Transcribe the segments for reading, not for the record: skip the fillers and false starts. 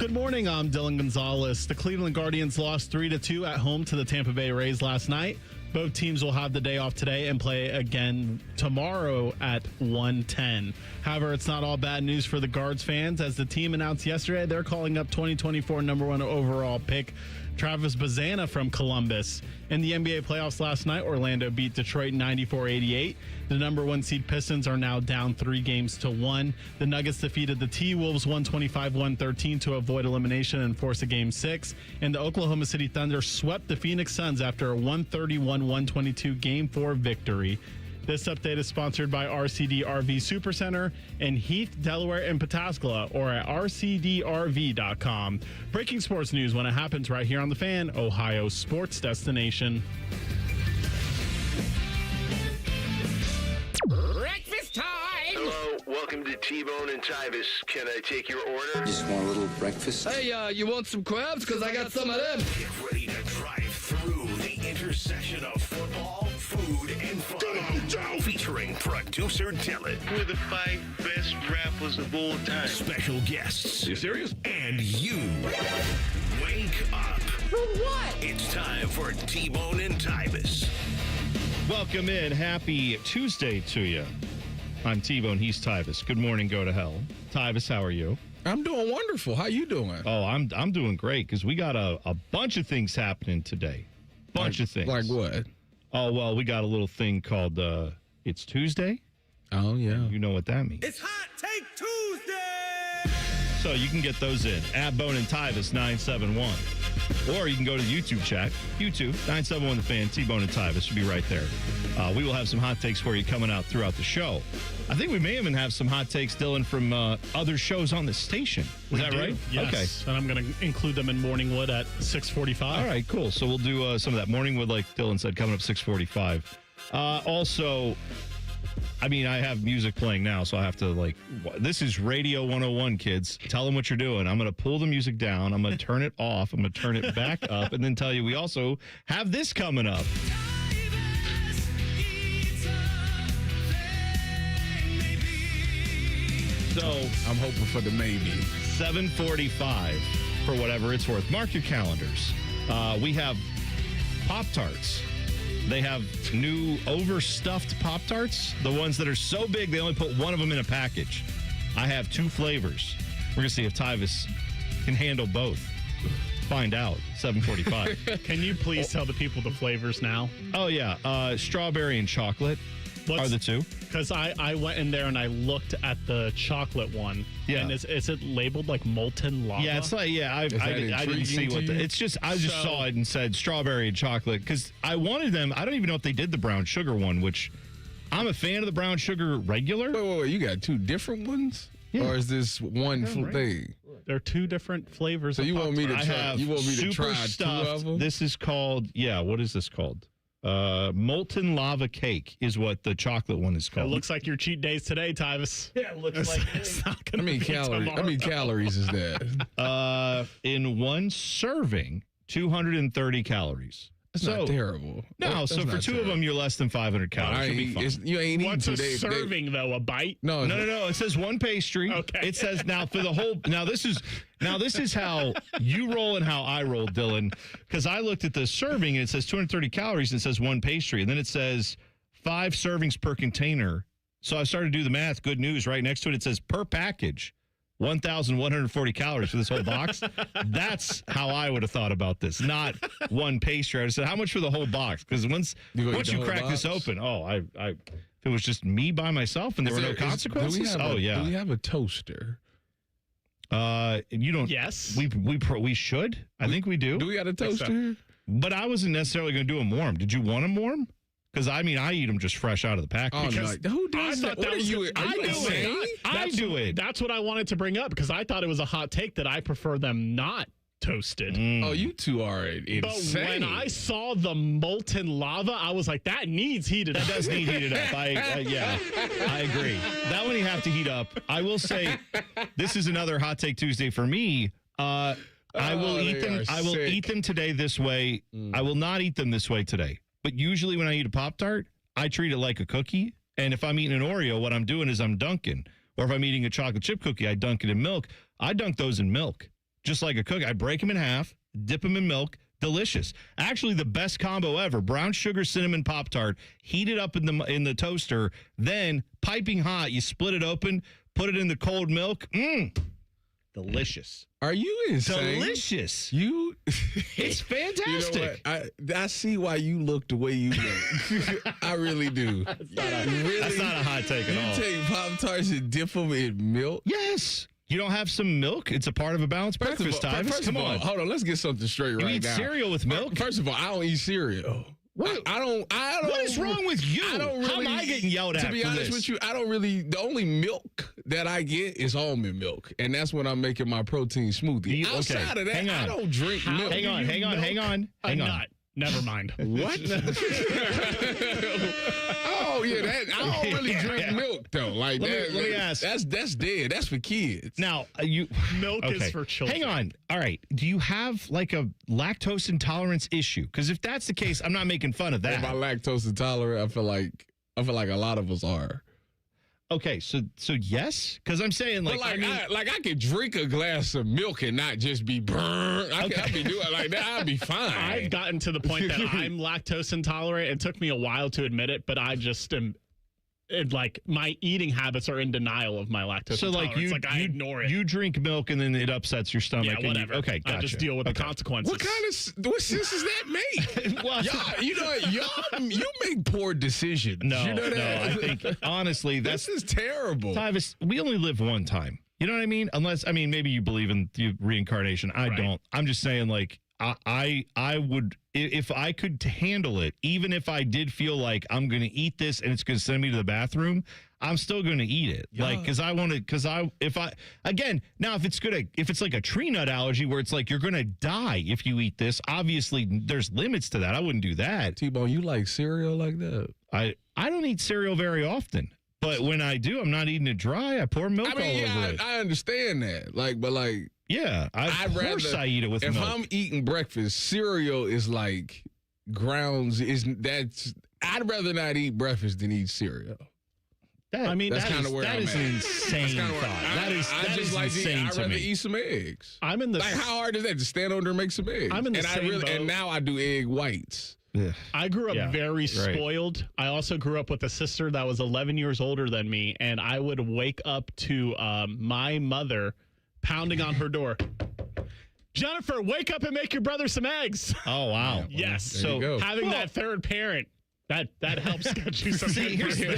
Good morning. I'm Dylan Gonzalez. The Cleveland Guardians lost 3-2 at home to the Tampa Bay Rays last night. Both teams will have the day off today and play again tomorrow at 1:10. However, it's not all bad news for the Guards fans, as the team announced yesterday they're calling up 2024 number 1 overall pick Tyvis from Columbus. In the NBA playoffs last night, Orlando beat Detroit 94-88. The number 1 seed Pistons are now down 3-1. The Nuggets defeated the T-Wolves 125-113 to avoid elimination and force a Game 6. And the Oklahoma City Thunder swept the Phoenix Suns after a 131-122 Game 4 victory. This update is sponsored by RCD RV Supercenter in Heath, Delaware, and Pataskala, or at rcdrv.com. Breaking sports news when it happens right here on The Fan, Ohio's sports destination. Breakfast time! Hello, welcome to T-Bone and Tyvis. Can I take your order? Just want a little breakfast. Hey, you want some crabs? Because I got some of them. Get ready to drive through the intersection of football, food, and fun. Featuring producer Dylan. We're the 5 best rappers of all time. Special guests. You serious? And you. Wake up. For what? It's time for T-Bone and Tyvis. Welcome in. Happy Tuesday to you. I'm T-Bone. He's Tyvis. Good morning. Go to hell. Tyvis, how are you? I'm doing wonderful. How you doing? Oh, I'm doing great because we got a bunch of things happening today. Bunch of things. Like what? Oh, well, we got a little thing called It's Tuesday. Oh, yeah. You know what that means. It's Hot Take Tuesday! So you can get those in at Bone and Tyvis 971. Or you can go to the YouTube chat, YouTube 971 The Fan, T-Bone and Tyvis should be right there. We will have some hot takes for you coming out throughout the show. I think we may even have some hot takes, Dylan, from other shows on the station. Is that right? Yes. Okay. And I'm going to include them in Morningwood at 6:45. All right, cool. So we'll do some of that Morningwood, like Dylan said, coming up 6:45. Also, I mean, I have music playing now, so I have to, this is Radio 101, kids. Tell them what you're doing. I'm going to pull the music down. I'm going to turn it off. I'm going to turn it back up, and then tell you we also have this coming up. So I'm hoping for the maybe. 7:45 for whatever it's worth. Mark your calendars. We have Pop-Tarts. They have new overstuffed Pop-Tarts, the ones that are so big they only put one of them in a package. I have 2 flavors. We're going to see if Tyvis can handle both. Find out, 7:45. Can you please tell the people the flavors now? Oh, yeah. Strawberry and chocolate are the 2. Because I went in there and I looked at the chocolate one. Yeah. And is it labeled like molten lava? Yeah, it's like, I didn't see what it's just, I just saw it and said strawberry and chocolate because I wanted them. I don't even know if they did the brown sugar one, which I'm a fan of the brown sugar regular. Wait. You got 2 different ones? Yeah. Or is this one thing? They're 2 different flavors. So you want me to I try? have You want me to super try stuffed. 2 of them? This is called, what is this called? Molten lava cake is what the chocolate one is It called. looks like your cheat days today, Tyvis. Yeah, it looks like it's not How gonna many be calories? tomorrow. How many calories is that? in one serving, 230 calories. That's not terrible. No, That's so for not 2 of terrible. them, you're less than 500 calories. Should be fine. You ain't eating What's a today. serving though? A bite? No. No. It says 1 pastry. Okay. It says now for the whole. Now this is how you roll and how I roll, Dylan. Because I looked at the serving and it says 230 calories and it says 1 pastry, and then it says 5 servings per container. So I started to do the math. Good news. Right next to it, it says per package, 1,140 calories for this whole box. That's how I would have thought about this, not 1 pastry. I would have said, how much for the whole box? Because once You gonna eat you the crack whole this box? open, if it was just me by myself and there were no consequences. Do we have a toaster? You don't. Yes. We should. I think we do. Do we got a toaster? But I wasn't necessarily going to do them warm. Did you want them warm? Because I eat them just fresh out of the package. Oh, no. Who does I that? thought that What are was- you? I do insane? it. I do it. That's what I wanted to bring up because I thought it was a hot take that I prefer them not toasted. Oh, you 2 are insane. But when I saw the molten lava, I was like, that needs heated up. That does need heated up. I agree. That one you have to heat up. I will say, this is another hot take Tuesday for me. I will eat them. I will eat them today this way. I will not eat them this way today. But usually when I eat a Pop-Tart, I treat it like a cookie. And if I'm eating an Oreo, what I'm doing is I'm dunking. Or if I'm eating a chocolate chip cookie, I dunk it in milk. I dunk those in milk just like a cookie. I break them in half, dip them in milk. Delicious. Actually, the best combo ever. Brown sugar cinnamon Pop-Tart. Heat it up in the toaster. Then, piping hot, you split it open, put it in the cold milk. Delicious. Are you insane? Delicious. It's fantastic. You know what? I see why you look the way you look. I really do. That's not a hot take at all. You take Pop-Tarts and dip them in milk? Yes. You don't have some milk? It's a part of a balanced breakfast, Tyvis. Come on. Hold on. Let's get something straight You right eat now. cereal with milk? First of all, I don't eat cereal. What? I don't. What is wrong with you? I don't really, How am I getting yelled at To be for honest this? with you, I don't really. The only milk that I get is almond milk, and that's when I'm making my protein smoothie. Outside of that, hang on. I don't drink milk. Hang on. A nut. Never mind. What? Oh yeah, I don't really drink milk though. Like Let me ask. That's dead. That's for kids. Now, Milk is for children. Hang on. All right. Do you have like a lactose intolerance issue? Because if that's the case, I'm not making fun of that. Am I lactose intolerant? I feel like a lot of us are. Okay, so yes, because I'm saying But I could drink a glass of milk and not just be burned. I'd be doing it like that. I'd be fine. I've gotten to the point that I'm lactose intolerant. It took me a while to admit it, but I just am. My eating habits are in denial of my lactose so intolerance. I ignore it. You drink milk and then it upsets your stomach. Yeah, whatever. Okay, gotcha. I just deal with the consequences. What sense does that make? Well, Y'all, you make poor decisions. No, you know that? I think honestly this is terrible. Tyvis, we only live one time. You know what I mean? Maybe you believe in the reincarnation. I don't. I'm just saying, I would, if I could handle it, even if I did feel like I'm going to eat this and it's going to send me to the bathroom, I'm still going to eat it. Yeah. If it's like a tree nut allergy where it's like you're going to die if you eat this, obviously there's limits to that. I wouldn't do that. T-Bone, you like cereal like that? I don't eat cereal very often. But when I do, I'm not eating it dry. I pour milk all over it. I understand that. Yeah, of course I eat it with milk. If I'm eating breakfast, cereal is like grounds. I'd rather not eat breakfast than eat cereal. That's kind of where that I'm is at. an insane That's thought. That is insane I'd to rather me. eat some eggs. I'm in the. How hard is that to stand on there and make some eggs? I'm in the same boat. And now I do egg whites. I grew up very spoiled. I also grew up with a sister that was 11 years older than me, and I would wake up to my mother pounding on her door. Jennifer, wake up and make your brother some eggs. Oh, wow. Yes. So having that third parent, that helps get you some. See, here's the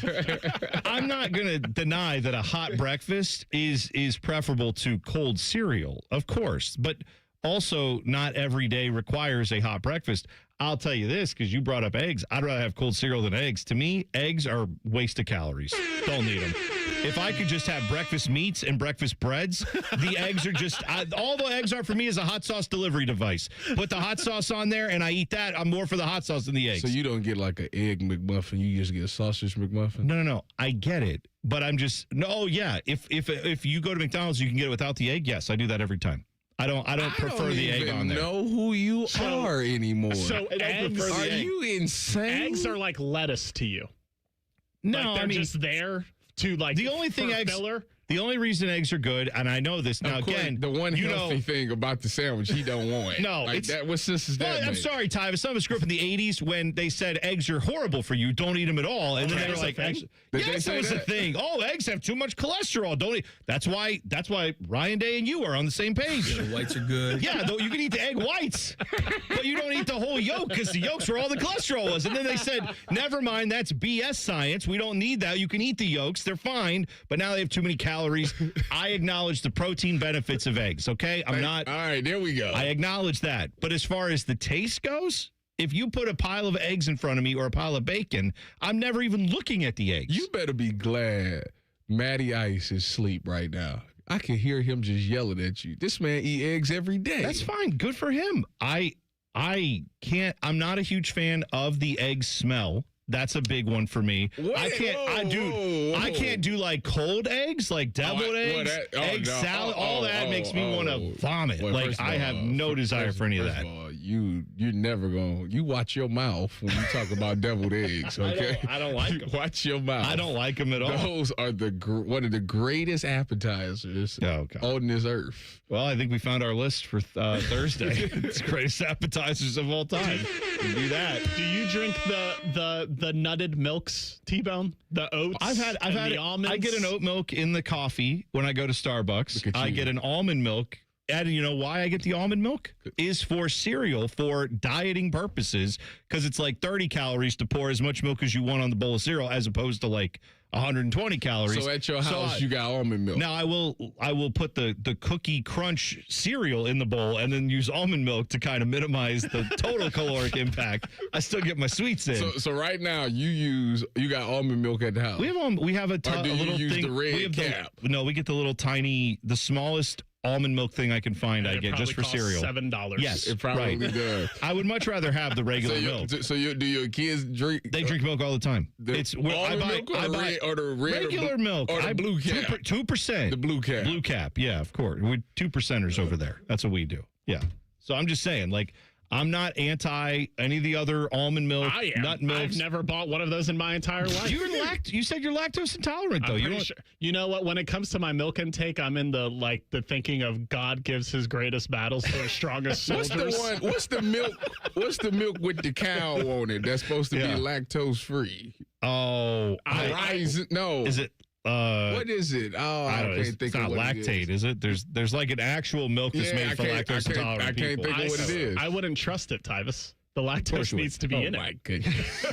thing. I'm not going to deny that a hot breakfast is preferable to cold cereal, of course, but also not every day requires a hot breakfast. I'll tell you this, because you brought up eggs. I'd rather have cold cereal than eggs. To me, eggs are waste of calories. Don't need them. If I could just have breakfast meats and breakfast breads, the eggs are just, all the eggs are for me is a hot sauce delivery device. Put the hot sauce on there and I eat that. I'm more for the hot sauce than the eggs. So you don't get like an egg McMuffin. You just get a sausage McMuffin? No. I get it. But I'm just, if you go to McDonald's, you can get it without the egg. Yes, I do that every time. I don't prefer the egg on there. I don't know who you are anymore. So eggs, are you insane? Eggs are like lettuce to you. No, they're just there to the only thing eggs. filler. The only reason eggs are good, and I know this now. Of course, again, the one healthy thing about the sandwich, he don't want. No, like it's that. What sense is that? I'm make? sorry, Tyvis. Some of us grew up in the '80s when they said eggs are horrible for you. Don't eat them at all, and then they were like, Did "Yes, they that say was a that? thing. Oh, eggs have too much cholesterol. Don't eat." That's why Ryan Day and you are on the same page. The whites are good. Yeah, though you can eat the egg whites, but you don't eat the whole yolk because the yolks were all the cholesterol was. And then they said, "Never mind, that's BS science. We don't need that. You can eat the yolks; they're fine." But now they have too many calories. I acknowledge the protein benefits of eggs. Okay, I'm not. All right, there we go. I acknowledge that. But as far as the taste goes, if you put a pile of eggs in front of me or a pile of bacon, I'm never even looking at the eggs. You better be glad Matty Ice is asleep right now. I can hear him just yelling at you. This man eat eggs every day. That's fine. Good for him. I can't. I'm not a huge fan of the egg smell. That's a big one for me. I can't do like cold eggs, like deviled eggs, egg salad. All that makes me want to vomit. Well, like I have no desire for any of that. You're never going. You watch your mouth when you talk about deviled eggs. Okay, I don't like them. Watch your mouth. I don't like them at all. Those are one of the greatest appetizers on this earth. Well, I think we found our list for Thursday. It's greatest appetizers of all time. We do that. Do you drink the nutted milks, T-Bone? The oats? I've had the almonds? I get an oat milk in the coffee when I go to Starbucks. I get an almond milk. And you know why I get the almond milk? Is for cereal, for dieting purposes, because it's like 30 calories to pour as much milk as you want on the bowl of cereal, as opposed to like 120 calories. So at your house, you got almond milk. Now I will put the Cookie Crunch cereal in the bowl and then use almond milk to kind of minimize the total caloric impact. I still get my sweets in. So right now you got almond milk at the house. We have a little use thing. The red cap? No, we get the smallest almond milk thing I can find. I get just for cereal. $7. Yes, it probably does. I would much rather have the regular milk. So do your kids drink? They drink milk all the time. I buy the regular milk. Or the blue cap. 2%. The blue cap. Blue cap. Yeah, of course. We're 2%ers over there. That's what we do. Yeah. So I'm just saying, like, I'm not anti any of the other almond milk, nut milk. I've never bought one of those in my entire life. You said you're lactose intolerant, though. Sure. You know what? When it comes to my milk intake, I'm in the thinking of God gives his greatest battles to his strongest soldiers. What's the milk with the cow on it that's supposed to be lactose free? Oh, no. Is it? What is it? Oh, I can't think it's of not what lactate, it is it? There's like an actual milk that's made for lactose intolerant I can't people. think of what it is. I wouldn't trust it, Tyvis. The lactose needs to be in it. Oh, my goodness.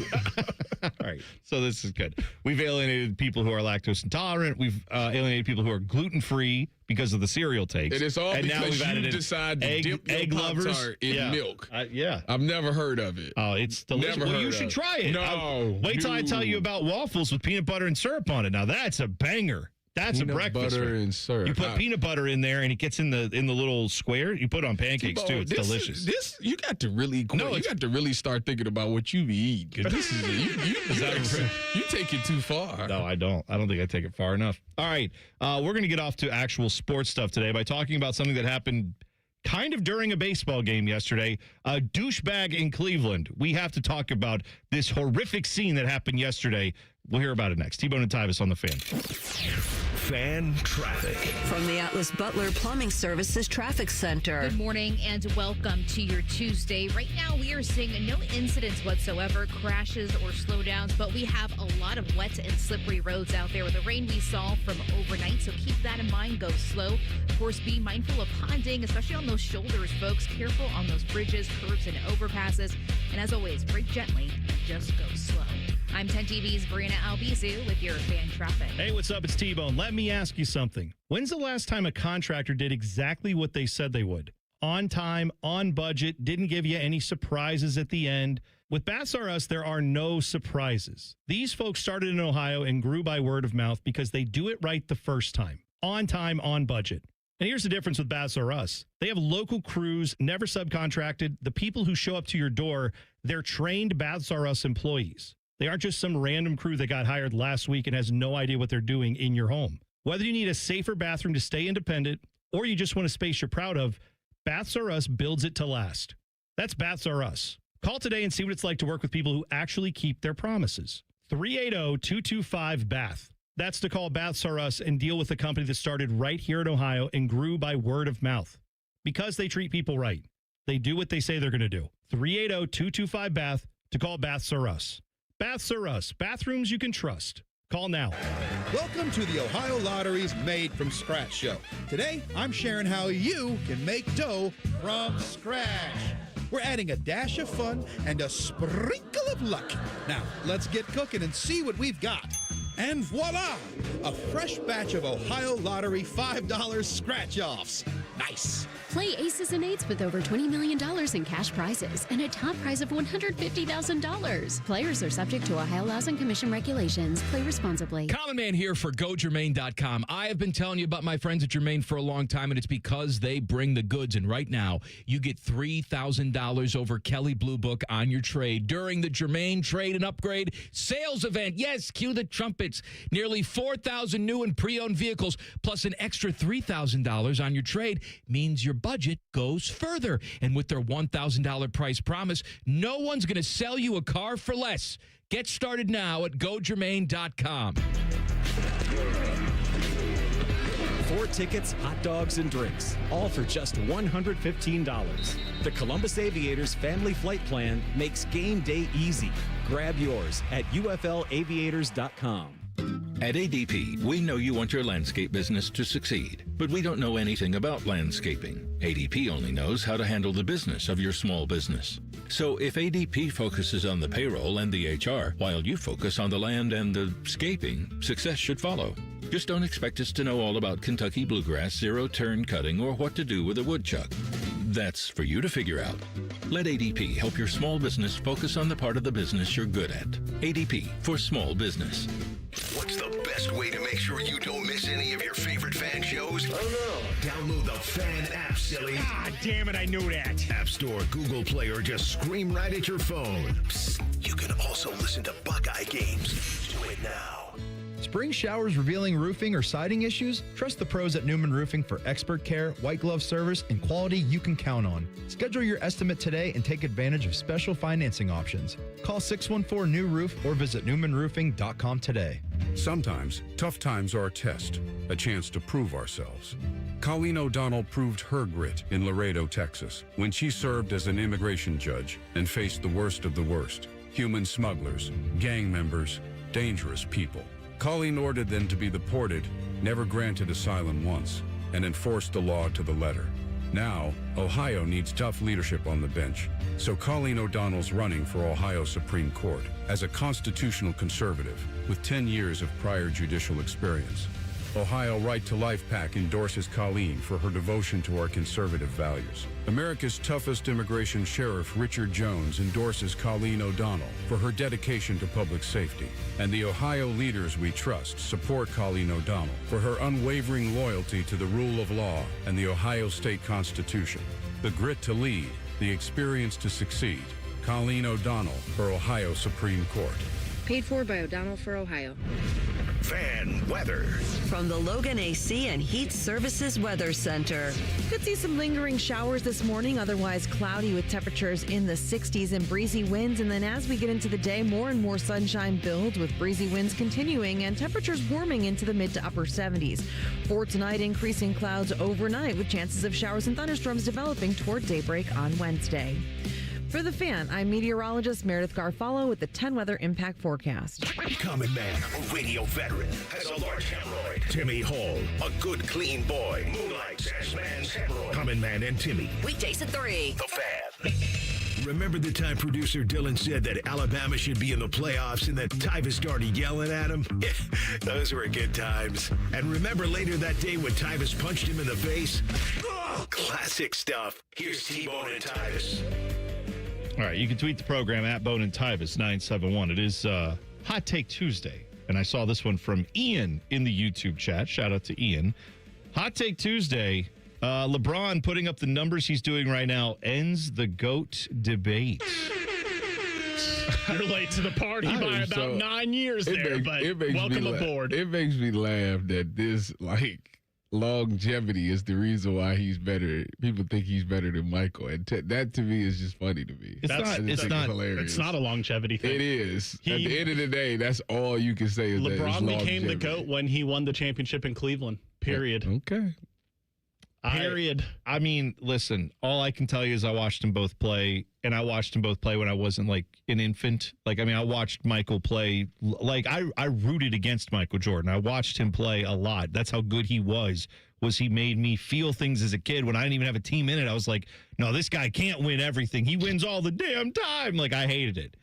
All right. So this is good. We've alienated people who are lactose intolerant. We've alienated people who are gluten-free because of the cereal takes. And it's all and because now we've added you decide to dip egg your lovers Pop-Tart in milk. Yeah. I've never heard of it. Oh, it's delicious. Never well, heard you of should it. try it. No. Wait till I tell you about waffles with peanut butter and syrup on it. Now, that's a banger. That's peanut a breakfast. Butter and syrup. You put peanut butter in there, and it gets in the little square. You put it on pancakes too. It's delicious. You got to really you got to really start thinking about what you be eating. Because this is you take it too far. No, I don't. I don't think I take it far enough. All right, we're going to get off to actual sports stuff today by talking about something that happened kind of during a baseball game yesterday. A douchebag in Cleveland. We have to talk about this horrific scene that happened yesterday. We'll hear about it next. T-Bone and Tyvis on the Fan. Fan traffic. From the Atlas Butler Plumbing Services Traffic Center. Good morning and welcome to your Tuesday. Right now we are seeing no incidents whatsoever, crashes or slowdowns, but we have a lot of wet and slippery roads out there with the rain we saw from overnight, so keep that in mind. Go slow. Of course, be mindful of ponding, especially on those shoulders, folks. Careful on those bridges, curbs, and overpasses. And as always, brake gently and just go slow. I'm 10 TV's Brianna Albizu with your fan traffic. Hey, what's up? It's T-Bone. Let me ask you something. When's the last time a contractor did exactly what they said they would? On time, on budget, didn't give you any surprises at the end. With Baths R Us, there are no surprises. These folks started in Ohio and grew by word of mouth because they do it right the first time. On time, on budget. And here's the difference with Baths R Us. They have local crews, never subcontracted. The people who show up to your door, they're trained Baths R Us employees. They aren't just some random crew that got hired last week and has no idea what they're doing in your home. Whether you need a safer bathroom to stay independent or you just want a space you're proud of, Baths R Us builds it to last. That's Baths R Us. Call today and see what it's like to work with people who actually keep their promises. 380-225-BATH. That's to call Baths R Us and deal with a company that started right here in Ohio and grew by word of mouth. Because they treat people right. They do what they say they're going to do. 380-225-BATH to call Baths R Us. Baths R Us. Bathrooms you can trust. Call now. Welcome to the Ohio Lottery's Made from Scratch show. Today, I'm sharing how you can make dough from scratch. We're adding a dash of fun and a sprinkle of luck. Now, let's get cooking and see what we've got. And voila! A fresh batch of Ohio Lottery $5 scratch-offs. Nice. Play Aces and Eights with over $20 million in cash prizes and a top prize of $150,000. Players are subject to Ohio laws and commission regulations. Play responsibly. Common Man here for GoGermain.com. I have been telling you about my friends at Germain for a long time, and it's because they bring the goods. And right now, you get $3,000 over Kelley Blue Book on your trade during the Germain Trade and Upgrade Sales Event. Yes, cue the trumpets. Nearly 4,000 new and pre-owned vehicles, plus an extra $3,000 on your trade means your budget goes further. And with their $1,000 price promise, no one's going to sell you a car for less. Get started now at GoGermain.com. 4 tickets, hot dogs, and drinks, all for just $115. The Columbus Aviators Family Flight Plan makes game day easy. Grab yours at UFLaviators.com. At ADP, we know you want your landscape business to succeed, but we don't know anything about landscaping. ADP only knows how to handle the business of your small business. So if ADP focuses on the payroll and the HR, while you focus on the land and the scaping, success should follow. Just don't expect us to know all about Kentucky bluegrass, zero-turn cutting, or what to do with a woodchuck. That's for you to figure out. Let ADP help your small business focus on the part of the business you're good at. ADP for small business. What's the best way to make sure you don't miss any of your favorite fan shows? Oh no. Download the Fan app, silly. Ah, damn it, I knew that. App Store, Google Play, or just scream right at your phone. Psst, you can also listen to Buckeye games. Do it now. Spring showers revealing roofing or siding issues? Trust the pros at Newman Roofing for expert care, white glove service, and quality you can count on. Schedule your estimate today and take advantage of special financing options. Call 614-NEW-ROOF or visit newmanroofing.com today. Sometimes, tough times are a test, a chance to prove ourselves. Colleen O'Donnell proved her grit in Laredo, Texas, when she served as an immigration judge and faced the worst of the worst: human smugglers, gang members, dangerous people. Colleen ordered them to be deported, never granted asylum once, and enforced the law to the letter. Now, Ohio needs tough leadership on the bench, so Colleen O'Donnell's running for Ohio Supreme Court as a constitutional conservative with 10 years of prior judicial experience. Ohio Right to Life PAC endorses Colleen for her devotion to our conservative values. America's toughest immigration sheriff, Richard Jones, endorses Colleen O'Donnell for her dedication to public safety. And the Ohio leaders we trust support Colleen O'Donnell for her unwavering loyalty to the rule of law and the Ohio State Constitution. The grit to lead, the experience to succeed. Colleen O'Donnell for Ohio Supreme Court. Paid for by O'Donnell for Ohio. Fan weather. From the Logan AC and Heat Services Weather Center. Could see some lingering showers this morning, otherwise cloudy with temperatures in the 60s and breezy winds. And then as we get into the day, more and more sunshine builds with breezy winds continuing and temperatures warming into the mid to upper 70s. For tonight, increasing clouds overnight with chances of showers and thunderstorms developing toward daybreak on Wednesday. For The Fan, I'm meteorologist Meredith Garfalo with the 10 Weather Impact Forecast. Common Man, a radio veteran, has a large hemorrhoid. Timmy Hall, a good, clean boy, moonlights as man's hemorrhoid. Common Man and Timmy. Weekdays at 3. The Fan. Remember the time producer Dylan said that Alabama should be in the playoffs and that Tyvis started yelling at him? Those were good times. And remember later that day when Tyvis punched him in the face? Classic stuff. Here's T-Bone and Tyvis. All right, you can tweet the program at Bone and Tyvis 971. It is Hot Take Tuesday, and I saw this one from Ian in the YouTube chat. Shout out to Ian. Hot Take Tuesday, LeBron putting up the numbers he's doing right now ends the GOAT debate. You're late to the party by about 9 years there, but welcome aboard. It makes me laugh that this, longevity is the reason why he's better. People think he's better than Michael, and that to me is just funny to me. It's not hilarious. It's not a longevity thing. It is. At the end of the day, that's all you can say is that LeBron became the GOAT when he won the championship in Cleveland. Period. Okay. Period. I mean, listen, all I can tell you is I watched them both play, and I watched them both play when I wasn't an infant. I watched Michael play. I rooted against Michael Jordan. I watched him play a lot. That's how good he was he made me feel things as a kid when I didn't even have a team in it. I was like, no, this guy can't win everything. He wins all the damn time. I hated it.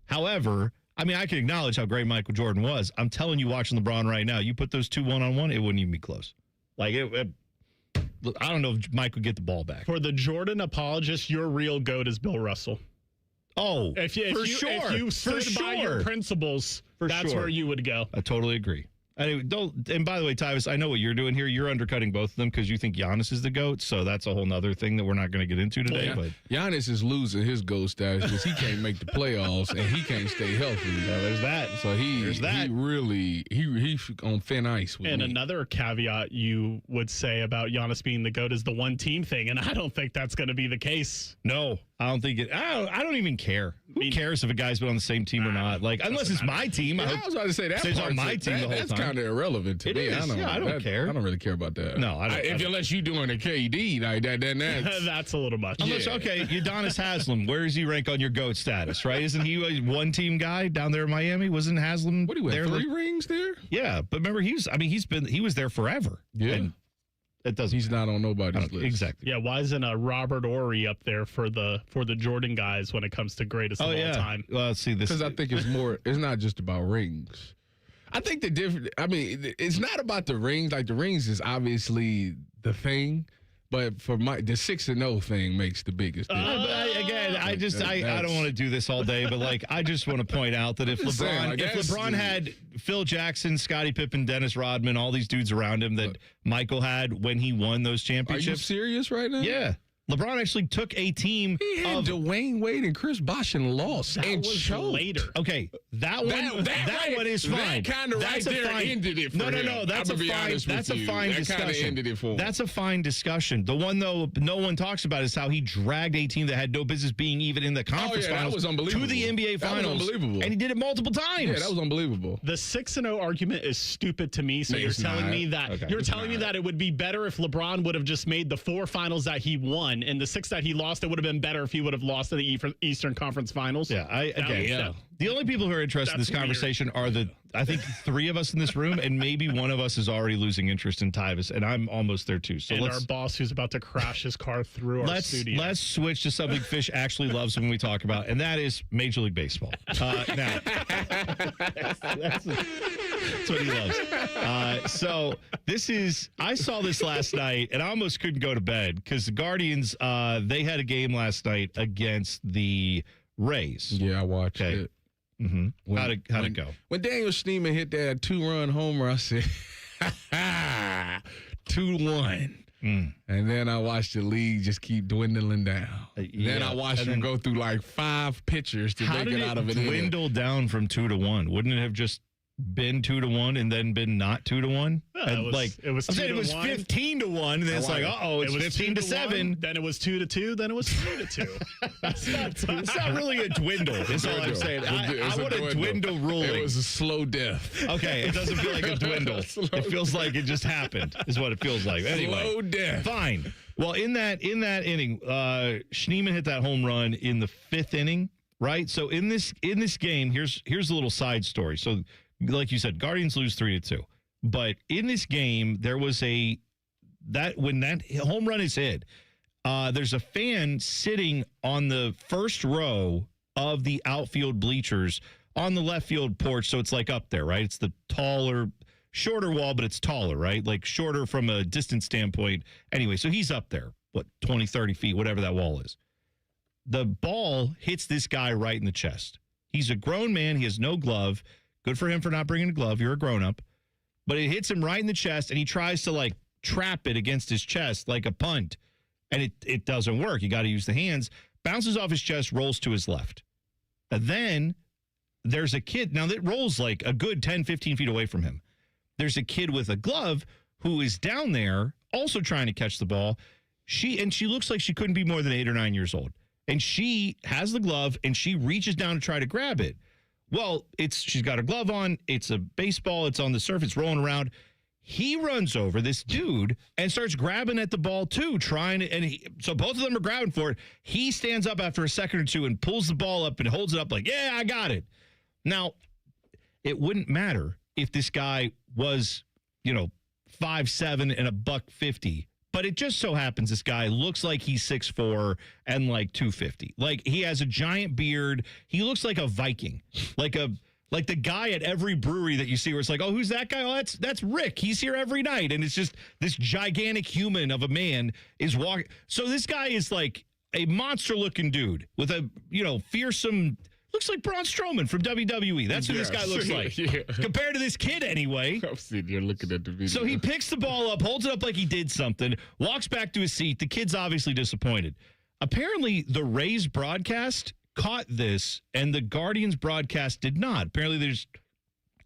However, I can acknowledge how great Michael Jordan was. I'm telling you, watching LeBron right now, you put those two one-on-one, it wouldn't even be close. I don't know if Mike would get the ball back. For the Jordan apologists, your real GOAT is Bill Russell. Oh, if you stood by your principles, that's where you would go. I totally agree. Anyway, and by the way, Tyvis, I know what you're doing here. You're undercutting both of them because you think Giannis is the GOAT. So that's a whole nother thing that we're not going to get into today. Yeah. But Giannis is losing his GOAT status because he can't make the playoffs and he can't stay healthy. Yeah, there's that. So he's on thin ice with And me. another caveat you would say about Giannis being the GOAT is the one team thing, and I don't think that's going to be the case. No, I don't think it. I don't even care. Who cares if a guy's been on the same team or not? Like, unless it's my team. I was about to say that stays part's on my team the whole that's time. kind of irrelevant to It me. is. I don't care. I don't really care about that. No, I don't. Unless you're doing a KD like that, then that's that's a little much. Unless, okay, Udonis Haslem, where does he rank on your GOAT status, right? Isn't he a one-team guy down there in Miami? Wasn't Haslem What do you there? have, 3 rings there? Yeah, but remember, he was there forever. Yeah. And it doesn't. He's not on nobody's list. Exactly. Yeah, why isn't Robert Horry up there for the Jordan guys when it comes to greatest of all time? Well, let's see this. Because I think it's not just about rings. I think it's not about the rings. Like, the rings is obviously the thing, but for the 6-0 thing makes the biggest difference. I don't want to do this all day, but like, I just want to point out that if I'm just saying, LeBron had Phil Jackson, Scottie Pippen, Dennis Rodman, all these dudes around him that Michael had when he won those Are championships. you serious right now? Yeah. LeBron actually took a team of Dwayne Wade and Chris Bosh and lost That and was choked. later. Okay, that one is fine. That kind of right there ended it for him. No. That's a fine. That's a fine That discussion. kind of ended it for him. That's a fine discussion. The one though no one talks about is how he dragged a team that had no business being even in the conference that finals was unbelievable. to the NBA That was finals. unbelievable. And he did it multiple times. Yeah, that was unbelievable. The 6-0 argument is stupid to me. So No, you're it's telling not. me that Okay. you're It's telling me that it would be better if LeBron would have just made the 4 finals that he won, and the 6 that he lost, it would have been better if he would have lost in the Eastern Conference Finals. Yeah, the only people who are interested in this That's conversation are I think 3 of us in this room, and maybe one of us is already losing interest in Tyvis, and I'm almost there too. So and our boss who's about to crash his car through our studio. Let's switch to something Fish actually loves when we talk about, and that is Major League Baseball. Now, that's what he loves. So I saw this last night, and I almost couldn't go to bed because the Guardians, they had a game last night against the Rays. Yeah, I watched it. Mm-hmm. How'd it go? When Daniel Schneemann hit that 2-run homer, I said, 2-1. And then I watched the league just keep dwindling down. Then I watched him go through like 5 pitchers to make it out of it. Dwindle down from 2-1? Wouldn't it have just been 2-1 and then been not 2-1? It was 15-1, and then it's like, it's 15-7. Then it was 2-2. Then it was 3-2. It's not really a dwindle. That's all I'm saying. I want a dwindle ruling. It was a slow death. Okay, it doesn't feel like a dwindle. It feels like it just happened. Is what it feels like. Anyway, slow death. Fine. Well, in that inning, Schneemann hit that home run in the 5th inning, right? So in this game, here's a little side story. So, like you said, Guardians lose 3-2. But in this game, there was when that home run is hit, there's a fan sitting on the first row of the outfield bleachers on the left field porch. So it's like up there, right? It's the shorter wall, but it's taller, right? Like shorter from a distance standpoint. Anyway, so he's up there, 20, 30 feet, whatever that wall is. The ball hits this guy right in the chest. He's a grown man. He has no glove. Good for him for not bringing a glove. You're a grown-up. But it hits him right in the chest, and he tries to, trap it against his chest like a punt. And it doesn't work. You got to use the hands. Bounces off his chest, rolls to his left. And then there's a kid. Now, that rolls like a good 10, 15 feet away from him. There's a kid with a glove who is down there also trying to catch the ball. She looks like she couldn't be more than 8 or 9 years old. And she has the glove, and she reaches down to try to grab it. Well, she's got her glove on. It's a baseball. It's on the surface, rolling around. He runs over this dude and starts grabbing at the ball too, so both of them are grabbing for it. He stands up after a second or two and pulls the ball up and holds it up like, yeah, I got it. Now, it wouldn't matter if this guy was, 5'7" and $150. But it just so happens this guy looks like he's 6'4" and 250. Like he has a giant beard. He looks like a Viking, like Like the guy at every brewery that you see where it's like, oh, who's that guy? Oh, that's Rick. He's here every night. And it's just this gigantic human of a man is walking. So this guy is like a monster-looking dude with a, fearsome, looks like Braun Strowman from WWE. That's who this guy looks like. Yeah. Compared to this kid anyway. I'm sitting here looking at the video. So he picks the ball up, holds it up like he did something, walks back to his seat. The kid's obviously disappointed. Apparently, the Rays broadcast caught this, and the Guardians broadcast did not. Apparently, you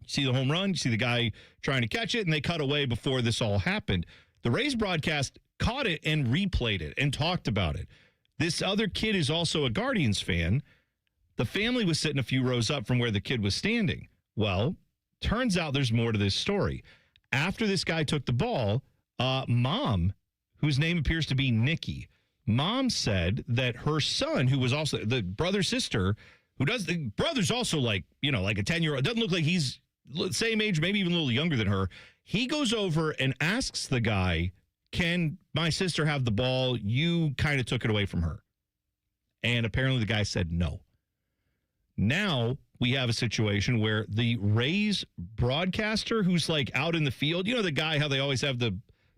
see the home run, you see the guy trying to catch it, and they cut away before this all happened. The Rays broadcast caught it and replayed it and talked about it. This other kid is also a Guardians fan. The family was sitting a few rows up from where the kid was standing. Well, turns out there's more to this story. After this guy took the ball, Mom, whose name appears to be Nikki, Mom said that her son, who was also the brother-sister, the brother's also like a 10-year-old, doesn't look like he's same age, maybe even a little younger than her. He goes over and asks the guy, can my sister have the ball? You kind of took it away from her. And apparently the guy said no. Now we have a situation where the Rays broadcaster who's like out in the field, the guy, how they always have the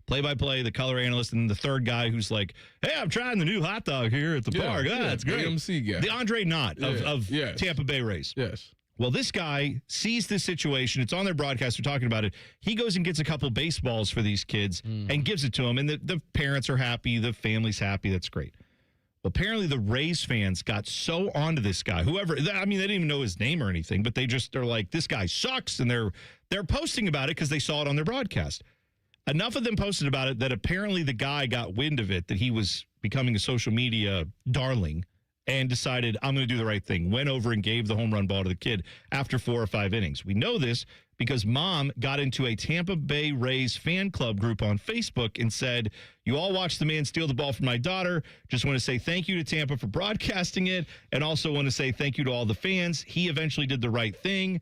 play-by-play, the color analyst, and the third guy who's like, hey, I'm trying the new hot dog here at the park. Yeah, that's great. AMC guy. The Andre Knott of yes. Tampa Bay Rays. Yes. Well, this guy sees this situation. It's on their broadcast. They're talking about it. He goes and gets a couple baseballs for these kids and gives it to them. And the parents are happy. The family's happy. That's great. Well, apparently the Rays fans got so onto this guy. Whoever, they didn't even know his name or anything, but they're like, this guy sucks. And they're posting about it because they saw it on their broadcast. Enough of them posted about it that apparently the guy got wind of it, that he was becoming a social media darling, and decided, I'm going to do the right thing. Went over and gave the home run ball to the kid after 4 or 5 innings. We know this because Mom got into a Tampa Bay Rays fan club group on Facebook and said, you all watched the man steal the ball from my daughter. Just want to say thank you to Tampa for broadcasting it, and also want to say thank you to all the fans. He eventually did the right thing.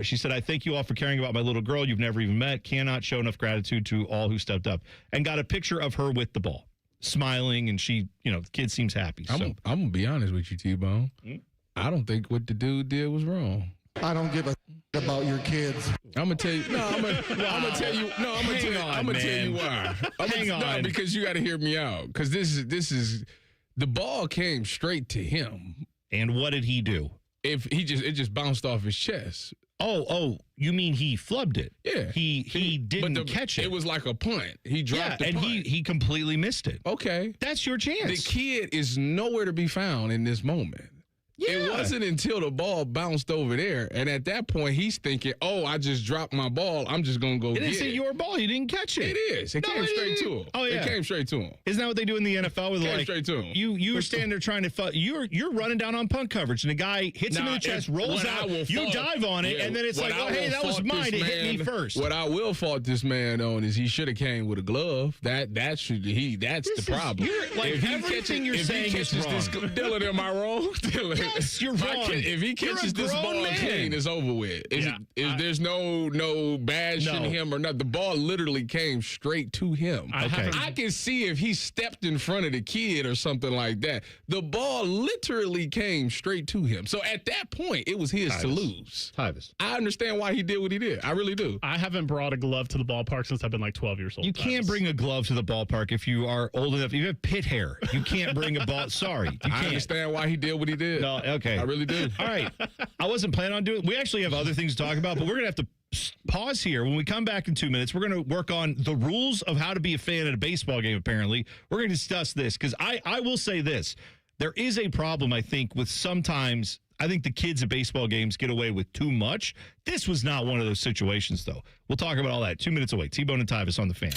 She said, I thank you all for caring about my little girl you've never even met. Cannot show enough gratitude to all who stepped up. And got a picture of her with the ball, smiling, and she, the kid seems happy. So I'm going to be honest with you, T-Bone. I don't think what the dude did was wrong. I don't give a about your kids. I'm going to tell you. No, I'm going to tell you. No, I'm going to tell you why. Hang on. No, because you got to hear me out. Because this is the ball came straight to him. And what did he do? It just bounced off his chest. Oh, you mean he flubbed it? Yeah. He didn't catch it. It was like a punt. He dropped the punt. And he completely missed it. Okay. That's your chance. The kid is nowhere to be found in this moment. Yeah. It wasn't until the ball bounced over there, and at that point, he's thinking, oh, I just dropped my ball. I'm just going to go get it. It's your ball. You didn't catch it. It is. It came straight to him. Oh, yeah. It came straight to him. Isn't that what they do in the NFL? With came straight to him. You were standing there trying to you're running down on punt coverage, and the guy hits him in the chest, rolls out, you dive on it, and then it's like, hey, that was mine. It hit me first. What I will fault this man on is he should have came with a glove. That's the problem. Everything you're saying is wrong. Dylan, am I wrong? Dylan. Yes, you're wrong. If he catches this ball clean, it's over with. There's no bashing him or nothing. The ball literally came straight to him. I can see if he stepped in front of the kid or something like that. The ball literally came straight to him. So at that point, it was his to lose. Tyvis. I understand why he did what he did. I really do. I haven't brought a glove to the ballpark since I've been like 12 years old. You can't bring a glove to the ballpark if you are old enough. You have pit hair. You can't bring a ball. Sorry. You can't. I understand why he did what he did. No, okay. I really do. All right. I wasn't planning on doing it. We actually have other things to talk about, but we're going to have to pause here. When we come back in 2 minutes, we're going to work on the rules of how to be a fan at a baseball game, apparently. We're going to discuss this because I will say this. There is a problem, I think, with sometimes I think the kids at baseball games get away with too much. This was not one of those situations, though. We'll talk about all that 2 minutes away. T-Bone and Tyvis on the Fan.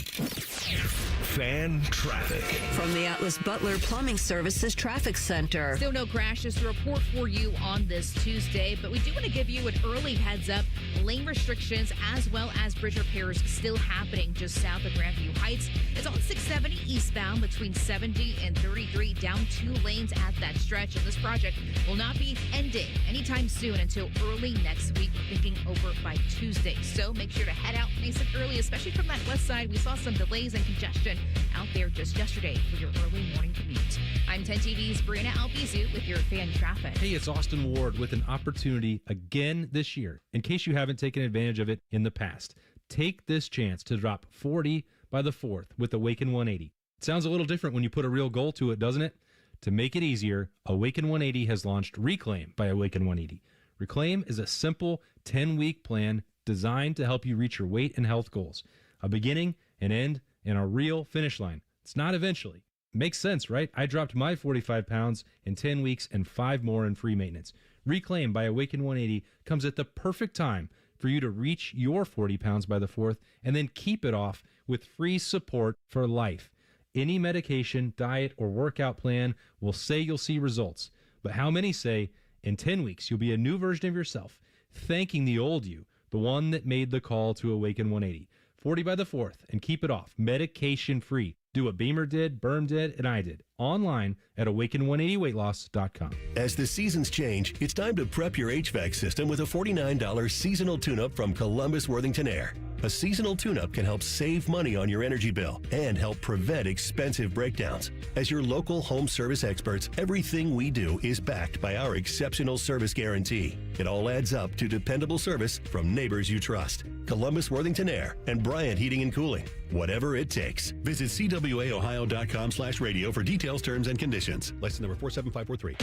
Fan traffic. From the Atlas Butler Plumbing Services Traffic Center. Still no crashes to report for you on this Tuesday, but we do want to give you an early heads up. Lane restrictions as well as bridge repairs still happening just south of Grandview Heights. It's on 670 eastbound between 70 and 33, down 2 lanes at that stretch. And this project will not be ending anytime soon until early next week. We're thinking over by Tuesday. So make sure to head out nice and early, especially from that west side. We saw some delays and congestion out there just yesterday for your early morning commute. I'm 10 TV's Brianna Albizu with your fan traffic. Hey, it's Austin Ward with an opportunity again this year, in case you haven't taken advantage of it in the past. Take this chance to drop 40 by the 4th with Awaken 180. It sounds a little different when you put a real goal to it, doesn't it? To make it easier, Awaken 180 has launched Reclaim by Awaken 180. Reclaim is a simple 10-week plan designed to help you reach your weight and health goals. A beginning, an end, and a real finish line. It's not eventually. Makes sense, right? I dropped my 45 pounds in 10 weeks and 5 more in free maintenance. Reclaim by Awaken 180 comes at the perfect time for you to reach your 40 pounds by the 4th and then keep it off with free support for life. Any medication, diet, or workout plan will say you'll see results. But how many say in 10 weeks you'll be a new version of yourself, thanking the old you, the one that made the call to Awaken 180. 40 by the 4th and keep it off, medication free. Do what Beamer did, Berm did, and I did. Online at awaken180weightloss.com. As the seasons change, it's time to prep your HVAC system with a $49 seasonal tune-up from Columbus Worthington Air. A seasonal tune-up can help save money on your energy bill and help prevent expensive breakdowns. As your local home service experts, everything we do is backed by our exceptional service guarantee. It all adds up to dependable service from neighbors you trust. Columbus Worthington Air and Bryant Heating and Cooling. Whatever it takes. Visit cwaohio.com/radio for details, terms, and conditions. License number 47543.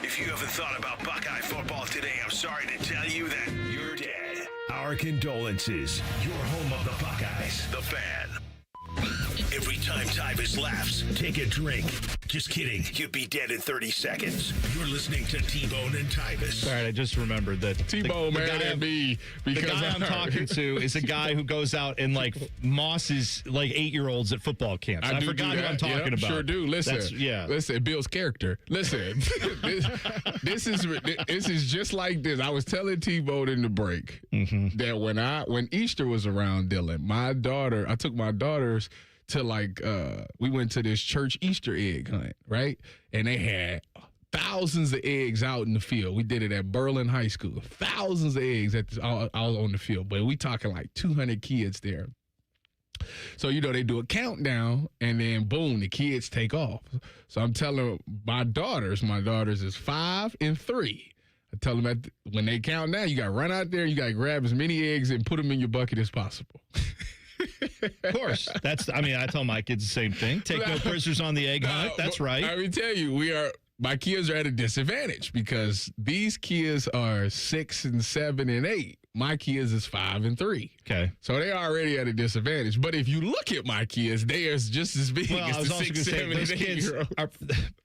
If you haven't thought about Buckeye football today, I'm sorry to tell you that you're dead. Our condolences. You're home of the Buckeyes. The Fan. Every time Tyvis laughs, take a drink. Just kidding. You'd be dead in 30 seconds. You're listening to T-Bone and Tyvis. All right, I just remembered that T-Bone mad at me because the guy I'm talking to is a guy who goes out and like mosses like 8-year-olds at football camps. I forgot who I'm talking about. Sure do. Listen, That's, listen, Bill's character. Listen, this is just like this. I was telling T-Bone in the break that when Easter was around, Dylan, I took my daughters to we went to this church Easter egg hunt, right? And they had thousands of eggs out in the field. We did it at Berlin High School. Thousands of eggs out on the field. But we talking like 200 kids there. So, they do a countdown, and then, boom, the kids take off. So I'm telling my daughters is 5 and 3. I tell them when they count down, you got to run out there, you got to grab as many eggs and put them in your bucket as possible. Of course. I tell my kids the same thing. Take no prisoners on the egg hunt. That's right. Let me tell you, my kids are at a disadvantage because these kids are 6 and 7 and 8. My kids is 5 and 3. Okay. So they're already at a disadvantage. But if you look at my kids, they are just as big as the 6, 7, and 8 kids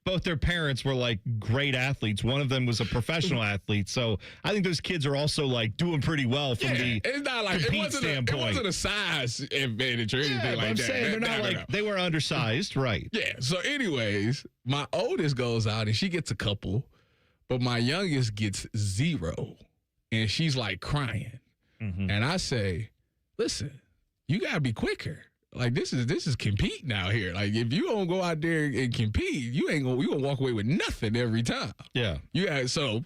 both their parents were like great athletes. One of them was a professional athlete. So I think those kids are also like doing pretty well from the it's not like standpoint. It wasn't a size advantage or anything like I'm that. saying they're not they were undersized, right? Yeah. So anyways, my oldest goes out and she gets a couple, but my youngest gets 0. And she's like crying. And I say, listen, you got to be quicker. Like this is competing out here. Like if you don't go out there and compete, you going to walk away with nothing every time. Yeah. So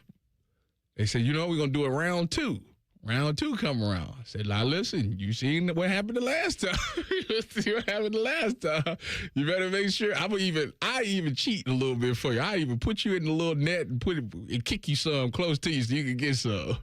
they said, we're going to do a round 2. Round 2 come around. I said, now listen, you seen what happened the last time. You see what happened the last time. You better make sure. I even cheat a little bit for you. I even put you in the little net and kick you some close to you so you can get some.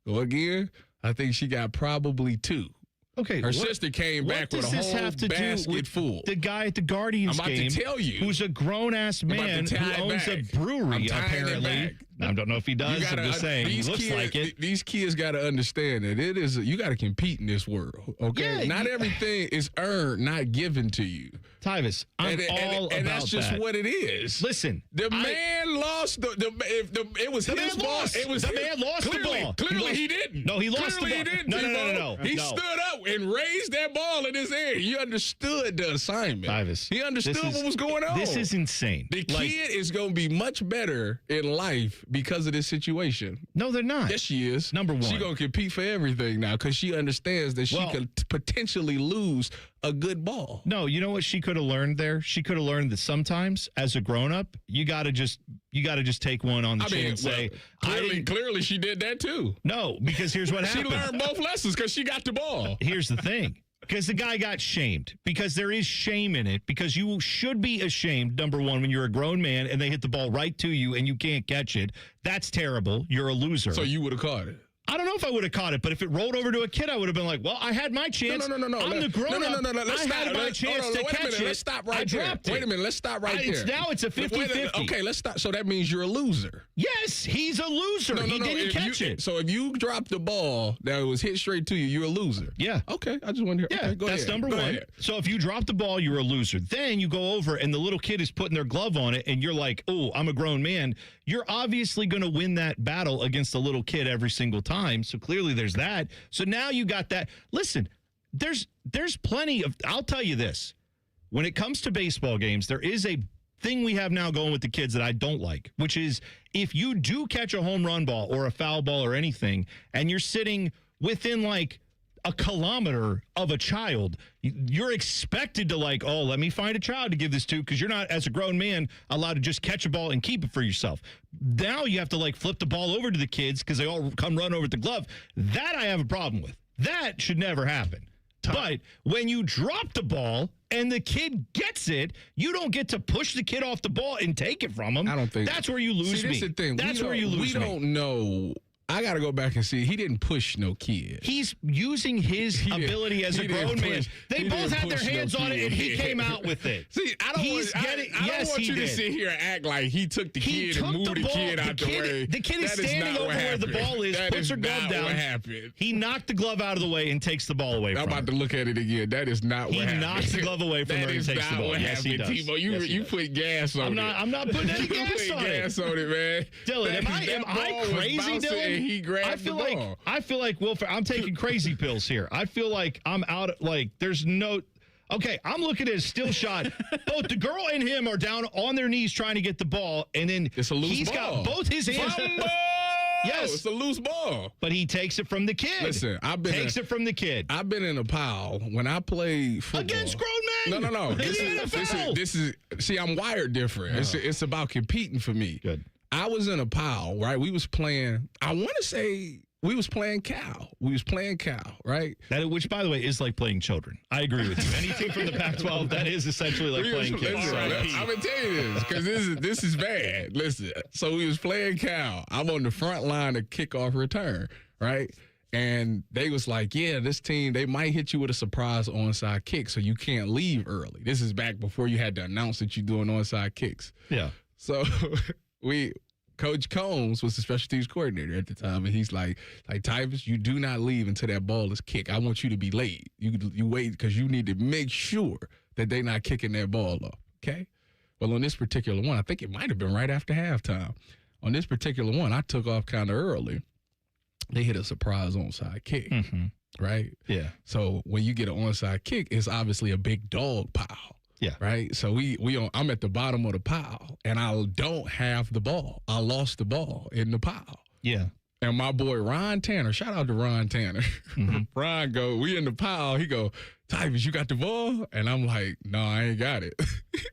Go again. I think she got probably 2. Okay. Her sister came back with a whole basket full. The guy at the Guardians game. I'm about to tell you. Who's a grown-ass man who owns a brewery, apparently. I don't know if he does. I'm just saying. He looks like it. These kids got to understand that you got to compete in this world, okay? Yeah, not everything is earned, not given to you. Tyvis, I'm all about that. And that's just what it is. Listen. The man lost it was his ball. The man lost the ball. Clearly he didn't. No, he lost clearly the ball. He didn't. No. He stood up and raised that ball in his air. He understood the assignment. Tyvis, he understood what was going on. This is insane. The kid is going to be much better in life because of this situation. No, they're not. Yes, she is. Number one. She's going to compete for everything now because she understands that she could potentially lose a good ball. No, you know what she could have learned there? She could have learned that sometimes as a grown-up, you got to just take one on the chin and say, clearly she did that too. No, because here's what happened. She learned both lessons because she got the ball. Here's the thing. Because the guy got shamed. Because there is shame in it. Because you should be ashamed, number one, when you're a grown man and they hit the ball right to you and you can't catch it. That's terrible. You're a loser. So you would have caught it. I don't know if I would have caught it, but if it rolled over to a kid, I would have been like, well, I had my chance. No. I'm the grown-up. No. Let's I had my chance to catch it. Let's stop right I there. dropped it. Wait a minute. Let's stop right there. Now it's a 50-50. Okay, let's stop. So that means you're a loser. Yes, he's a loser. He didn't catch it. So if you dropped the ball that was hit straight to you, you're a loser. Yeah. Okay, I just want to hear. Yeah, okay, that's ahead. number Go one. ahead. So if you drop the ball, you're a loser. Then you go over and the little kid is putting their glove on it and you're like, oh, I'm a grown man. You're obviously going to win that battle against a little kid every single time. So clearly there's that. So now you got that. Listen, there's plenty of, I'll tell you this. When it comes to baseball games, there is a thing we have now going with the kids that I don't like, which is if you do catch a home run ball or a foul ball or anything, and you're sitting within like a kilometer of a child, you're expected to like, oh, let me find a child to give this to, because you're not, as a grown man, allowed to just catch a ball and keep it for yourself. Now you have to like flip the ball over to the kids because they all come run over the glove. That I have a problem with. That should never happen. But when you drop the ball and the kid gets it, you don't get to push the kid off the ball and take it from him. I don't think that's where you lose me. That's the thing. That's where you lose me. me. We don't know. I got to go back and see. He didn't push no kid. He's using his ability as a grown man. They both had their hands on it, and he came out with it. See, I don't want you to sit here and act like he took the kid and moved the kid out the way. The kid is standing over where the ball is, puts her glove down. What happened. He knocked the glove out of the way and takes the ball away from her. I'm about to look at it again. That is not what happened. He knocks the glove away from her and takes the ball. That is not what Yes, he happened, does. Tebow. You put gas on it. I'm not putting any gas on it. Gas on it, man. Dylan, am I crazy, Dylan? He grabbed the ball. I feel like Wilford, I'm taking crazy pills here. I feel like I'm out. Like there's no. Okay, I'm looking at a still shot. Both the girl and him are down on their knees trying to get the ball, and then it's a loose he's ball. got both his hands. Yes, it's a loose ball. But he takes it from the kid. Listen, takes it from the kid. I've been in a pile when I play football against grown men. No. This is. See, I'm wired different. It's about competing for me. Good. I was in a pile, right? We was playing. I want to say. We was playing Cal. Right? Which, by the way, is like playing children. I agree with you. Anything from the Pac-12, that is essentially like playing kids. I'm going to tell you this, because this is bad. Listen, so we was playing Cal. I'm on the front line of kickoff return, right? And they was like, yeah, this team, they might hit you with a surprise onside kick, so you can't leave early. This is back before you had to announce that you're doing onside kicks. Yeah. So Coach Combs was the special teams coordinator at the time, and he's like Tyvis, you do not leave until that ball is kicked. I want you to be late. You wait because you need to make sure that they're not kicking that ball off. Okay. Well, on this particular one, I think it might have been right after halftime. On this particular one, I took off kind of early. They hit a surprise onside kick, right? Yeah. So when you get an onside kick, it's obviously a big dog pile. Yeah. Right. So I'm at the bottom of the pile, and I don't have the ball. I lost the ball in the pile. Yeah. And my boy Ron Tanner, shout out to Ron Tanner. Ron we in the pile. He go, Tyvis, you got the ball? And I'm like, no, I ain't got it.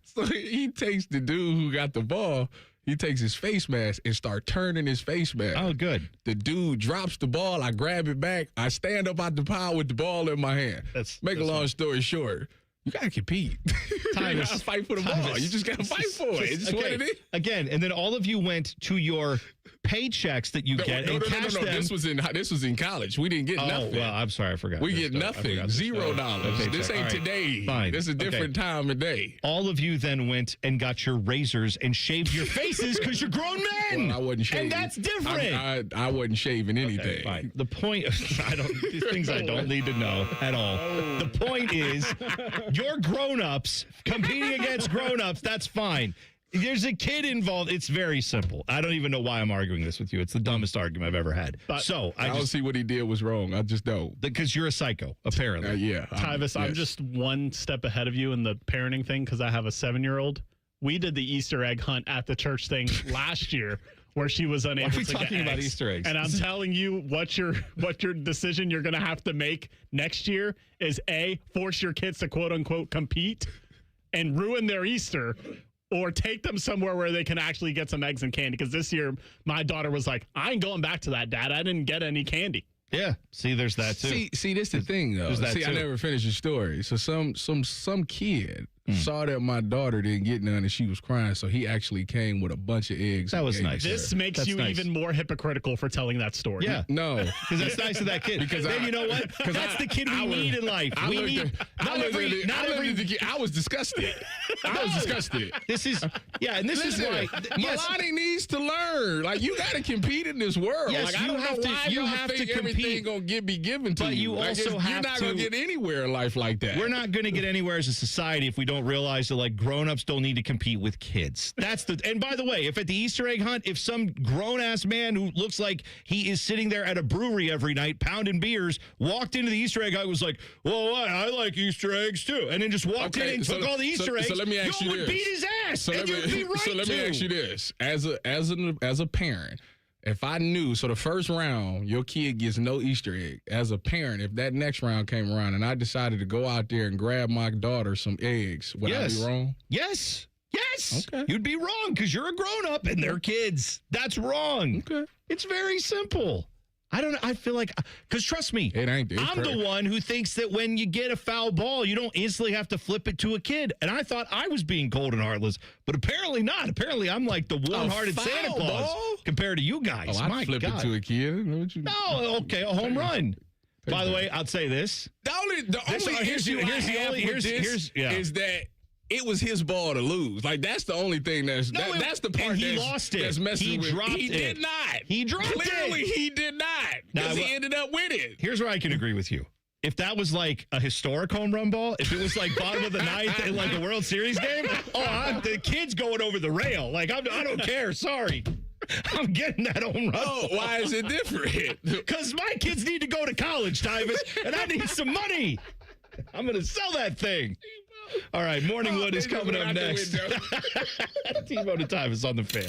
So he takes the dude who got the ball. He takes his face mask and start turning his face mask. Oh, good. The dude drops the ball. I grab it back. I stand up out the pile with the ball in my hand. Make a long story short. You got to compete. You got to fight for the ball. You just got to fight for it. It's just what it is. Again, and then all of you went to your paychecks that you get and cashed them. This was in college. We didn't get nothing. Oh, well, I'm sorry. I forgot. We get nothing. $0. This ain't today. Fine. This is a different time of day. All of you then went and got your razors and shaved your faces because you're grown men. Well, I wasn't shaving. And that's different. I wasn't shaving anything. Fine. The point, these things I don't need to know at all. The point is, you're grown-ups competing against grown-ups. That's fine. There's a kid involved. It's very simple. I don't even know why I'm arguing this with you. It's the dumbest argument I've ever had. So I don't see what he did was wrong. I just don't. Because you're a psycho, apparently. Yeah. Tyvis, I'm just one step ahead of you in the parenting thing because I have a 7-year-old. We did the Easter egg hunt at the church thing last year where she was unable to get eggs. Why are we talking about Easter eggs? And I'm telling you what your decision you're going to have to make next year is A, force your kids to quote-unquote compete and ruin their Easter, or take them somewhere where they can actually get some eggs and candy. Because this year, my daughter was like, I ain't going back to that, Dad. I didn't get any candy. Yeah. See, there's that too. See, this the thing though. There's that See, I too. never finished the story. So some kid saw that my daughter didn't get none and she was crying, so he actually came with a bunch of eggs. That and was gave nice. it to This her. makes That's you nice. even more hypocritical for telling that story. Yeah. No, Because that's nice of that kid. Because then you know what? That's the kid we need in life. I We looked need at- I not looked every at it- not I looked every. at the kid. I was disgusted. I was disgusted. This is and this Listen, is why. Yes, Milani needs to learn. Like, you got to compete in this world. Yes, like, I you don't have know to- why you y'all have to think compete. everything gonna be given to But you Like, also you're have not to- gonna get anywhere in life like that. we're not going to get anywhere as a society if we don't realize that like grown-ups don't need to compete with kids. That's the. And by the way, if at the Easter egg hunt, if some grown-ass man who looks like he is sitting there at a brewery every night pounding beers walked into the Easter egg hunt, was like, "Well, what? I like Easter eggs too," and then just walked in and took all the Easter eggs. So let me ask you would this. beat his ass, So and let you'd be me, right so let me to. ask you this: as a parent, if I knew, so the first round your kid gets no Easter egg. As a parent, if that next round came around and I decided to go out there and grab my daughter some eggs, would I be wrong? Yes. Yes. Okay. You'd be wrong because you're a grown up and they're kids. That's wrong. Okay. It's very simple. I don't know. I feel like, because trust me, It ain't. I'm the one who thinks that when you get a foul ball, you don't instantly have to flip it to a kid. And I thought I was being cold and heartless, but apparently not. Apparently I'm like the warm-hearted foul Santa Claus ball? compared to you guys. Oh, My I'd flip God. it to a kid. What you- No, okay, a home run. By the way, I'll say this. The only Here's issue the- I here's the have only- with this yeah. is that it was his ball to lose. Like, that's the only thing that's that's the part and he that's, lost it. that's messing He with. dropped He it. did not. He dropped it. Clearly, he did not. Because Now, he ended up with it. Here's where I can agree with you. If that was like a historic home run ball, if it was like bottom of the ninth in like a World Series game, the kid's going over the rail. Like, I don't care. Sorry. I'm getting that home run. Oh, why is it different? Because my kids need to go to college, Tyvis, and I need some money. I'm going to sell that thing. All right, Morningwood is coming up next. T-Bone and Tyvis on the Fan.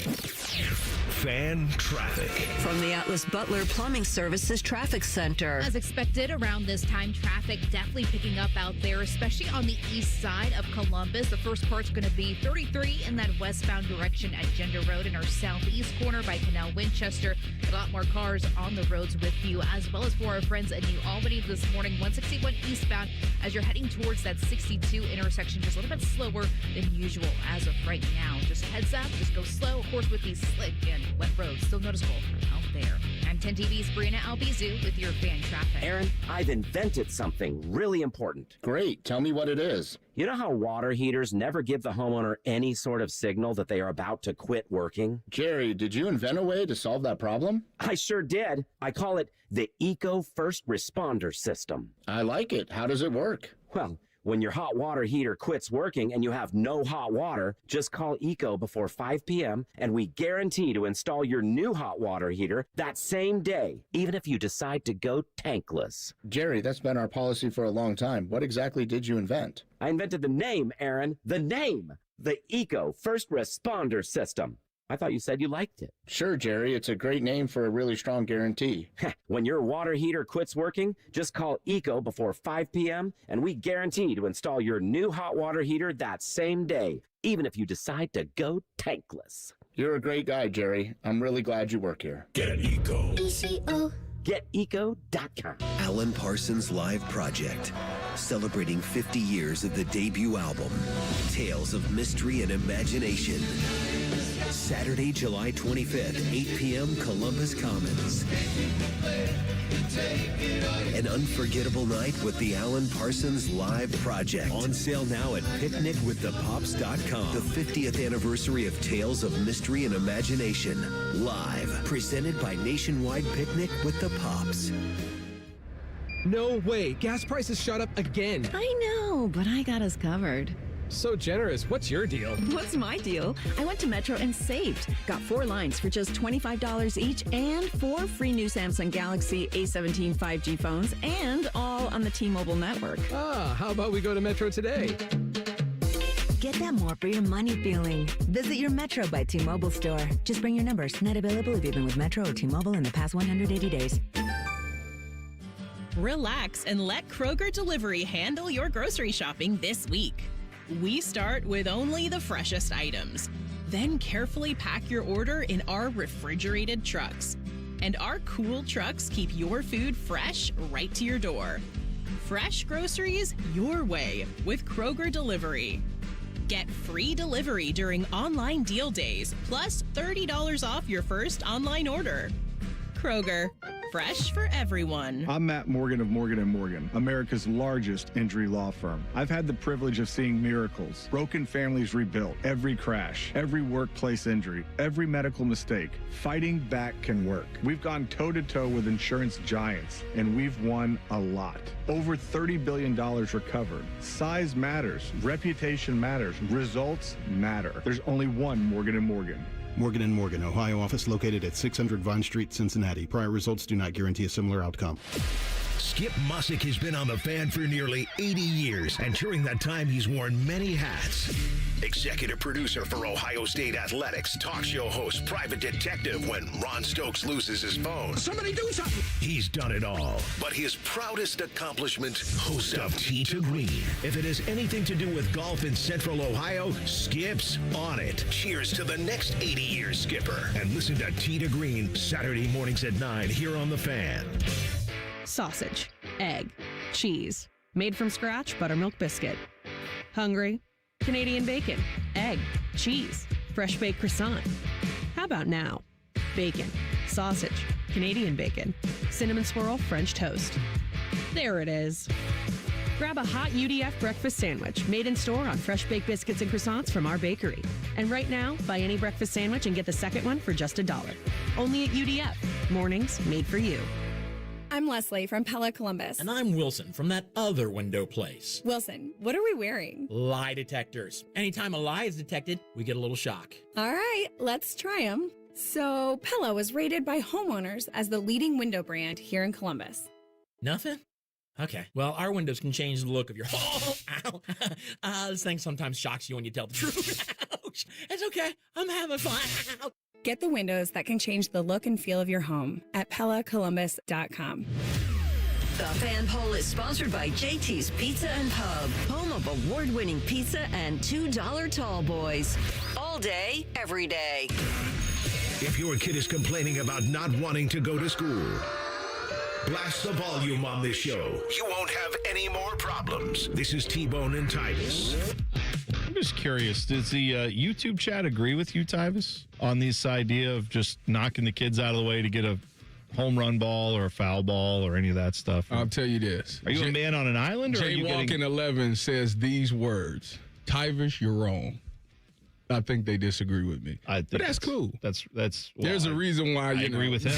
Fan traffic. From the Atlas Butler Plumbing Services Traffic Center. As expected, around this time, traffic definitely picking up out there, especially on the east side of Columbus. The first part's going to be 33 in that westbound direction at Gender Road in our southeast corner by Canal Winchester. A lot more cars on the roads with you, as well as for our friends in New Albany this morning, 161 eastbound as you're heading towards that 62 intersection, just a little bit slower than usual as of right now. Just heads up, just go slow, of course, with these slick and wet roads still noticeable out there. I'm 10 TV's Brianna Albizu with your fan traffic. Aaron, I've invented something really important. Great. Tell me what it is. You know how water heaters never give the homeowner any sort of signal that they are about to quit working? Jerry, did you invent a way to solve that problem? I sure did. I call it the Eco First Responder System. I like it. How does it work? Well, when your hot water heater quits working and you have no hot water, just call Eco before 5 p.m. and we guarantee to install your new hot water heater that same day, even if you decide to go tankless. Jerry, that's been our policy for a long time. What exactly did you invent? I invented the name, Aaron. The name. The Eco First Responder System. I thought you said you liked it. Sure, Jerry. It's a great name for a really strong guarantee. When your water heater quits working, just call Eco before 5 p.m. and we guarantee to install your new hot water heater that same day, even if you decide to go tankless. You're a great guy, Jerry. I'm really glad you work here. Get Eco. ECO. GetEco.com. Alan Parsons Live Project, celebrating 50 years of the debut album, Tales of Mystery and Imagination. Saturday, July 25th, 8 p.m., Columbus Commons. An unforgettable night with the Alan Parsons Live Project. On sale now at picnicwiththepops.com. The 50th anniversary of Tales of Mystery and Imagination. Live. Presented by Nationwide Picnic with the Pops. No way. Gas prices shot up again. I know, but I got us covered. So generous. What's your deal? What's my deal? I went to Metro and saved. Got 4 lines for just $25 each and 4 free new Samsung Galaxy A17 5G phones and all on the T-Mobile network. Ah, how about we go to Metro today? Get that more for your money feeling. Visit your Metro by T-Mobile store. Just bring your numbers. Not available if you've been with Metro or T-Mobile in the past 180 days. Relax and let Kroger Delivery handle your grocery shopping this week. We start with only the freshest items, then carefully pack your order in our refrigerated trucks. And our cool trucks keep your food fresh right to your door. Fresh groceries your way with Kroger Delivery. Get free delivery during online deal days, plus $30 off your first online order. Kroger, fresh for everyone. I'm Matt Morgan of Morgan & Morgan, America's largest injury law firm. I've had the privilege of seeing miracles, broken families rebuilt, every crash, every workplace injury, every medical mistake. Fighting back can work. We've gone toe-to-toe with insurance giants, and we've won a lot. Over $30 billion recovered. Size matters. Reputation matters. Results matter. There's only one Morgan & Morgan. Morgan & Morgan, Ohio office located at 600 Vine Street, Cincinnati. Prior results do not guarantee a similar outcome. Skip Mussick has been on the Fan for nearly 80 years, and during that time, he's worn many hats. Executive producer for Ohio State Athletics, talk show host, private detective when Ron Stokes loses his phone. Somebody do something! He's done it all. But his proudest accomplishment, host of Tee to Green. If it has anything to do with golf in Central Ohio, Skip's on it. Cheers to the next 80 years, Skipper. And listen to Tee to Green Saturday mornings at 9 here on The Fan. Sausage, egg, cheese, made from scratch buttermilk biscuit. Hungry? Canadian bacon, egg, cheese, fresh baked croissant. How about now? Bacon, sausage, Canadian bacon, cinnamon swirl French toast. There it is. Grab a hot UDF breakfast sandwich made in store on fresh baked biscuits and croissants from our bakery. And right now, buy any breakfast sandwich and get the second one for just $1. Only at UDF. Mornings made for you. I'm Leslie from Pella Columbus. And I'm Wilson from that other window place. Wilson, what are we wearing? Lie detectors. Anytime a lie is detected, we get a little shock. All right, let's try them. So, Pella was rated by homeowners as the leading window brand here in Columbus. Nothing? Okay. Well, our windows can change the look of your home. Ow. This thing sometimes shocks you when you tell the truth. Ouch. It's okay. I'm having fun. Get the windows that can change the look and feel of your home at PellaColumbus.com. The Fan Poll is sponsored by JT's Pizza and Pub, home of award-winning pizza and $2 tall boys. All day, every day. If your kid is complaining about not wanting to go to school, blast the volume on this show. You won't have any more problems. This is T-Bone and Tyvis. I'm just curious, does the YouTube chat agree with you, Tyvis, on this idea of just knocking the kids out of the way to get a home run ball or a foul ball or any of that stuff? I'll tell you this. Are you a man on an island? Or are you Jaywalking 11 says these words. Tyvis, you're wrong. I think they disagree with me. But that's cool. There's a reason why I agree with him.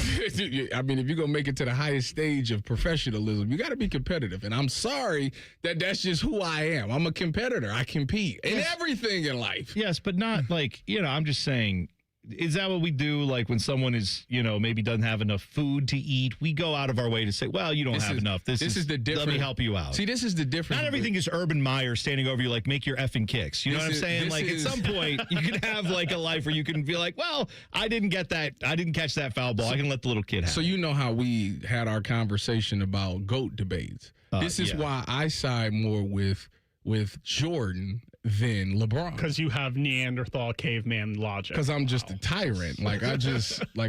I mean, if you're going to make it to the highest stage of professionalism, you got to be competitive. And I'm sorry that that's just who I am. I'm a competitor. I compete in everything in life. Yes, but not like, I'm just saying, is that what we do? Like when someone is, maybe doesn't have enough food to eat, we go out of our way to say, well, you don't have enough. This is the difference. Let me help you out. See, this is the difference. Not everything is Urban Meyer standing over you like, make your effing kicks. You know what I'm saying? Like at some point, you can have like a life where you can be like, well, I didn't get that. I didn't catch that foul ball. I can let the little kid have it. So you know how we had our conversation about GOAT debates. This is why I side more with Jordan than LeBron. Because you have Neanderthal caveman logic. Because I'm just a tyrant. Like I just I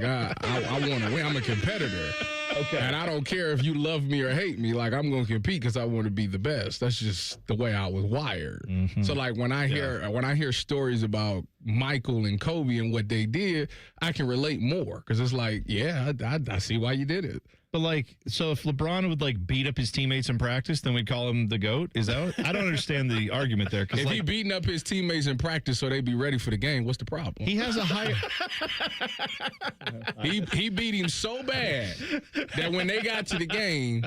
want to win. I'm a competitor. Okay. And I don't care if you love me or hate me. Like I'm going to compete because I want to be the best. That's just the way I was wired. Mm-hmm. So like when I hear stories about Michael and Kobe and what they did, I can relate more because it's like, yeah, I see why you did it. But like, so if LeBron would like beat up his teammates in practice, then we'd call him the GOAT? Is that what? I don't understand the argument there. If he beating up his teammates in practice so they be ready for the game, what's the problem? He has a higher. he beat him so bad that when they got to the game,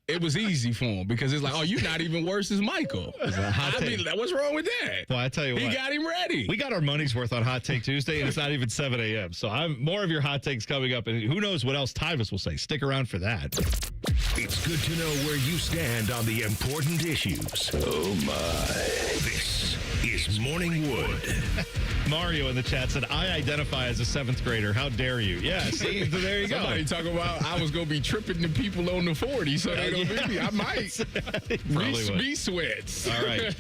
it was easy for him because it's like, oh, you're not even worse as Michael. What's wrong with that? Well, I tell you what. He got him ready. We got our money's worth on Hot Take Tuesday, and it's not even 7 a.m. So I'm more of your hot takes coming up, and who knows what else Tyvis will say. Stick around for that. It's good to know where you stand on the important issues. Oh, my. This is Morning Wood. Mario in the chat said, I identify as a 7th grader. How dare you? Yeah, see, there you go. Somebody talking about I was going to be tripping the people on the 40, so they don't beat me. I might. Be sweats. All right.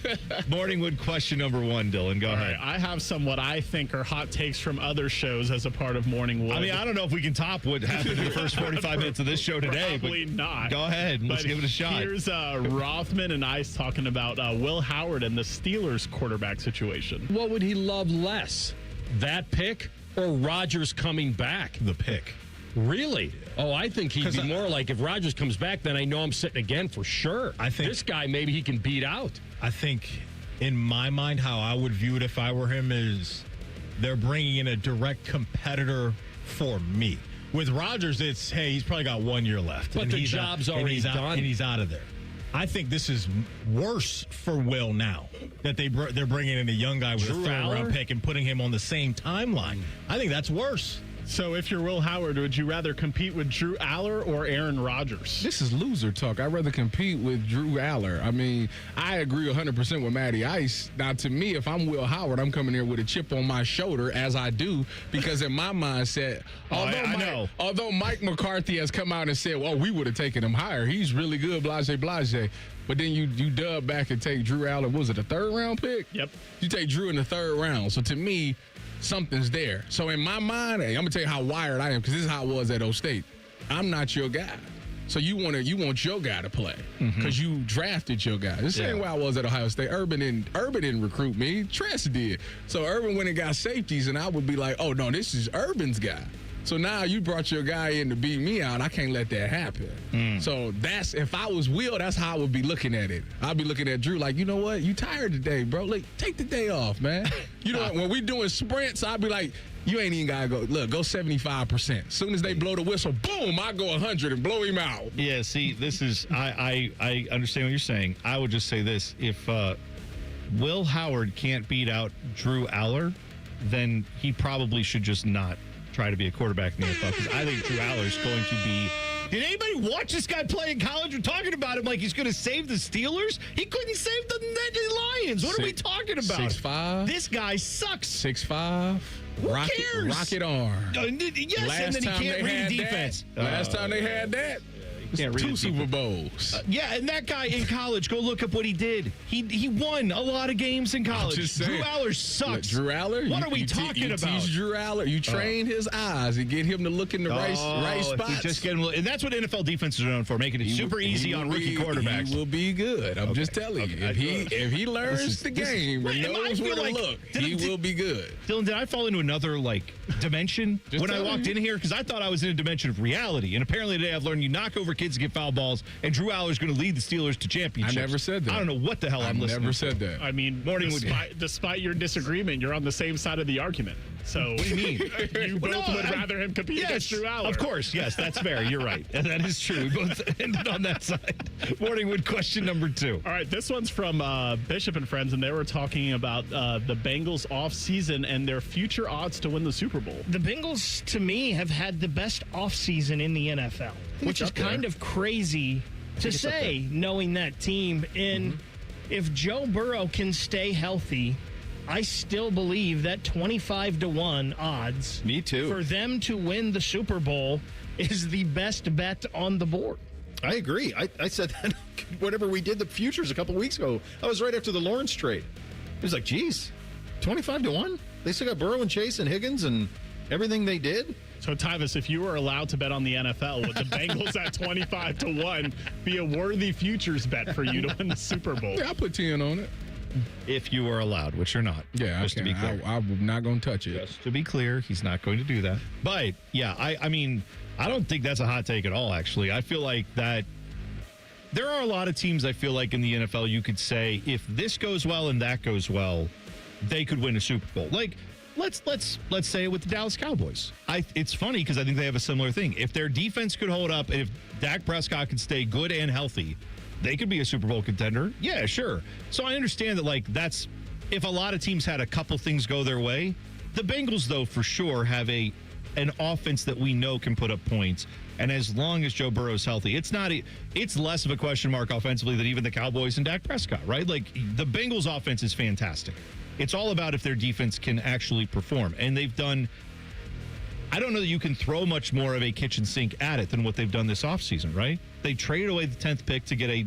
Morningwood question number 1, Dylan. Go ahead. Right, I have some what I think are hot takes from other shows as a part of Morningwood. I mean, I don't know if we can top what happened in the first 45 minutes of this show today. Probably not. Go ahead. Let's give it a shot. Here's Rothman and Ice talking about Will Howard and the Steelers quarterback situation. What would he love less, that pick or Rodgers coming back? The pick. Really? Oh, I think he'd be more like, if Rodgers comes back, then I know I'm sitting again for sure. I think this guy, maybe he can beat out. I think, in my mind, how I would view it if I were him is they're bringing in a direct competitor for me. With Rodgers, it's, hey, he's probably got 1 year left. But the job's already done. And he's out of there. I think this is worse for Will now that they're bringing in a young guy with Drew a third-round pick and putting him on the same timeline. I think that's worse. So if you're Will Howard, would you rather compete with Drew Aller or Aaron Rodgers? This is loser talk. I'd rather compete with Drew Aller. I mean, I agree 100% with Matty Ice. Now, to me, if I'm Will Howard, I'm coming here with a chip on my shoulder, as I do, because in my mindset, although Mike McCarthy has come out and said, well, we would have taken him higher. He's really good, blase. But then you dub back and take Drew Aller. Was it a 3rd-round pick? Yep. You take Drew in the 3rd round. So to me, something's there. So in my mind, hey, I'm gonna tell you how wired I am, because this is how it was at O State. I'm not your guy. So you want your guy to play because you drafted your guy. The same way I was at Ohio State. Urban didn't recruit me. Tress did. So Urban went and got safeties, and I would be like, oh no, this is Urban's guy. So now you brought your guy in to beat me out. I can't let that happen. So that's, if I was Will, that's how I would be looking at it. I'd be looking at Drew like, you know what? You tired today, bro. Like, take the day off, man. You know, when we doing sprints, I'd be like, you ain't even got to go. Look, go 75%. As soon as they blow the whistle, boom, I go 100 and blow him out. Yeah, see, this is, I understand what you're saying. I would just say this. If Will Howard can't beat out Drew Aller, then he probably should just not try to be a quarterback in the NFL, because I think Drew Aller is going to be. Did anybody watch this guy play in college? We're talking about him like he's going to save the Steelers. He couldn't save the Lions. What are we talking about? 6'5". This guy sucks. 6'5". Who cares? Rocket arm. Yes, Last and then he can't read defense. Last time they had that. Can't read 2 Super Bowls. Yeah, and that guy in college, go look up what he did. He won a lot of games in college. Just saying. Drew Aller sucks. Look, Drew Aller? What are we talking about? You teach Drew Aller. You train his eyes and get him to look in the right spots. Just get him, and that's what NFL defenses are known for, making it super easy on rookie quarterbacks. He will be good. I'm just telling you. If he learns the game and knows where to look, he will be good. Dylan, did I fall into another dimension when I walked in here? Because I thought I was in a dimension of reality, and apparently today I've learned you knock over kids to get foul balls, and Drew Aller is going to lead the Steelers to championships. I never said that. I don't know what the hell I'm listening to. I never said that. I mean, despite your disagreement, you're on the same side of the argument. So what do you mean? You both would rather him compete against Drew Aller. Of course, yes, that's fair. You're right. And that is true. We both ended on that side. Morningwood question number 2. All right, this one's from Bishop and Friends, and they were talking about the Bengals offseason and their future odds to win the Super Bowl. The Bengals, to me, have had the best offseason in the NFL, which is kind of crazy to say, knowing that team. And if Joe Burrow can stay healthy, I still believe that 25-1 odds. Me too. For them to win the Super Bowl is the best bet on the board. I agree. I said that whatever we did the futures a couple weeks ago. I was right after the Lawrence trade. It was like, geez, 25-1? They still got Burrow and Chase and Higgins and everything they did? So, Tyvis, if you were allowed to bet on the NFL, would the Bengals at 25-1 be a worthy futures bet for you to win the Super Bowl? Yeah, I'll put 10 on it. If you were allowed, which you're not. Yeah, just to be clear. I'm not going to touch it. Just to be clear, he's not going to do that. But, yeah, I mean, I don't think that's a hot take at all, actually. I feel like that there are a lot of teams, I feel like, in the NFL you could say, if this goes well and that goes well, they could win a Super Bowl. Like, let's say it with the Dallas Cowboys. It's funny because I think they have a similar thing. If their defense could hold up, and if Dak Prescott could stay good and healthy, they could be a Super Bowl contender. Yeah, sure. So I understand that, that's if a lot of teams had a couple things go their way. The Bengals, though, for sure have an offense that we know can put up points. And as long as Joe Burrow's healthy, it's less of a question mark offensively than even the Cowboys and Dak Prescott, right? Like, the Bengals offense is fantastic. It's all about if their defense can actually perform. And they've done, I don't know that you can throw much more of a kitchen sink at it than what they've done this offseason, right? They traded away the 10th pick to get a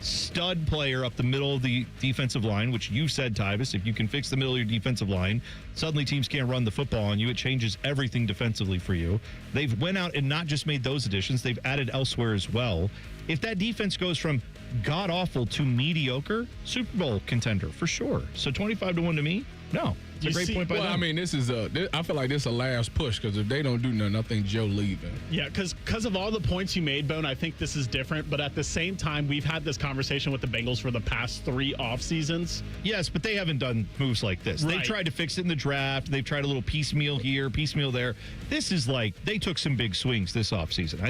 stud player up the middle of the defensive line, which you said, Tyvis, if you can fix the middle of your defensive line, suddenly teams can't run the football on you. It changes everything defensively for you. They've went out and not just made those additions, they've added elsewhere as well. If that defense goes from god-awful to mediocre, Super Bowl contender for sure. So 25-1 to me? No. It's a great point by them. I mean, I feel like this is a last push because if they don't do nothing, I think Joe leaving. Yeah, because of all the points you made, Bone, I think this is different. But at the same time, we've had this conversation with the Bengals for the past 3 off seasons. Yes, but they haven't done moves like this. Right. They tried to fix it in the draft. They've tried a little piecemeal here, piecemeal there. This is like they took some big swings this offseason.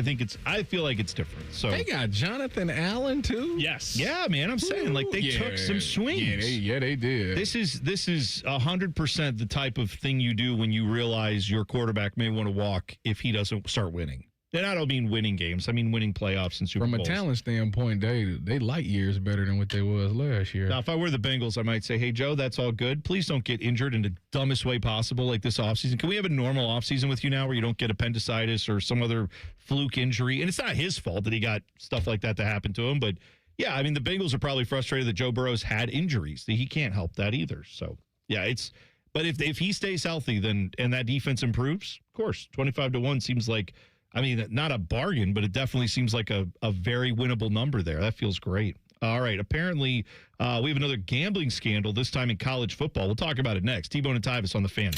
I feel like it's different. So they got Jonathan Allen too. Yes. Yeah, man. I'm saying like they took some swings. Yeah, they did. This is 100% the type of thing you do when you realize your quarterback may want to walk if he doesn't start winning. And I don't mean winning games. I mean winning playoffs and Super Bowls. From a talent standpoint, they light years better than what they was last year. Now, if I were the Bengals, I might say, hey, Joe, that's all good. Please don't get injured in the dumbest way possible like this offseason. Can we have a normal offseason with you now where you don't get appendicitis or some other fluke injury? And it's not his fault that he got stuff like that to happen to him. But, yeah, I mean, the Bengals are probably frustrated that Joe Burrow's had injuries. He can't help that either. So, yeah, but if he stays healthy and that defense improves, of course, 25-1 seems like, I mean, not a bargain, but it definitely seems like a very winnable number there. That feels great. All right. Apparently, we have another gambling scandal, this time in college football. We'll talk about it next. T-Bone and Tyvis on the Fan.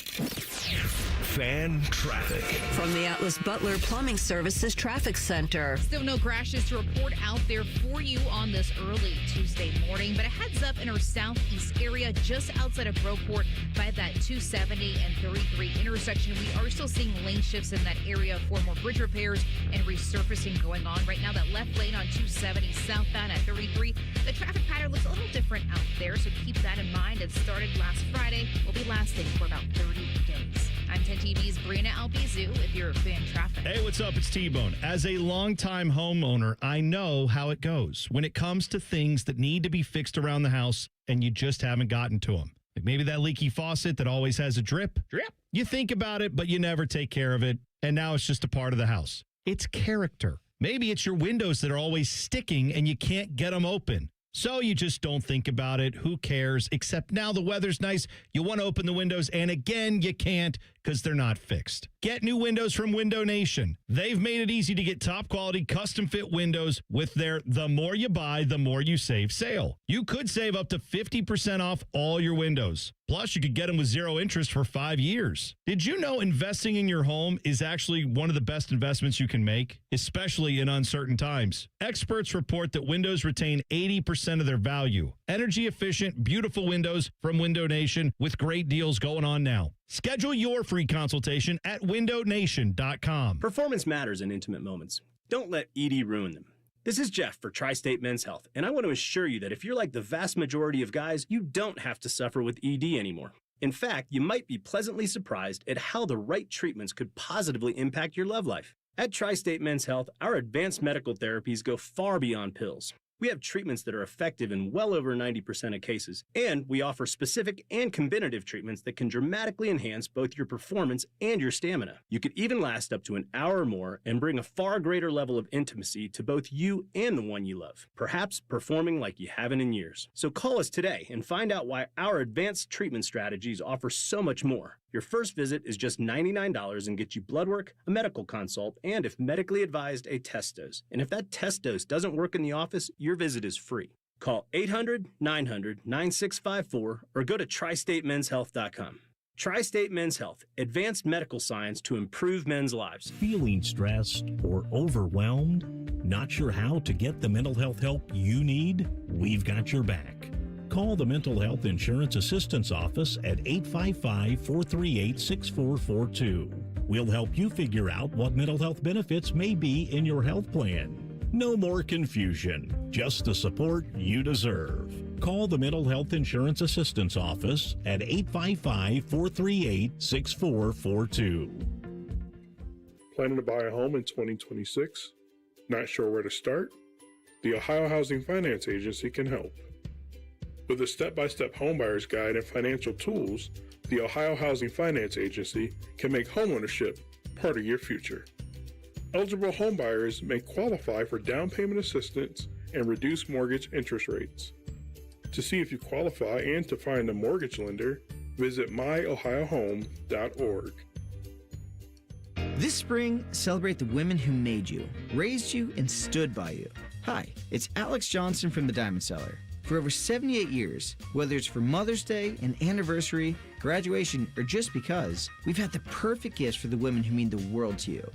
Fan traffic. From the Atlas Butler Plumbing Services Traffic Center. Still no crashes to report out there for you on this early Tuesday morning, but a heads up in our southeast area just outside of Groveport by that 270 and 33 intersection. We are still seeing lane shifts in that area for more bridge repairs and resurfacing going on. Right now, that left lane on 270 southbound at 33, the traffic pattern looks a little different out there, so keep that in mind. It started last Friday, will be lasting for about 30 days. I'm 10 TV's Brianna Albizu with your fan traffic. Hey, what's up? It's T-Bone. As a longtime homeowner, I know how it goes when it comes to things that need to be fixed around the house and you just haven't gotten to them. Like maybe that leaky faucet that always has a drip. You think about it, but you never take care of it, and now it's just a part of the house. It's character. Maybe it's your windows that are always sticking and you can't get them open. So you just don't think about it. Who cares? Except now the weather's nice. You want to open the windows, and again, you can't because they're not fixed. Get new windows from Window Nation. They've made it easy to get top quality custom fit windows with their the more you buy, the more you save sale. You could save up to 50% off all your windows. Plus, you could get them with 0 interest for 5 years. Did you know investing in your home is actually one of the best investments you can make, especially in uncertain times? Experts report that windows retain 80% of their value. Energy efficient, beautiful windows from Window Nation with great deals going on now. Schedule your free consultation at windownation.com. Performance matters in intimate moments. Don't let ED ruin them. This is Jeff for Tri-State Men's Health, and I want to assure you that if you're like the vast majority of guys, you don't have to suffer with ED anymore. In fact, you might be pleasantly surprised at how the right treatments could positively impact your love life. At Tri-State Men's Health, our advanced medical therapies go far beyond pills. We have treatments that are effective in well over 90% of cases, and we offer specific and combinative treatments that can dramatically enhance both your performance and your stamina. You could even last up to an hour or more and bring a far greater level of intimacy to both you and the one you love, perhaps performing like you haven't in years. So call us today and find out why our advanced treatment strategies offer so much more. Your first visit is just $99 and gets you blood work, a medical consult, and if medically advised, a test dose. And if that test dose doesn't work in the office, your visit is free. Call 800-900-9654 or go to tristatemenshealth.com. Tri-State Men's Health, advanced medical science to improve men's lives. Feeling stressed or overwhelmed? Not sure how to get the mental health help you need? We've got your back. Call the Mental Health Insurance Assistance Office at 855-438-6442. We'll help you figure out what mental health benefits may be in your health plan. No more confusion, just the support you deserve. Call the Mental Health Insurance Assistance Office at 855-438-6442. Planning to buy a home in 2026? Not sure where to start? The Ohio Housing Finance Agency can help. With a step-by-step homebuyer's guide and financial tools, the Ohio Housing Finance Agency can make homeownership part of your future. Eligible homebuyers may qualify for down payment assistance and reduced mortgage interest rates. To see if you qualify and to find a mortgage lender, visit myohiohome.org. This spring, celebrate the women who made you, raised you, and stood by you. Hi, it's Alex Johnson from the Diamond Cellar. For over 78 years, whether it's for Mother's Day, an anniversary, graduation, or just because, we've had the perfect gifts for the women who mean the world to you.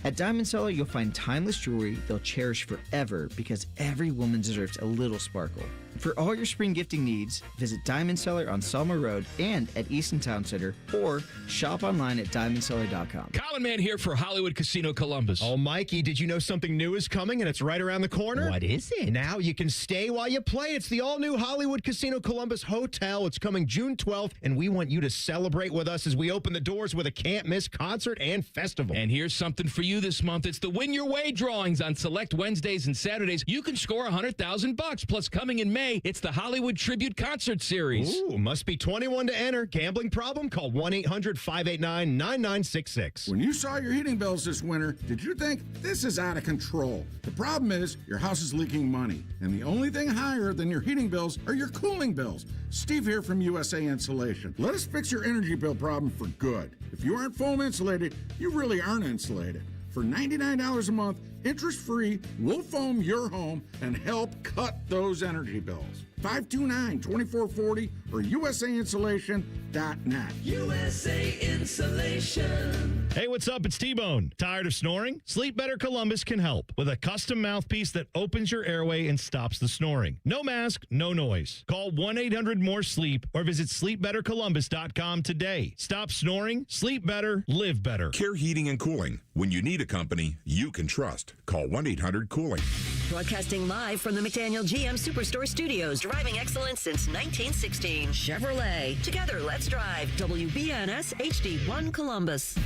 At Diamond Cellar, you'll find timeless jewelry they'll cherish forever because every woman deserves a little sparkle. For all your spring gifting needs, visit Diamond Cellar on Selma Road and at Easton Town Center, or shop online at diamondcellar.com. Colin Man here for Hollywood Casino Columbus. Oh, Mikey, did you know something new is coming and it's right around the corner? What is it? Now you can stay while you play. It's the all-new Hollywood Casino Columbus Hotel. It's coming June 12th, and we want you to celebrate with us as we open the doors with a can't-miss concert and festival. And here's something for you this month. It's the Win Your Way drawings on select Wednesdays and Saturdays. You can score $100,000. Plus, coming in May, it's the Hollywood Tribute Concert Series. Ooh, must be 21 to enter. Gambling problem? Call 1-800-589-9966. When you saw your heating bills this winter, did you think this is out of control? The problem is your house is leaking money, and the only thing higher than your heating bills are your cooling bills. Steve here from USA Insulation. Let us fix your energy bill problem for good. If you aren't foam insulated, you really aren't insulated. For $99 a month, interest-free, we'll foam your home and help cut those energy bills. 529-2440 or usainsulation.net. USA Insulation. Hey, what's up? It's T-Bone. Tired of snoring? Sleep Better Columbus can help with a custom mouthpiece that opens your airway and stops the snoring. No mask, no noise. Call 1-800-MORE-SLEEP or visit sleepbettercolumbus.com today. Stop snoring, sleep better, live better. Care Heating and Cooling. When you need a company you can trust, call 1-800-COOLING. Broadcasting live from the McDaniel GM Superstore Studios. Driving excellence since 1916. Chevrolet. Together, let's drive. WBNS HD1 Columbus.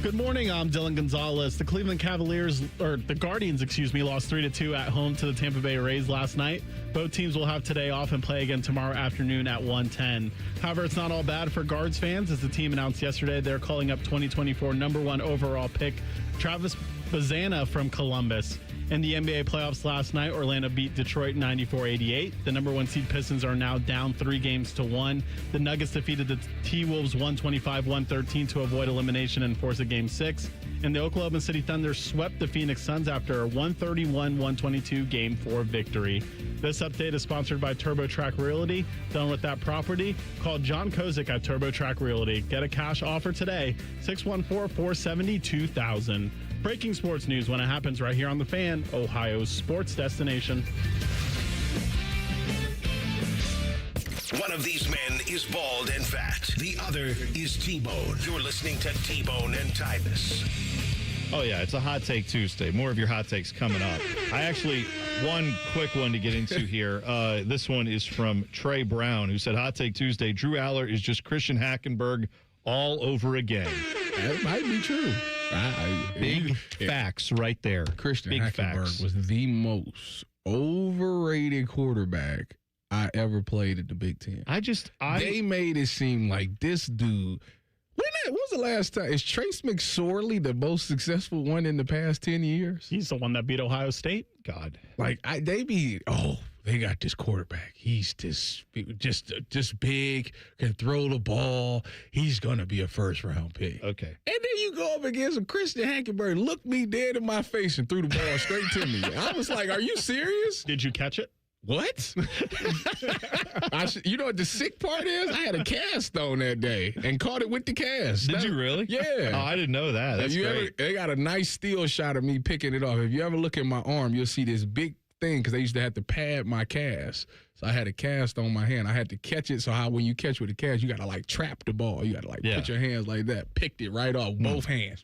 Good morning. I'm Dylan Gonzalez. The Cleveland Guardians, lost 3-2 at home to the Tampa Bay Rays last night. Both teams will have today off and play again tomorrow afternoon at 1:10. However, it's not all bad for Guards fans, as the team announced yesterday they're calling up 2024 number 1 overall pick Tyvis from Columbus. In the NBA playoffs last night, Orlando beat Detroit 94-88. The number 1 seed Pistons are now down 3-1. The Nuggets defeated the T-Wolves 125-113 to avoid elimination and force a Game 6. And the Oklahoma City Thunder swept the Phoenix Suns after a 131-122 Game 4 victory. This update is sponsored by TurboTrack Realty. Done with that property? Call John Kozik at TurboTrack Realty. Get a cash offer today, 614-470-2000. Breaking sports news when it happens right here on The Fan, Ohio's sports destination. One of these men is bald and fat. The other is T-Bone. You're listening to T-Bone and Tyvis. Oh, yeah, it's a Hot Take Tuesday. More of your hot takes coming up. One quick one to get into here. This one is from Trey Brown, who said, Hot Take Tuesday, Drew Aller is just Christian Hackenberg all over again. That might be true. Big facts right there. Christian Big Hackenberg facts. was the most overrated quarterback I ever played at the Big Ten. They made it seem like this dude. When was the last time? Is Trace McSorley the most successful one in the past 10 years? He's the one that beat Ohio State. God. They got this quarterback. He's just big, can throw the ball. He's going to be a first-round pick. Okay. And then you go up against a Christian Hackenberg, looked me dead in my face and threw the ball straight to me. I was like, are you serious? Did you catch it? What? You know what the sick part is? I had a cast on that day and caught it with the cast. Did you really? Yeah. Oh, I didn't know that. That's great. They got a nice still shot of me picking it off. If you ever look at my arm, you'll see this big thing because they used to have to pad my cast. So I had a cast on my hand. I had to catch it. So when you catch with a cast, you got to trap the ball. You got to put your hands like that. Picked it right off, both hands.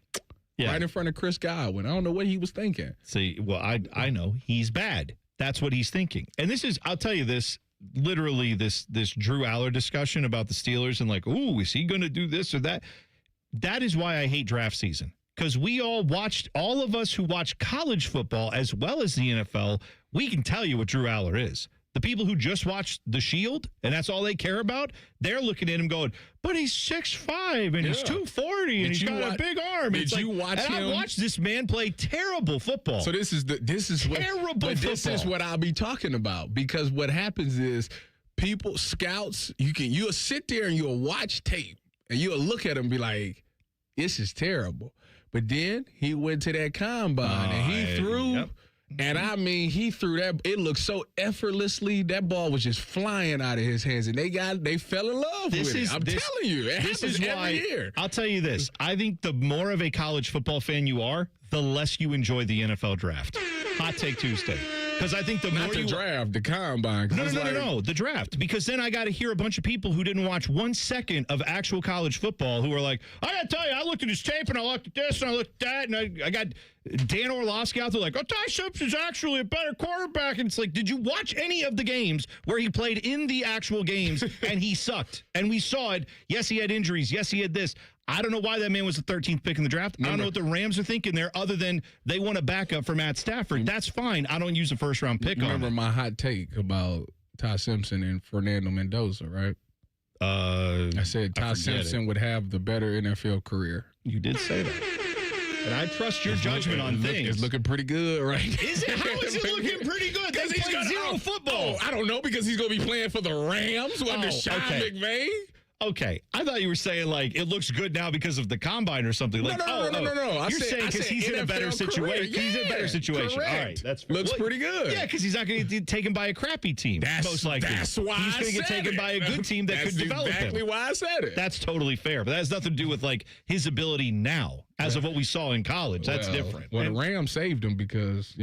Yeah. Right in front of Chris Godwin. I don't know what he was thinking. See, well, I know he's bad. That's what he's thinking. And I'll tell you this, literally this Drew Aller discussion about the Steelers and ooh, is he going to do this or that? That is why I hate draft season. because all of us who watch college football as well as the NFL, we can tell you what Drew Aller is. The people who just watch The Shield, and that's all they care about, they're looking at him going, but he's 6'5", and he's 240, and he's got a big arm. Did you watch him? I watched this man play terrible football. So this is terrible football. This is what I'll be talking about, because what happens is scouts, you'll sit there and you'll watch tape, and you'll look at him and be like, this is terrible. But then he went to that combine, and he threw... Yep. And I mean, he threw that. It looked so effortlessly. That ball was just flying out of his hands, and they fell in love with it. I'm telling you, it happens every year. I'll tell you this: I think the more of a college football fan you are, the less you enjoy the NFL draft. Hot Take Tuesday. Because I think the more you draft, the combine. No, the draft. Because then I got to hear a bunch of people who didn't watch 1 second of actual college football who are like, I got to tell you, I looked at his tape and I looked at this and I looked at that, and I got Dan Orlovsky out there like, Ty Simpson's actually a better quarterback. And it's like, did you watch any of the games where he played in the actual games and he sucked? And we saw it. Yes, he had injuries. Yes, he had this. I don't know why that man was the 13th pick in the draft. I don't know what the Rams are thinking there, other than they want a backup for Matt Stafford. That's fine. I don't use a first-round pick on it. Remember my hot take about Ty Simpson and Fernando Mendoza, right? I said Ty Simpson would have the better NFL career. You did say that. And I trust your judgment on things. It's looking pretty good, right? Is it? How is it looking pretty good? Because he's got zero football. I don't know, because he's going to be playing for the Rams under Sean McVay. Okay, I thought you were saying like it looks good now because of the combine or something. Like, no. You're saying because he's in a better situation. He's in a better situation. Correct. All right, that's looks pretty good. Yeah, because he's not going to get taken by a crappy team. Most likely, that's why he's going to get taken by a good team that could develop him. That's exactly why I said it. That's totally fair, but that has nothing to do with like his ability now, as of what we saw in college. That's different. Well, the Rams saved him because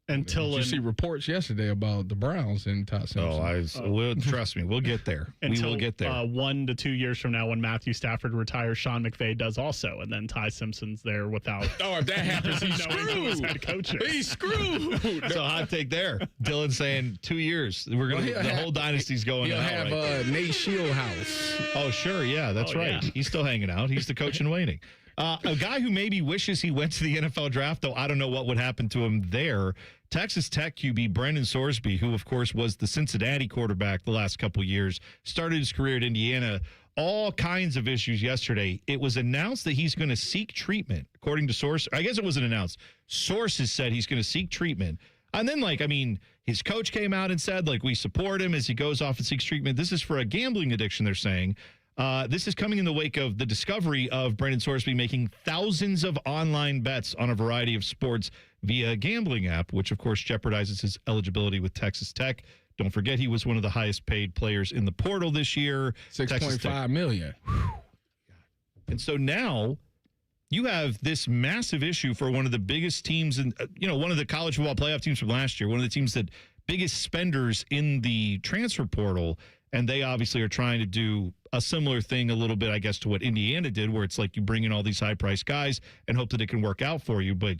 Did you see reports yesterday about the Browns and Ty Simpson? Trust me, we'll get there. We will get there. 1 to 2 years from now, when Matthew Stafford retires, Sean McVay does also, and then Ty Simpson's there without. Oh, if that happens, he's screwed. Head coaching. He's screwed. So hot take there. Dylan saying 2 years. We're gonna the whole dynasty's going. He'll have Nate Shieldhouse. Oh, sure, yeah, that's right. Yeah. He's still hanging out. He's the coach in waiting. A guy who maybe wishes he went to the NFL draft, though I don't know what would happen to him there. Texas Tech QB Brendan Sorsby, who, of course, was the Cincinnati quarterback the last couple years, started his career at Indiana. All kinds of issues yesterday. It was announced that he's going to seek treatment, according to source. I guess it wasn't announced. Sources said he's going to seek treatment. And then, his coach came out and said, we support him as he goes off and seeks treatment. This is for a gambling addiction, they're saying. This is coming in the wake of the discovery of Brendan Sorsby making thousands of online bets on a variety of sports via a gambling app, which, of course, jeopardizes his eligibility with Texas Tech. Don't forget, he was one of the highest paid players in the portal this year. $6.5 million. And so now you have this massive issue for one of the biggest teams in, one of the college football playoff teams from last year, one of the teams that biggest spenders in the transfer portal. And they obviously are trying to do a similar thing a little bit, I guess, to what Indiana did, where it's like you bring in all these high-priced guys and hope that it can work out for you. But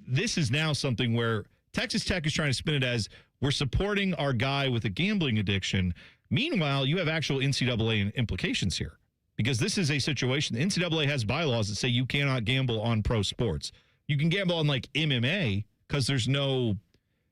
this is now something where Texas Tech is trying to spin it as we're supporting our guy with a gambling addiction. Meanwhile, you have actual NCAA implications here, because this is a situation. The NCAA has bylaws that say you cannot gamble on pro sports. You can gamble on MMA because there's no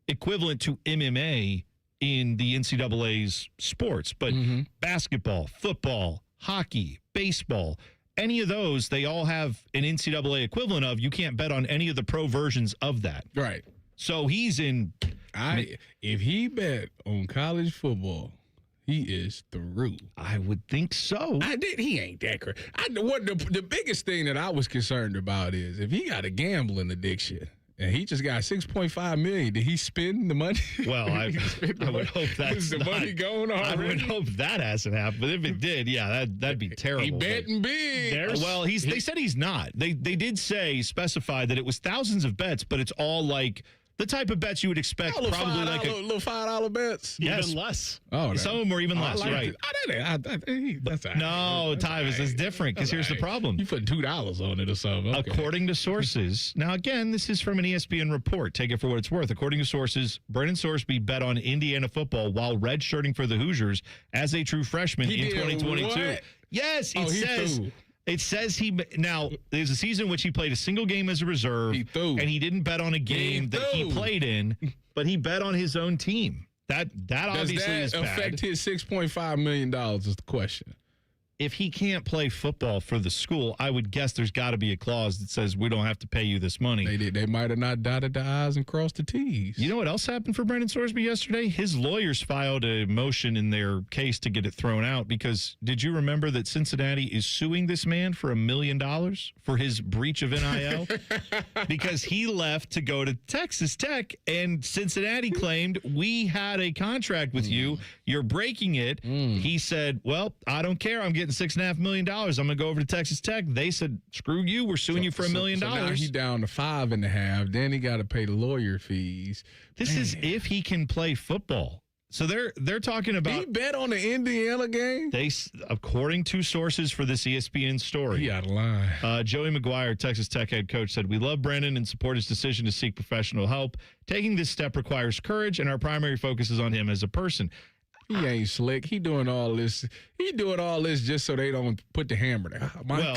equivalent to MMA in the NCAA's sports, but basketball, football, hockey, baseball, any of those, they all have an NCAA equivalent of. You can't bet on any of the pro versions of that. Right. So he's in. If he bet on college football, he is through. I would think so. He ain't that crazy. The biggest thing that I was concerned about is if he got a gambling addiction. And he just got $6.5 million. Did he spend the money? Well, I would hope that's is the money going already? I would hope that hasn't happened. But if it did, yeah, that'd be terrible. He betting big. Well, they said he's not. They did specify that it was thousands of bets, but it's all the type of bets you would expect, probably little $5 bets. Yes. Even less. Oh, some of them were even less, right? No, Tyvis, is different because here's the problem. You put $2 on it or something. Okay. According to sources, now again, this is from an ESPN report. Take it for what it's worth. According to sources, Brendan Sorsby bet on Indiana football while redshirting for the Hoosiers as a true freshman in 2022. What? Yes, it says. It says now there's a season in which he played a single game as a reserve, and he didn't bet on a game that he played in, but he bet on his own team. That obviously is bad. Does that affect his $6.5 million is the question. If he can't play football for the school, I would guess there's got to be a clause that says we don't have to pay you this money. They might have not dotted the I's and crossed the T's. You know what else happened for Brendan Sorsby yesterday? His lawyers filed a motion in their case to get it thrown out because did you remember that Cincinnati is suing this man for $1 million for his breach of NIL? Because he left to go to Texas Tech, and Cincinnati claimed, we had a contract with you. You're breaking it. He said, well, I don't care. I'm getting $6.5 million. I'm going to go over to Texas Tech. They said, screw you. We're suing you for $1 million. So now he's down to $5.5. Then he got to pay the lawyer fees. This is if he can play football. So they're talking about. He bet on the Indiana game? According to sources for this ESPN story. He out of line. Joey McGuire, Texas Tech head coach, said, we love Brendan and support his decision to seek professional help. Taking this step requires courage, and our primary focus is on him as a person. He ain't slick. He doing all this. He doing all this just so they don't put the hammer there.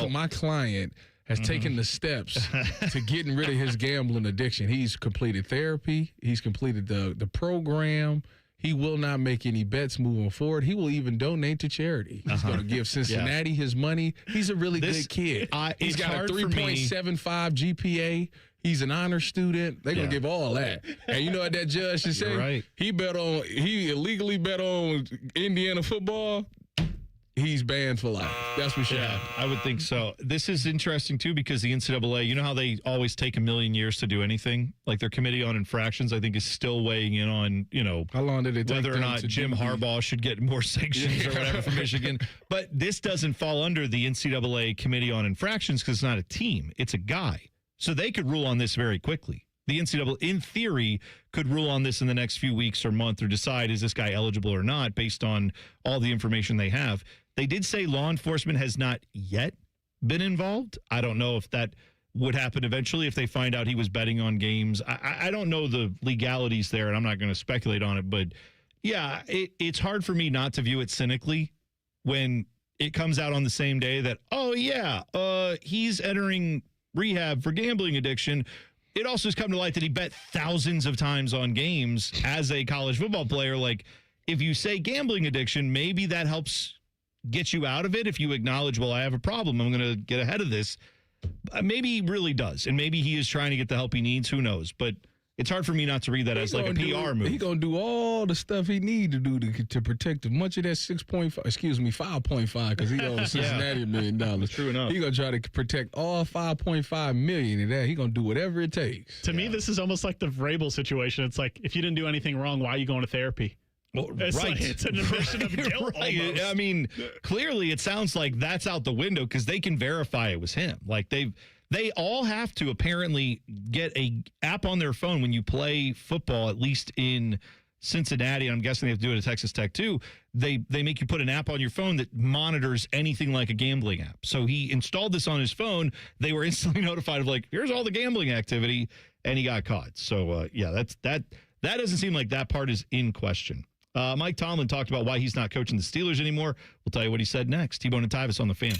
My client has taken the steps to getting rid of his gambling addiction. He's completed therapy. He's completed the program. He will not make any bets moving forward. He will even donate to charity. He's going to give Cincinnati his money. He's a really good kid. He's got a 3.75 GPA. He's an honor student. They're going to give all that. And you know what that judge should say? Right. He illegally bet on Indiana football. He's banned for life. That's what should happen. I would think so. This is interesting, too, because the NCAA, you know how they always take a million years to do anything? Like their Committee on Infractions, I think, is still weighing in on, how long did it take whether or not Jim Harbaugh should get more sanctions or whatever from Michigan. But this doesn't fall under the NCAA Committee on Infractions because it's not a team. It's a guy. So they could rule on this very quickly. The NCAA, in theory, could rule on this in the next few weeks or month or decide is this guy eligible or not based on all the information they have. They did say law enforcement has not yet been involved. I don't know if that would happen eventually if they find out he was betting on games. I don't know the legalities there, and I'm not going to speculate on it. But, yeah, it's hard for me not to view it cynically when it comes out on the same day that, he's entering rehab for gambling addiction. It also has come to light that he bet thousands of times on games as a college football player. Like, if you say gambling addiction, maybe that helps get you out of it. If you acknowledge, well, I have a problem, I'm going to get ahead of this. Maybe he really does. And maybe he is trying to get the help he needs. Who knows? But it's hard for me not to read that as like a PR move. He's going to do all the stuff he need to do to protect as much of that 5.5, because he owes Cincinnati $1 million. True enough. He's going to try to protect all 5.5 million of that. He's going to do whatever it takes. To me, this is almost like the Vrabel situation. It's like, if you didn't do anything wrong, why are you going to therapy? Well, It's an admission of guilt. Right. I mean, clearly it sounds like that's out the window because they can verify it was him. Like they all have to apparently get a app on their phone when you play football, at least in Cincinnati. I'm guessing they have to do it at Texas Tech too. They make you put an app on your phone that monitors anything like a gambling app. So he installed this on his phone. They were instantly notified of like, here's all the gambling activity, and he got caught. So that doesn't seem like that part is in question. Mike Tomlin talked about why he's not coaching the Steelers anymore. We'll tell you what he said next. T-Bone and Tyvis on the Fan.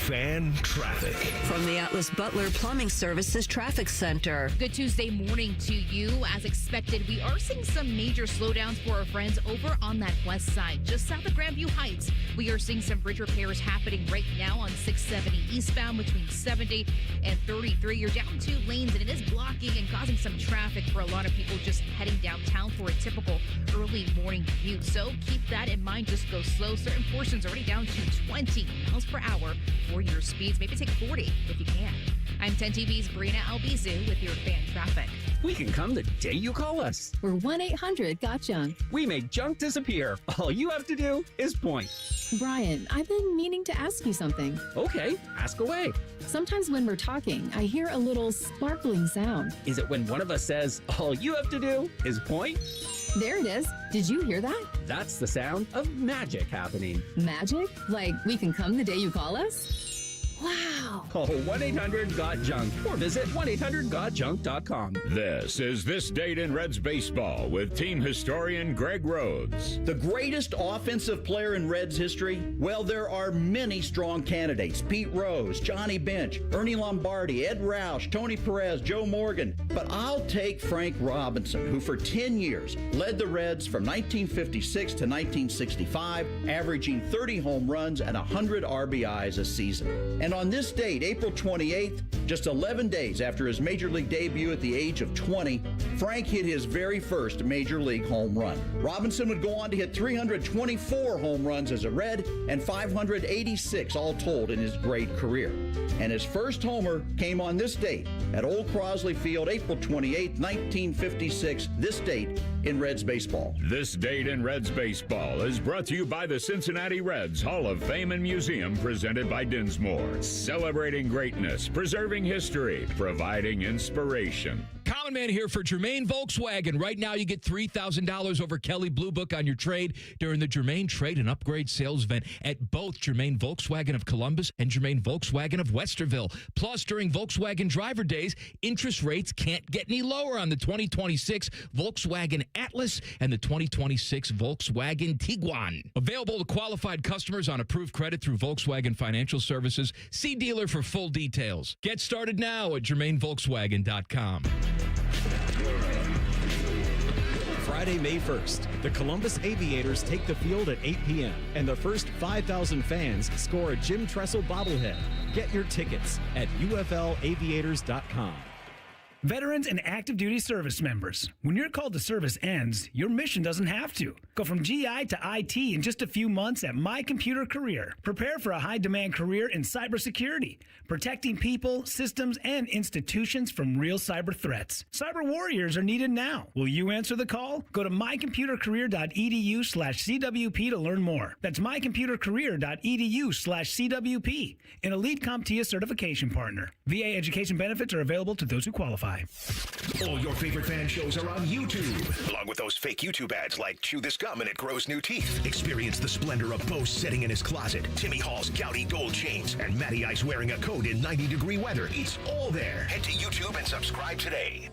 Fan traffic. From the Atlas Butler Plumbing Services Traffic Center. Good Tuesday morning to you. As expected, we are seeing some major slowdowns for our friends over on that west side, just south of Grandview Heights. We are seeing some bridge repairs happening right now on 670 eastbound between 70 and 33. You're down 2 lanes, and it is blocking and causing some traffic for a lot of people just heading downtown for a typical early morning commute. So keep that in mind. Just go slow. Certain portions already down to 20 miles per hour for your speeds. Maybe take 40 if you can. I'm 10 TV's Brina Albizu with your fan traffic. We can come the day you call us. We're 1-800-GOT-JUNK. We make junk disappear. All you have to do is point. Brian, I've been meaning to ask you something. Okay, ask away. Sometimes when we're talking, I hear a little sparkling sound. Is it when one of us says, all you have to do is point? There it is. Did you hear that? That's the sound of magic happening. Magic? Like we can come the day you call us? Wow. now. Call 1-800-GOT-JUNK or visit 1-800-GOT-JUNK.com. This is This Date in Reds Baseball with team historian Greg Rhodes. The greatest offensive player in Reds history? Well, there are many strong candidates. Pete Rose, Johnny Bench, Ernie Lombardi, Ed Roush, Tony Perez, Joe Morgan. But I'll take Frank Robinson, who for 10 years led the Reds from 1956 to 1965, averaging 30 home runs and 100 RBIs a season. And on this date, April 28th, just 11 days after his Major League debut at the age of 20, Frank hit his very first Major League home run. Robinson would go on to hit 324 home runs as a Red and 586 all told in his great career. And his first homer came on this date at Old Crosley Field, April 28, 1956, this date in Reds baseball. This Date in Reds Baseball is brought to you by the Cincinnati Reds Hall of Fame and Museum, presented by Dinsmore. Celebrating greatness, preserving history, providing inspiration. Common Man here for Germain Volkswagen. Right now, you get $3,000 over Kelly Blue Book on your trade during the Germain Trade and Upgrade Sales Event at both Germain Volkswagen of Columbus and Germain Volkswagen of Westerville. Plus, during Volkswagen Driver Days, interest rates can't get any lower on the 2026 Volkswagen Atlas and the 2026 Volkswagen Tiguan. Available to qualified customers on approved credit through Volkswagen Financial Services. See dealer for full details. Get started now at GermainVolkswagen.com. Friday, May 1st, the Columbus Aviators take the field at 8 p.m. and the first 5,000 fans score a Jim Tressel bobblehead. Get your tickets at UFLaviators.com. Veterans and active duty service members, when your call to service ends, your mission doesn't have to. Go from GI to IT in just a few months at My Computer Career. Prepare for a high-demand career in cybersecurity, protecting people, systems, and institutions from real cyber threats. Cyber warriors are needed now. Will you answer the call? Go to mycomputercareer.edu/CWP to learn more. That's mycomputercareer.edu/CWP, an elite CompTIA certification partner. VA education benefits are available to those who qualify. All your favorite fan shows are on YouTube, along with those fake YouTube ads like chew this gum and it grows new teeth. Experience the splendor of Bo sitting in his closet, Timmy Hall's gouty gold chains, and Matty Ice wearing a coat in 90-degree weather. It's all there. Head to YouTube and subscribe today.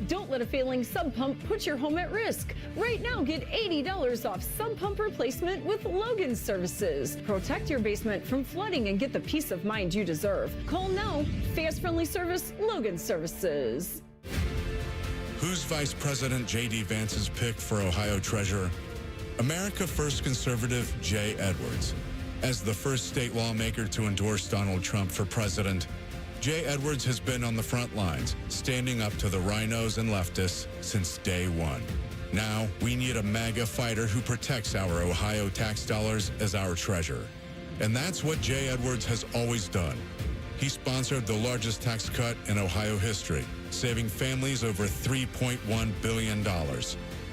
Don't let a failing sump pump put your home at risk. Right now, get $80 off sump pump replacement with Logan Services. Protect your basement from flooding and get the peace of mind you deserve. Call now. Fast, friendly service, Logan Services. Who's Vice President J.D. Vance's pick for Ohio Treasurer? America First conservative Jay Edwards. As the first state lawmaker to endorse Donald Trump for president, Jay Edwards has been on the front lines, standing up to the rhinos and leftists since day one. Now, we need a MAGA fighter who protects our Ohio tax dollars as our treasurer. And that's what Jay Edwards has always done. He sponsored the largest tax cut in Ohio history, saving families over $3.1 billion.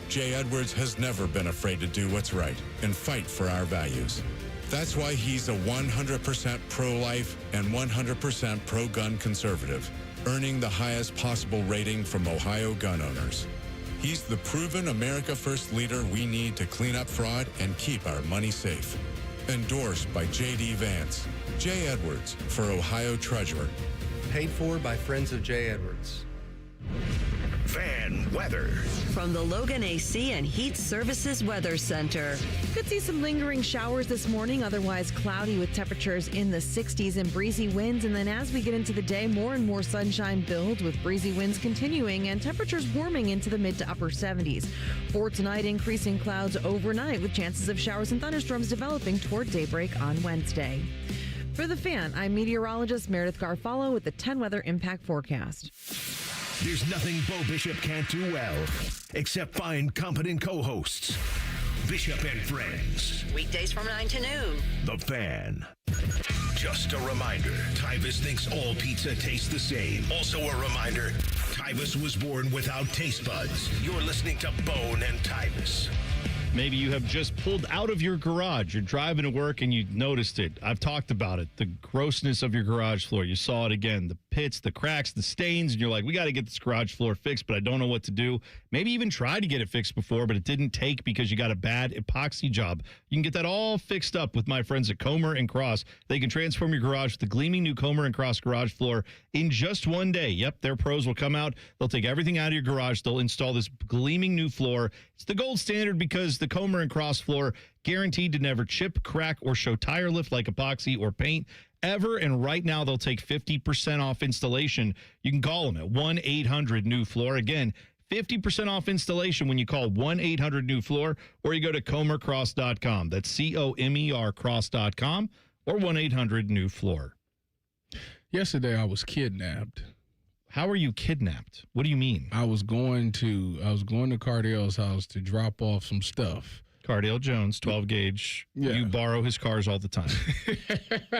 Jay Edwards has never been afraid to do what's right and fight for our values. That's why he's a 100% pro-life and 100% pro-gun conservative, earning the highest possible rating from Ohio gun owners. He's the proven America First leader we need to clean up fraud and keep our money safe. Endorsed by J.D. Vance. Jay Edwards for Ohio Treasurer. Paid for by Friends of Jay Edwards. Fan weather. From the Logan AC and Heat Services Weather Center. Could see some lingering showers this morning, otherwise cloudy with temperatures in the 60s and breezy winds. And then as we get into the day, more and more sunshine builds with breezy winds continuing and temperatures warming into the mid to upper 70s. For tonight, increasing clouds overnight with chances of showers and thunderstorms developing toward daybreak on Wednesday. For The Fan, I'm meteorologist Meredith Garfalo with the 10 Weather Impact Forecast. There's nothing Bo Bishop can't do well, except find competent co-hosts. Bishop and Friends. Weekdays from 9 to noon. The Fan. Just a reminder, Tyvis thinks all pizza tastes the same. Also a reminder, Tyvis was born without taste buds. You're listening to Bone and Tyvis. Maybe you have just pulled out of your garage. You're driving to work and you noticed it. I've talked about it. The grossness of your garage floor. You saw it again. The pits, the cracks, the stains, and you're like, we got to get this garage floor fixed, but I don't know what to do. Maybe even tried to get it fixed before, but it didn't take because you got a bad epoxy job. You can get that all fixed up with my friends at Comer and Cross. They can transform your garage with the gleaming new Comer and Cross garage floor in just one day. Yep, their pros will come out. They'll take everything out of your garage. They'll install this gleaming new floor. It's the gold standard because the Comer and Cross floor guaranteed to never chip, crack, or show tire lift like epoxy or paint ever. And right now, they'll take 50% off installation. You can call them at 1-800-NEW-FLOOR. Again, 50% off installation when you call 1-800-NEW-FLOOR, or you go to comercross.com. That's COMER cross.com or 1-800-NEW-FLOOR. Yesterday, I was kidnapped. How were you kidnapped? What do you mean? I was going to Cardale's house to drop off some stuff. Cardale Jones, 12 gauge. Yeah. You borrow his cars all the time.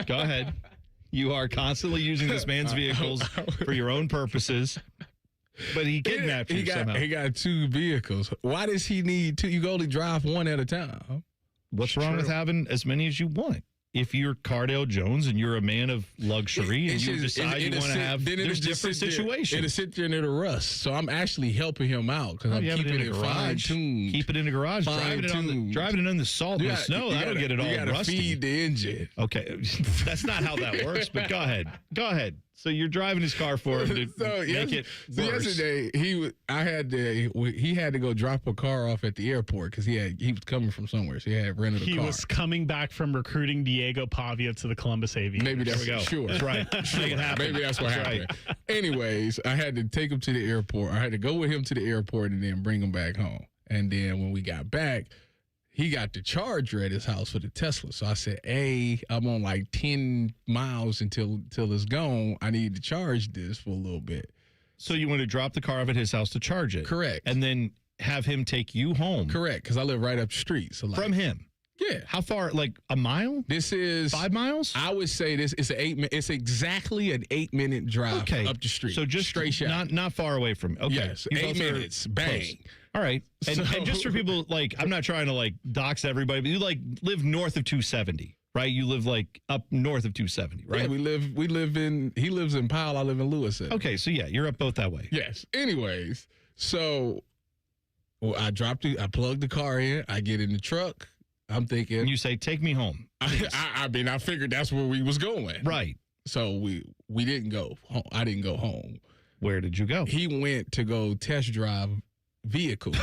Go ahead. You are constantly using this man's vehicles for your own purposes. But he kidnapped you somehow. He got 2 vehicles. Why does he need 2? You can only drive one at a time. What's wrong with having as many as you want? If you're Cardale Jones and you're a man of luxury and you decide you want to have, there's different situations. It'll sit there and it'll rust. So I'm actually helping him out because I'm keeping it fine-tuned. Keep it in the garage. Driving it on the salt and the snow. That'll get it all rusty. You got to feed the engine. Okay. That's not how that works, but go ahead. Go ahead. So you're driving his car for him to make it worse. Yesterday, he had to go drop a car off at the airport because he was coming from somewhere, so he had rented a car. He was coming back from recruiting Diego Pavia to the Columbus Aviators. Maybe that's there we go. Sure. That's right. Make it happen. Maybe that's what happened. Right. Anyways, I had to take him to the airport. I had to go with him to the airport and then bring him back home. And then when we got back, he got the charger at his house for the Tesla. So I said, hey, I'm on like 10 miles until it's gone. I need to charge this for a little bit. So you want to drop the car off at his house to charge it? Correct. And then have him take you home? Correct, because I live right up the street. So from him? Yeah. How far? Like a mile? This is 5 miles? I would say this is it's exactly an 8-minute drive up the street. So just straight shot. Not far away from. Okay. Yes. 8 minutes. Bang. Close. All right. And just for people, like, I'm not trying to like dox everybody, but you like live north of 270, right? You live like up north of 270, right? Yeah, we live in, he lives in Powell, I live in Lewiston. Okay, so yeah, you're up both that way. Yes. Anyways, so I plugged the car in, I get in the truck, I'm thinking. And you say, take me home. I mean, I figured that's where we was going. Right. So we didn't go home. I didn't go home. Where did you go? He went to go test drive vehicles.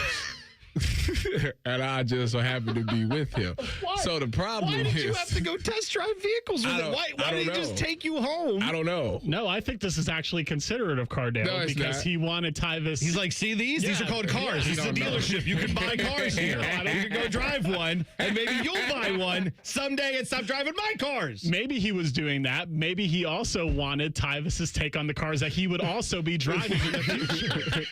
And I just so happened to be with him. Why? So the problem is, why did you have to go test drive vehicles with him? Why did he just take you home? I don't know. No, I think this is actually considerate of Cardale because he wanted Tyvis. He's like, see these? These are called cars. This is a dealership. You can buy cars here. You can go drive one, and maybe you'll buy one someday and stop driving my cars. Maybe he was doing that. Maybe he also wanted Tyvis's take on the cars that he would also be driving in the future.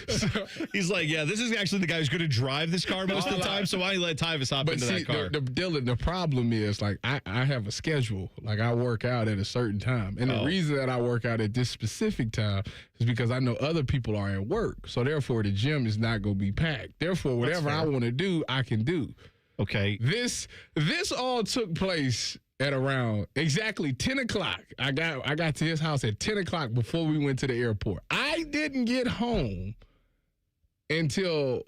So he's like, yeah, this is actually the guy who's going to drive this car most of the time, so why don't you let Tyvis hop into that car? The problem is, like, I have a schedule. Like, I work out at a certain time. And the reason that I work out at this specific time is because I know other people are at work. So, therefore, the gym is not going to be packed. Therefore, whatever I want to do, I can do. Okay. This all took place at around exactly 10 o'clock. I got to his house at 10 o'clock before we went to the airport. I didn't get home until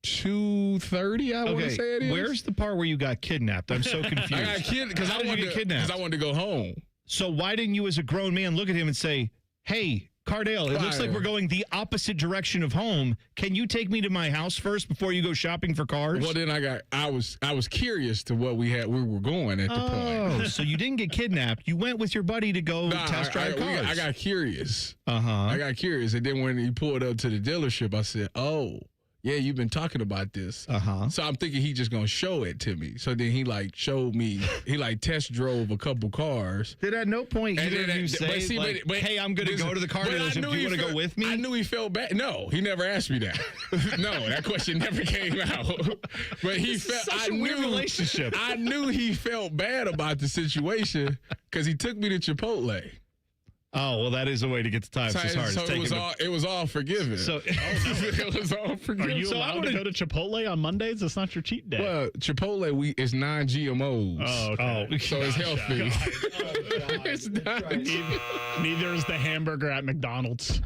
2:30, I want to say it is. Where's the part where you got kidnapped? I'm so confused. I got kidnapped because I wanted to go home. So why didn't you as a grown man look at him and say, hey, Cardale, it looks like we're going the opposite direction of home. Can you take me to my house first before you go shopping for cars? Well, then I was curious to what we were going at the point. Oh, so you didn't get kidnapped. You went with your buddy to go test drive cars. I got curious. I got curious. And then when he pulled up to the dealership, I said, oh, yeah, you've been talking about this. So I'm thinking he just going to show it to me. So then he showed me, he test drove a couple cars. Did at no point either of you say, hey, I'm going to go to the car dealership. Do you want to go with me? I knew he felt bad. No, he never asked me that. No, that question never came out. But he felt, such a weird relationship. I knew he felt bad about the situation because he took me to Chipotle. Oh, well, that is a way to get to Tyvis' heart. So it was all forgiven. So it was all Are forgiven. you So allowed to go to Chipotle on Mondays? It's not your cheat day. Well, Chipotle is non-GMOs. Oh, okay. So it's healthy. It's neither is the hamburger at McDonald's.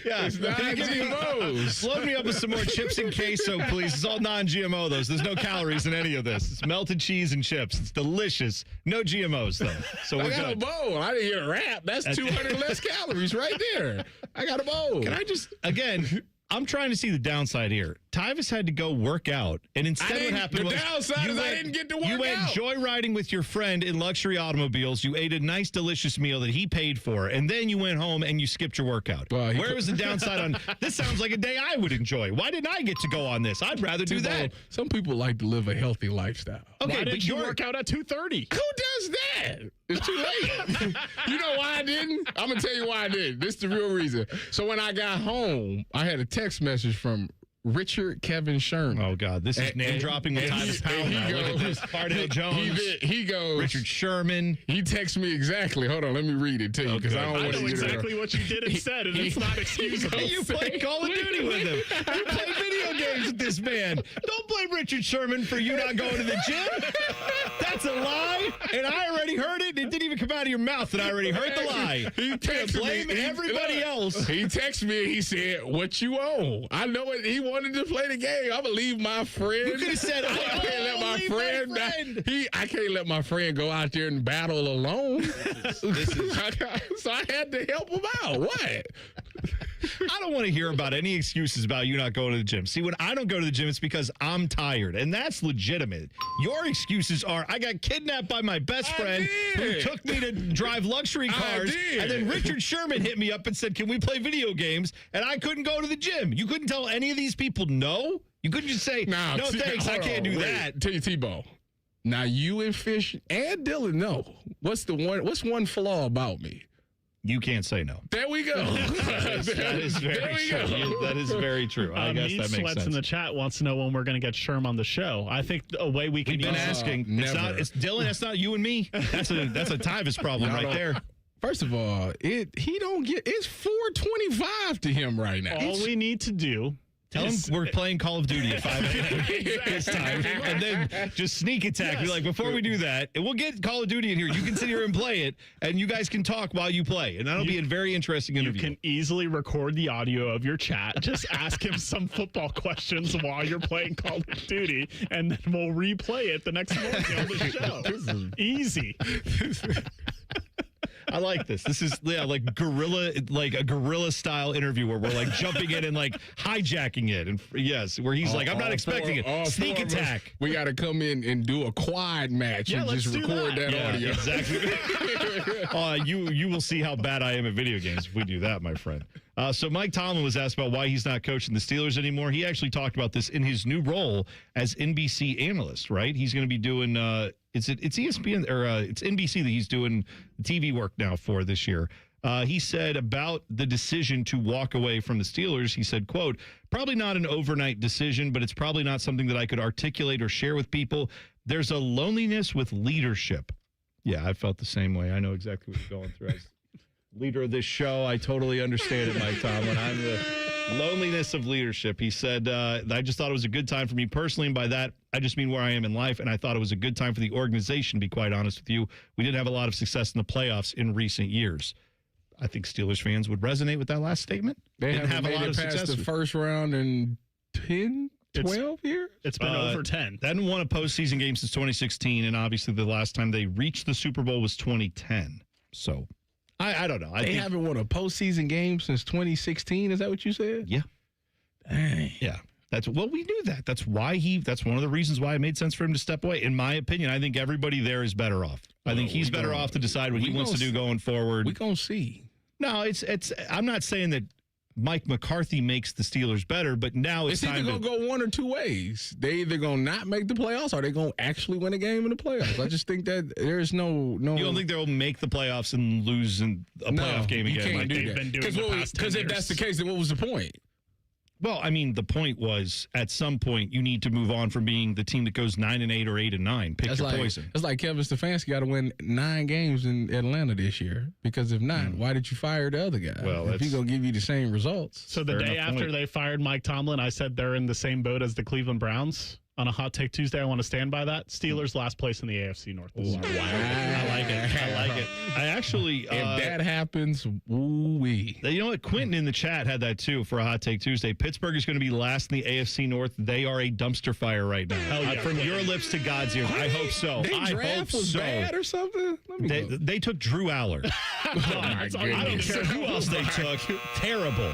Yeah, It's non-GMOs. Load me up with some more chips and queso, please. It's all non-GMO, those. There's no calories in any of this. It's melted cheese and chips. It's delicious. No GMOs, though. So we're I got good. a bowl. I didn't hear a rap. That's 200 less calories right there. I got a bowl. Can I just, again, I'm trying to see the downside here. Tyvis had to go work out, and instead what happened was the downside is I didn't get to work out. You went joyriding with your friend in luxury automobiles. You ate a nice, delicious meal that he paid for, and then you went home and you skipped your workout. Well, Where was the downside on, this sounds like a day I would enjoy. Why didn't I get to go on this? I'd rather do that. Some people like to live a healthy lifestyle. Okay, Why but did you work out at 2:30? Who does that? It's too late. You know why I didn't? I'm going to tell you why I didn't. This is the real reason. So when I got home, I had a text message from Richard Kevin Sherman. Oh, God. This is name dropping with Tyvis Powell now. Look at this. Cardale Jones. He goes. Richard Sherman. He texts me exactly. Hold on. Let me read it to you because I don't I want know to exactly what you did and said, and it's not excusable. You played Call of Duty with him. You played video games with this man. Don't blame Richard Sherman for you not going to the gym. That's a lie, and I already heard it. It didn't even come out of your mouth, and I already heard the lie. He texted blame me. everybody else. He texted me and he said, "What you own?" I know it. He wanted to play the game. I'm gonna leave my friend. You could have said, I can't let my friend. I can't let my friend go out there and battle alone. So I had to help him out. What? I don't want to hear about any excuses about you not going to the gym. See, when I don't go to the gym, it's because I'm tired, and that's legitimate. Your excuses are, I got kidnapped by my best friend who took me to drive luxury cars, and then Richard Sherman hit me up and said, can we play video games? And I couldn't go to the gym. You couldn't tell any of these people no? You couldn't just say, no thanks, I can't do that. Tell you, T-Bone. Now, you and Fish and Dylan know. What's one flaw about me? You can't say no. There we go. That is very true. That is very true. I guess that makes sense. In the chat wants to know when we're going to get Sherm on the show. I think a way we can. We've been asking. It's Dylan. That's not you and me. That's a Tyvis problem right there. First of all, it's 4:25 to him right now. All we need to do. Tell him we're playing Call of Duty at 5 a.m. this time. And then just sneak attack. Be like, before we do that, and we'll get Call of Duty in here. You can sit here and play it, and you guys can talk while you play. And that'll be a very interesting interview. You can easily record the audio of your chat. Just ask him some football questions while you're playing Call of Duty, and then we'll replay it the next morning on the show. Easy. I like this. This is like a guerrilla style interview where we're like jumping in and like hijacking it. And where he's like, I'm not expecting it. Sneak attack. We got to come in and do a quad match and just record that audio. Exactly. You will see how bad I am at video games if we do that, my friend. So Mike Tomlin was asked about why he's not coaching the Steelers anymore. He actually talked about this in his new role as NBC analyst, right? He's going to be doing it's ESPN or it's NBC that he's doing TV work now for this year. He said about the decision to walk away from the Steelers, he said, quote, probably not an overnight decision, but it's probably not something that I could articulate or share with people. There's a loneliness with leadership. Yeah, I felt the same way. I know exactly what you're going through. As leader of this show, I totally understand it, Mike Tomlin. I'm the loneliness of leadership. He said, I just thought it was a good time for me personally, and by that, I just mean where I am in life, and I thought it was a good time for the organization, to be quite honest with you. We didn't have a lot of success in the playoffs in recent years. I think Steelers fans would resonate with that last statement. They didn't have a lot of success the first round in 10, 12 years? It's been over 10. They hadn't won a postseason game since 2016, and obviously the last time they reached the Super Bowl was 2010. So I don't know. They haven't won a postseason game since 2016. Is that what you said? Yeah. Dang. Yeah. We knew that. That's one of the reasons why it made sense for him to step away. In my opinion, I think everybody there is better off. I think he's better off to decide what he wants to do going forward. We're going to see. No, I'm not saying that Mike McCarthy makes the Steelers better, but now it's time either going to go one or two ways. They either going to not make the playoffs or they going to actually win a game in the playoffs. I just think that there's no. You don't think they'll make the playoffs and lose in a playoff game again? You can't do that. Because if that's the case, then what was the point? Well, I mean, the point was at some point you need to move on from being the team that goes 9-8 or 8-9. Pick your poison. It's like Kevin Stefanski got to win 9 games in Atlanta this year, because if not, why did you fire the other guy? Well, if he's gonna give you the same results. So the day after they fired Mike Tomlin, I said they're in the same boat as the Cleveland Browns. On a Hot Take Tuesday, I want to stand by that. Steelers last place in the AFC North. Wow. I like it. I actually... if that happens, woo-wee. You know what? Quentin in the chat had that too for a Hot Take Tuesday. Pittsburgh is going to be last in the AFC North. They are a dumpster fire right now. Hell yeah. From your lips to God's ears. I hope so. Their draft was bad or something? They took Drew Aller. I don't care who else they took. Terrible.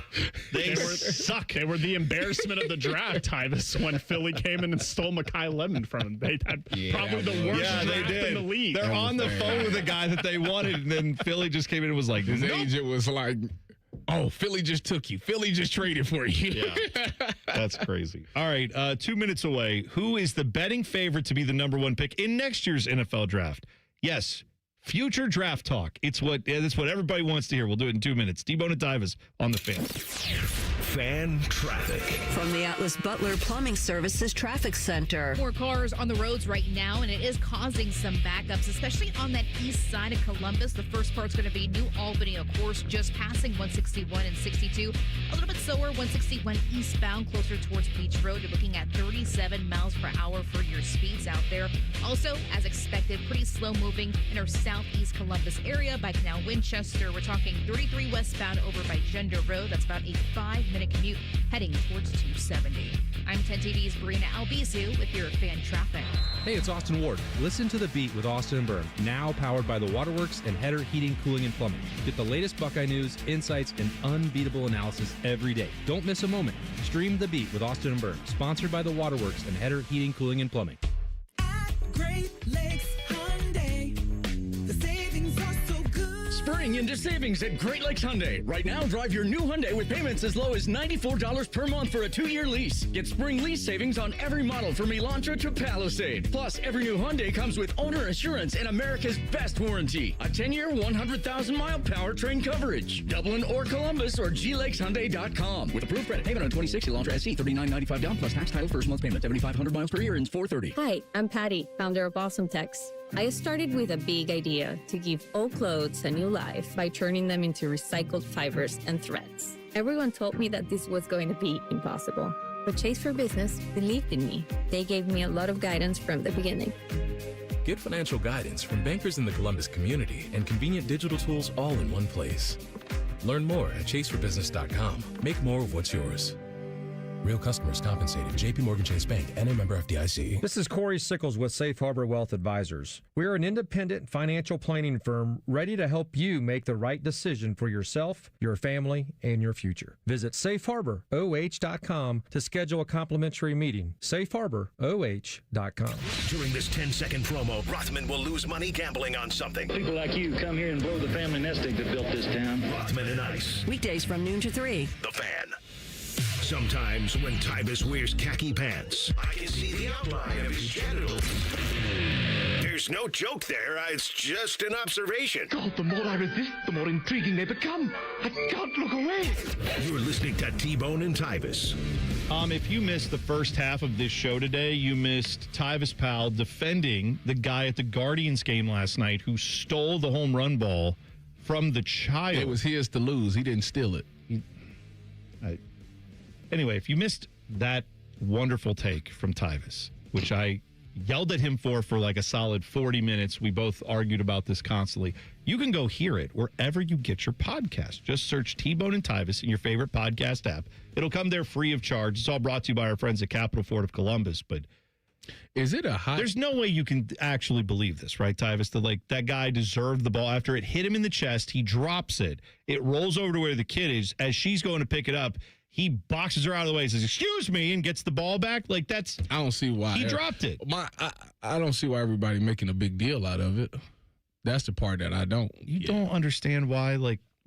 They suck. They were the embarrassment of the draft, Tyvis, when Philly came in and stole Mekhi Lemon from him. They had probably the worst draft in the league. They're on the phone with the guy that they wanted, and then Philly just came in and was like, his agent was like, oh, Philly just took you. Philly just traded for you. Yeah. That's crazy. All right, 2 minutes away. Who is the betting favorite to be the number 1 pick in next year's NFL draft? Yes, future draft talk. That's what everybody wants to hear. We'll do it in 2 minutes. T-Bone and Tyvis on the Fan. Fan traffic. From the Atlas Butler Plumbing Services Traffic Center. More cars on the roads right now, and it is causing some backups, especially on that east side of Columbus. The first part's going to be New Albany, of course, just passing 161 and 62. A little bit slower, 161 eastbound, closer towards Beach Road. You're looking at 37 miles per hour for your speeds out there. Also, as expected, pretty slow moving in our southeast Columbus area by Canal Winchester. We're talking 33 westbound over by Gender Road. That's about a 5-minute commute heading towards 270. I'm 10 TV's Brina Albizu with your fan traffic. Hey, it's Austin Ward. Listen to The Beat with Austin and Byrne, now powered by the Waterworks and Header Heating, Cooling, and Plumbing. Get the latest Buckeye news, insights, and unbeatable analysis every day. Don't miss a moment. Stream The Beat with Austin and Byrne, sponsored by the Waterworks and Header Heating, Cooling, and Plumbing. Great Lakes Hyundai. The savings are so good. Spring into savings at Great Lakes Hyundai. Right now, drive your new Hyundai with payments as low as $94 per month for a 2-year lease. Get spring lease savings on every model from Elantra to Palisade. Plus, every new Hyundai comes with owner assurance and America's best warranty. A 10-year, 100,000-mile powertrain coverage. Dublin or Columbus or glakeshyundai.com. With approved credit. Payment on 26 Elantra SE, $39.95 down plus tax title first month payment. 7,500 miles per year ends $430. Hi, I'm Patty, founder of Awesome Tex. I started with a big idea to give old clothes a new life by turning them into recycled fibers and threads. Everyone told me that this was going to be impossible, but Chase for Business believed in me. They gave me a lot of guidance from the beginning. Get financial guidance from bankers in the Columbus community and convenient digital tools all in one place. Learn more at chaseforbusiness.com. Make more of what's yours. Real customers compensated. JP Morgan Chase Bank and a member FDIC. This is Corey Sickles with Safe Harbor Wealth Advisors. We are an independent financial planning firm ready to help you make the right decision for yourself, your family, and your future. Visit safeharboroh.com to schedule a complimentary meeting. safeharboroh.com. During this 10-second promo, Rothman will lose money gambling on something. People like you come here and blow the family nest egg that built this town. Rothman and Ice. Weekdays from noon to 3. The Fan. Sometimes when Tyvis wears khaki pants, I can see the outline of his genitals. There's no joke there. It's just an observation. God, the more I resist, the more intriguing they become. I can't look away. You're listening to T-Bone and Tyvis. If you missed the first half of this show today, you missed Tyvis Powell defending the guy at the Guardians game last night who stole the home run ball from the child. It was his to lose. He didn't steal it. Anyway, if you missed that wonderful take from Tyvis, which I yelled at him for like a solid 40 minutes, we both argued about this constantly, you can go hear it wherever you get your podcast. Just search T-Bone and Tyvis in your favorite podcast app. It'll come there free of charge. It's all brought to you by our friends at Capital Ford of Columbus, but is it a hot? There's no way you can actually believe this, right, Tyvis? That guy deserved the ball after it hit him in the chest. He drops it. It rolls over to where the kid is. As she's going to pick it up, he boxes her out of the way and says, "Excuse me," and gets the ball back. I don't see why. He dropped it. I don't see why everybody making a big deal out of it. That's the part that I don't. You don't understand why,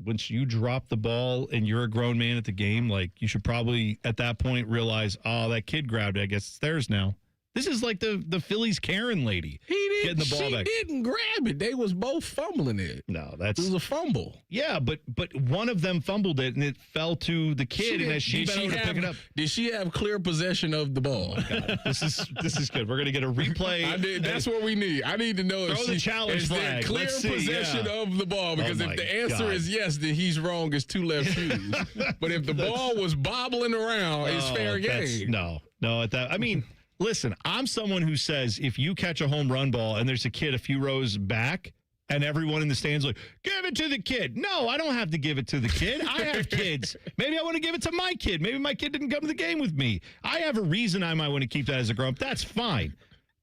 once you drop the ball and you're a grown man at the game, you should probably, at that point, realize, oh, that kid grabbed it. I guess it's theirs now. This is like the Phillies Karen lady. Getting the ball back. She didn't grab it. They was both fumbling it. No, It was a fumble. Yeah, but one of them fumbled it and it fell to the kid, and as she bent over to pick it up. Did she have clear possession of the ball? Oh God, this is good. We're gonna get a replay. That's what we need. I need to know Throw if the she challenge is there flag. clear Let's see, possession yeah. of the ball. Because if the answer is yes, then he's wrong. It's two left shoes. But if the ball was bobbling around, it's fair game. No. At that, I mean, listen. I'm someone who says if you catch a home run ball and there's a kid a few rows back, and everyone in the stands like, give it to the kid. No, I don't have to give it to the kid. I have kids. Maybe I want to give it to my kid. Maybe my kid didn't come to the game with me. I have a reason I might want to keep that as a grown up. That's fine.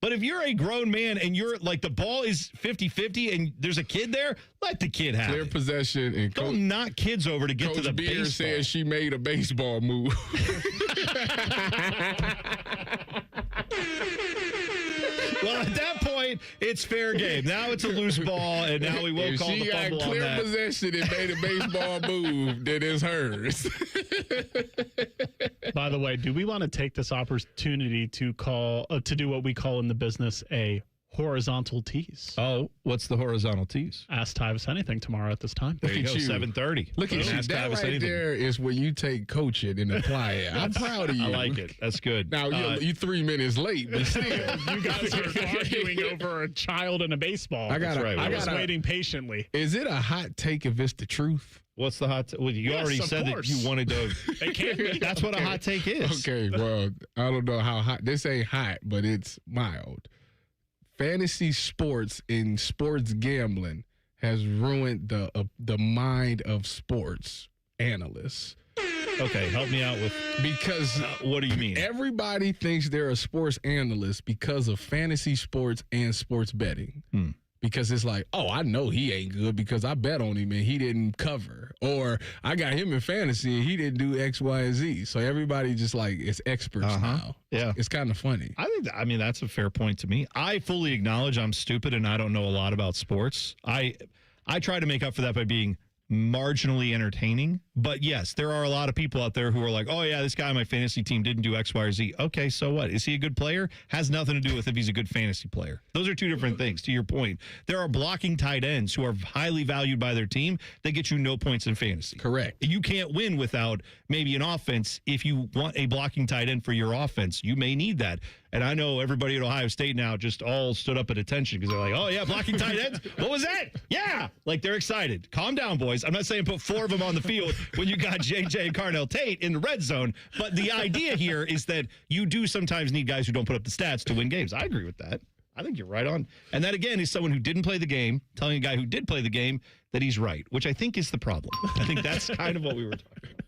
But if you're a grown man and you're like the ball is 50-50 and there's a kid there, let the kid have clear possession. And don't knock kids over to get to the Beard baseball. says she made a baseball move. Well, at that point, it's fair game. Now it's a loose ball, and now we will call the fumble on that. She got clear possession and made a baseball move, then it's hers. By the way, do we want to take this opportunity to do what we call in the business a horizontal tease? Oh, what's the horizontal tease? Ask Tyvis anything tomorrow at this time. There you go, 7:30. Look at you. That right there is where you take coaching and apply it. I'm proud of you. I like it. That's good. Now, you 3 minutes late, but still. You guys are arguing over a child and a baseball. I was waiting patiently. Is it a hot take if it's the truth? What's the hot take? Well, you already said that you wanted to. It can't be. That's what a hot take is. Okay, well, I don't know how hot. This ain't hot, but it's mild. Fantasy sports and sports gambling has ruined the mind of sports analysts. Okay, help me out with because what do you mean? Everybody thinks they're a sports analyst because of fantasy sports and sports betting. Because it's like, oh, I know he ain't good because I bet on him and he didn't cover. Or I got him in fantasy and he didn't do X, Y, and Z. So everybody just like is experts now. Yeah. It's kind of funny. I mean, that's a fair point to me. I fully acknowledge I'm stupid and I don't know a lot about sports. I try to make up for that by being marginally entertaining. But yes, there are a lot of people out there who are like, oh yeah, this guy on my fantasy team didn't do X, Y, or Z. Okay, so what? Is he a good player? Has nothing to do with if he's a good fantasy player. Those are two different things. To your point, there are blocking tight ends who are highly valued by their team. They get you no points in fantasy. Correct. You can't win without maybe an offense. If you want a blocking tight end for your offense, you may need that. And I know everybody at Ohio State now just all stood up at attention because they're like, oh, yeah, blocking tight ends? What was that? Yeah. Like, they're excited. Calm down, boys. I'm not saying put 4 of them on the field when you got JJ and Carnell Tate in the red zone. But the idea here is that you do sometimes need guys who don't put up the stats to win games. I agree with that. I think you're right on. And that, again, is someone who didn't play the game telling a guy who did play the game that he's right, which I think is the problem. I think that's kind of what we were talking about.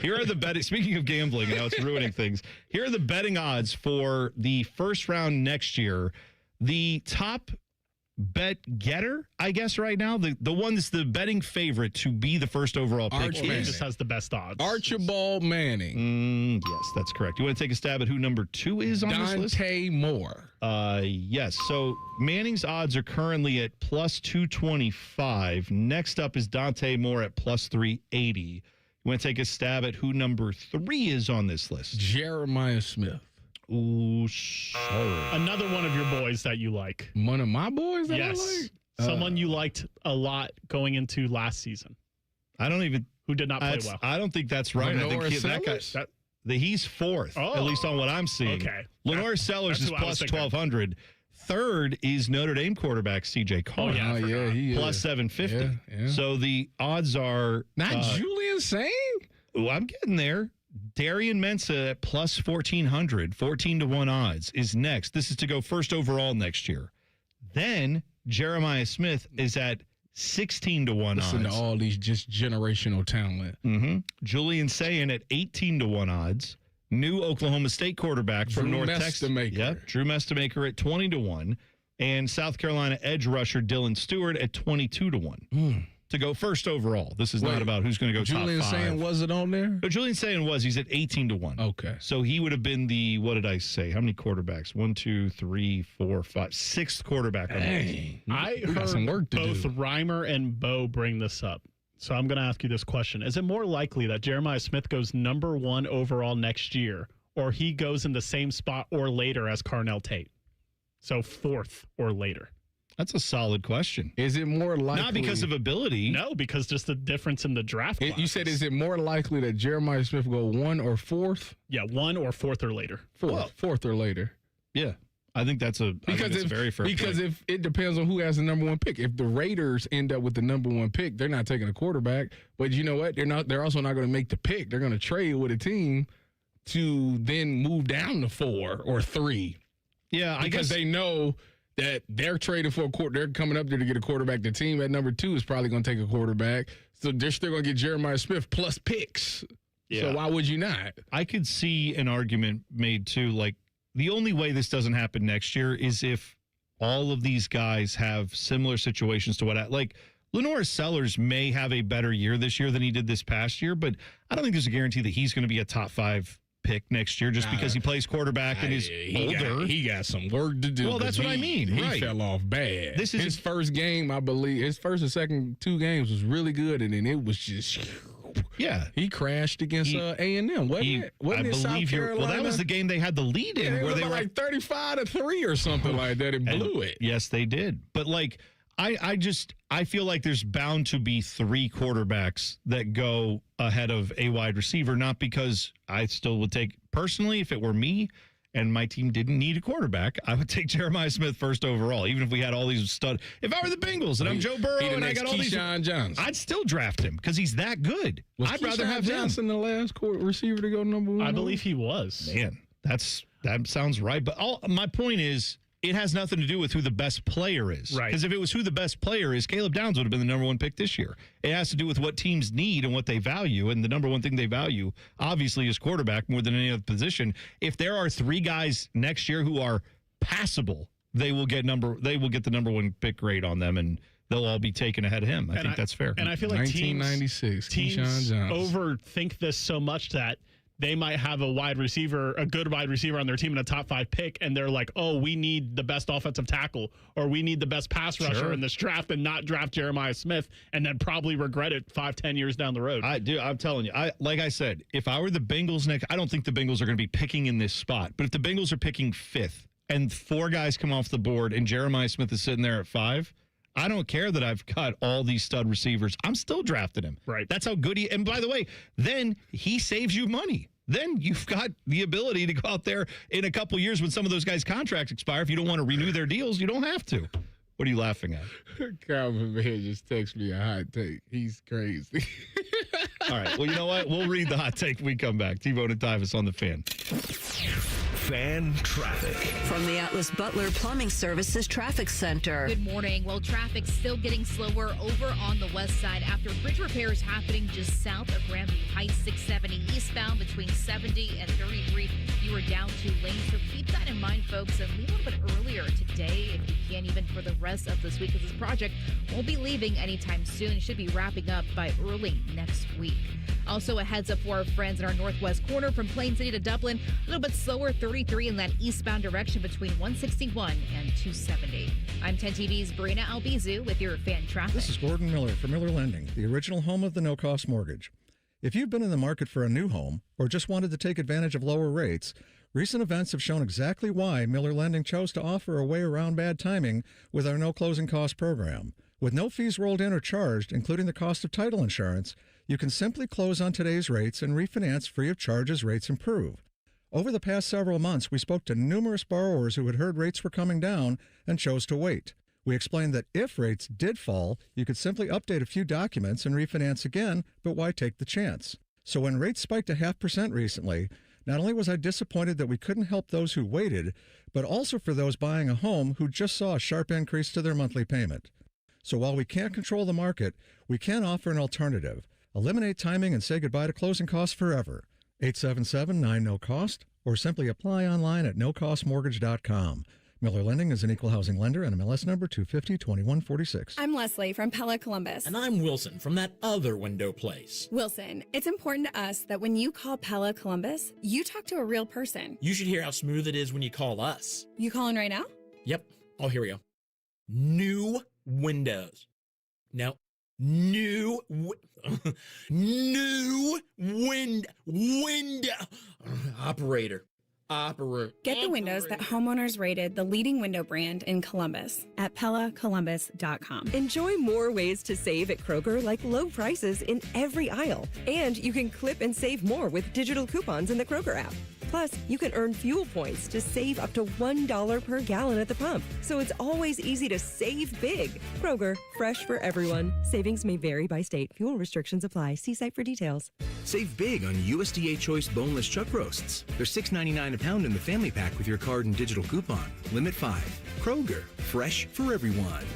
Here are the betting. Speaking of gambling and how it's ruining things, here are the betting odds for the first round next year. The top bet getter, I guess, right now, the one that's the betting favorite to be the first overall pick just has the best odds. Archibald Manning. Yes, that's correct. You want to take a stab at who number 2 is on this list? Dante Moore. Yes. So Manning's odds are currently at plus 225. Next up is Dante Moore at plus 380. You want to take a stab at who number 3 is on this list? Jeremiah Smith. Ooh, sorry. Another one of your boys that you like. One of my boys that yes. I like? Someone you liked a lot going into last season. Who did not play well. I don't think that's right. I think he's 4th, at least on what I'm seeing. Okay. Lenore Sellers is plus 1,200. Third is Notre Dame quarterback C.J. Carr. He plus 750. Yeah. So the odds are not Julian Sain. Oh, I'm getting there. Darian Mensah at plus 1,400, 14-1 odds is next. This is to go first overall next year. Then Jeremiah Smith is at 16-1 odds. Listen to all these just generational talent. Julian Sayin at 18-1 odds. New Oklahoma State quarterback from North Texas. Yep, Drew Mestamaker at 20-1. And South Carolina edge rusher Dylan Stewart at 22-1. To go first overall. This is not about who's going to go Julian top 5. Sayin wasn't on there? No, Julian Sayin was. He's at 18-1. Okay. So he would have been the, what did I say? How many quarterbacks? 1, 2, 3, 4, 5, 6th quarterback. I heard some work to both do. Reimer and Bo bring this up. So I'm going to ask you this question. Is it more likely that Jeremiah Smith goes number 1 overall next year, or he goes in the same spot or later as Carnell Tate. So 4th or later. That's a solid question. Is it more likely? Not because of ability. No, because just the difference in the draft classes. You said, is it more likely that Jeremiah Smith will go 1 or 4th? Yeah, 1 or 4th or later. 4th or later. Yeah. I think that's a very fair because point. if it depends on who has the number 1 pick. If the Raiders end up with the number 1 pick, they're not taking a quarterback. But you know what? They're also not going to make the pick. They're going to trade with a team to then move down to 4 or 3. Yeah, because they know that they're trading for a quarter. They're coming up there to get a quarterback. The team at number 2 is probably going to take a quarterback. So they're still going to get Jeremiah Smith plus picks. Yeah. So why would you not? I could see an argument made too, like, the only way this doesn't happen next year is if all of these guys have similar situations to like Lenore Sellers may have a better year this year than he did this past year, but I don't think there's a guarantee that he's going to be a top 5 pick next year just because he plays quarterback and is older. He got some work to do. Well, that's what I mean. He fell off bad. This is his first game, I believe. His first and second 2 games was really good, and then it was just... Yeah, he crashed against A&M. Wasn't it South Carolina? Well, that was the game they had the lead in, where they were like 35-3 or something like that. It blew it. Yes, they did. But like, I feel like there's bound to be 3 quarterbacks that go ahead of a wide receiver. Not because I still would take personally, if it were me and my team didn't need a quarterback, I would take Jeremiah Smith first overall, even if we had all these stud. If I were the Bengals and I'm Joe Burrow and I got all these, Johnson, I'd still draft him because he's that good. I'd rather have Johnson the last receiver to go number 1. I believe he was. Man, that sounds right. But my point is, it has nothing to do with who the best player is. Right. Because if it was who the best player is, Caleb Downs would have been the number 1 pick this year. It has to do with what teams need and what they value. And the number 1 thing they value, obviously, is quarterback more than any other position. If there are 3 guys next year who are passable, they will get the number 1 pick grade on them, and they'll all be taken ahead of him. I think that's fair. And I feel like 1996, teams overthink this so much that they might have a good wide receiver on their team and a top 5 pick, and they're like, oh, we need the best offensive tackle, or we need the best pass rusher in this draft, and not draft Jeremiah Smith, and then probably regret it 5-10 years down the road. I'm telling you, like I said, if I were the Bengals next, I don't think the Bengals are going to be picking in this spot, but if the Bengals are picking 5th and 4 guys come off the board and Jeremiah Smith is sitting there at 5, I don't care that I've got all these stud receivers. I'm still drafting him. Right. That's how good and by the way, then he saves you money. Then you've got the ability to go out there in a couple years when some of those guys' contracts expire. If you don't want to renew their deals, you don't have to. What are you laughing at? Calvin man just texted me a hot take. He's crazy. All right. Well, you know what? We'll read the hot take when we come back. T-Bone and Tyvis on the Fan. Fan traffic. From the Atlas Butler Plumbing Services Traffic Center. Good morning. Well, traffic's still getting slower over on the west side after bridge repairs happening just south of Grandview Heights. 670 eastbound between 70 and 33. You are down 2 lanes, so keep that in mind, folks, and leave a little bit earlier today if you can, even for the rest of this week, because this project won't be leaving anytime soon. It should be wrapping up by early next week. Also, a heads up for our friends in our northwest corner from Plain City to Dublin. A little bit slower, 33 in that eastbound direction between 161 and 270. I'm 10 TV's Brina Albizu with your fan traffic. This is Gordon Miller from Miller Lending, the original home of the no-cost mortgage. If you've been in the market for a new home or just wanted to take advantage of lower rates, recent events have shown exactly why Miller Lending chose to offer a way around bad timing with our no closing cost program. With no fees rolled in or charged, including the cost of title insurance, you can simply close on today's rates and refinance free of charge as rates improve. Over the past several months, we spoke to numerous borrowers who had heard rates were coming down and chose to wait. We explained that if rates did fall, you could simply update a few documents and refinance again, but why take the chance? So when rates spiked a 0.5% recently, not only was I disappointed that we couldn't help those who waited, but also for those buying a home who just saw a sharp increase to their monthly payment. So while we can't control the market, we can offer an alternative. Eliminate timing and say goodbye to closing costs forever. 877-9-NO-COST or simply apply online at nocostmortgage.com. Miller Lending is an equal housing lender and MLS number 250-2146. I'm Leslie from Pella Columbus. And I'm Wilson from that other window place. Wilson, it's important to us that when you call Pella Columbus, you talk to a real person. You should hear how smooth it is when you call us. You calling right now? Yep. Oh, here we go. New windows. No, New window operator. Get the windows that homeowners rated the leading window brand in Columbus at PellaColumbus.com. Enjoy more ways to save at Kroger, like low prices in every aisle. And you can clip and save more with digital coupons in the Kroger app. Plus, you can earn fuel points to save up to $1 per gallon at the pump. So it's always easy to save big. Kroger, fresh for everyone. Savings may vary by state. Fuel restrictions apply. See site for details. Save big on USDA Choice boneless chuck roasts. They're $6.99 a pound in the family pack with your card and digital coupon. Limit 5. Kroger, fresh for everyone.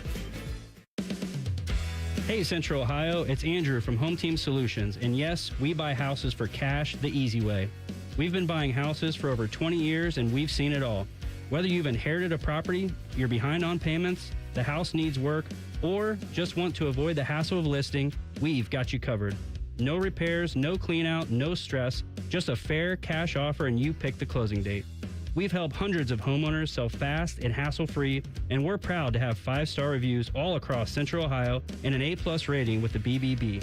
Hey Central Ohio, it's Andrew from Home Team Solutions. And yes, we buy houses for cash the easy way. We've been buying houses for over 20 years and we've seen it all. Whether you've inherited a property, you're behind on payments, the house needs work, or just want to avoid the hassle of listing, we've got you covered. No repairs, no clean out, no stress, just a fair cash offer and you pick the closing date. We've helped hundreds of homeowners sell fast and hassle-free, and we're proud to have 5-star reviews all across Central Ohio and an A+ rating with the BBB.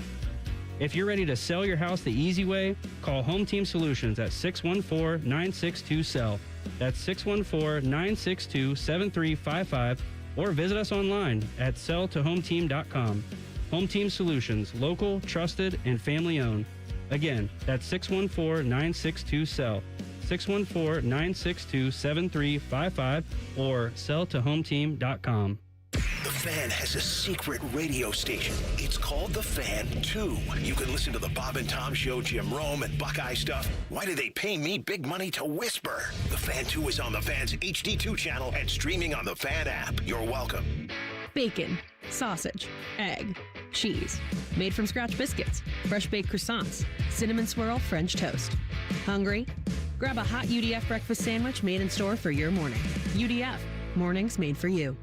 If you're ready to sell your house the easy way, call Home Team Solutions at 614-962-SELL. That's 614-962-7355, or visit us online at selltohometeam.com. Home Team Solutions, local, trusted, and family-owned. Again, that's 614-962-SELL. 614-962-7355 or selltohometeam.com. The Fan has a secret radio station. It's called The Fan 2. You can listen to the Bob and Tom Show, Jim Rome, and Buckeye stuff. Why do they pay me big money to whisper? The Fan 2 is on the Fan's HD2 channel and streaming on the Fan app. You're welcome. Bacon, sausage, egg, cheese, made from scratch biscuits, fresh baked croissants, cinnamon swirl French toast. Hungry? Grab a hot UDF breakfast sandwich made in store for your morning. UDF, mornings made for you.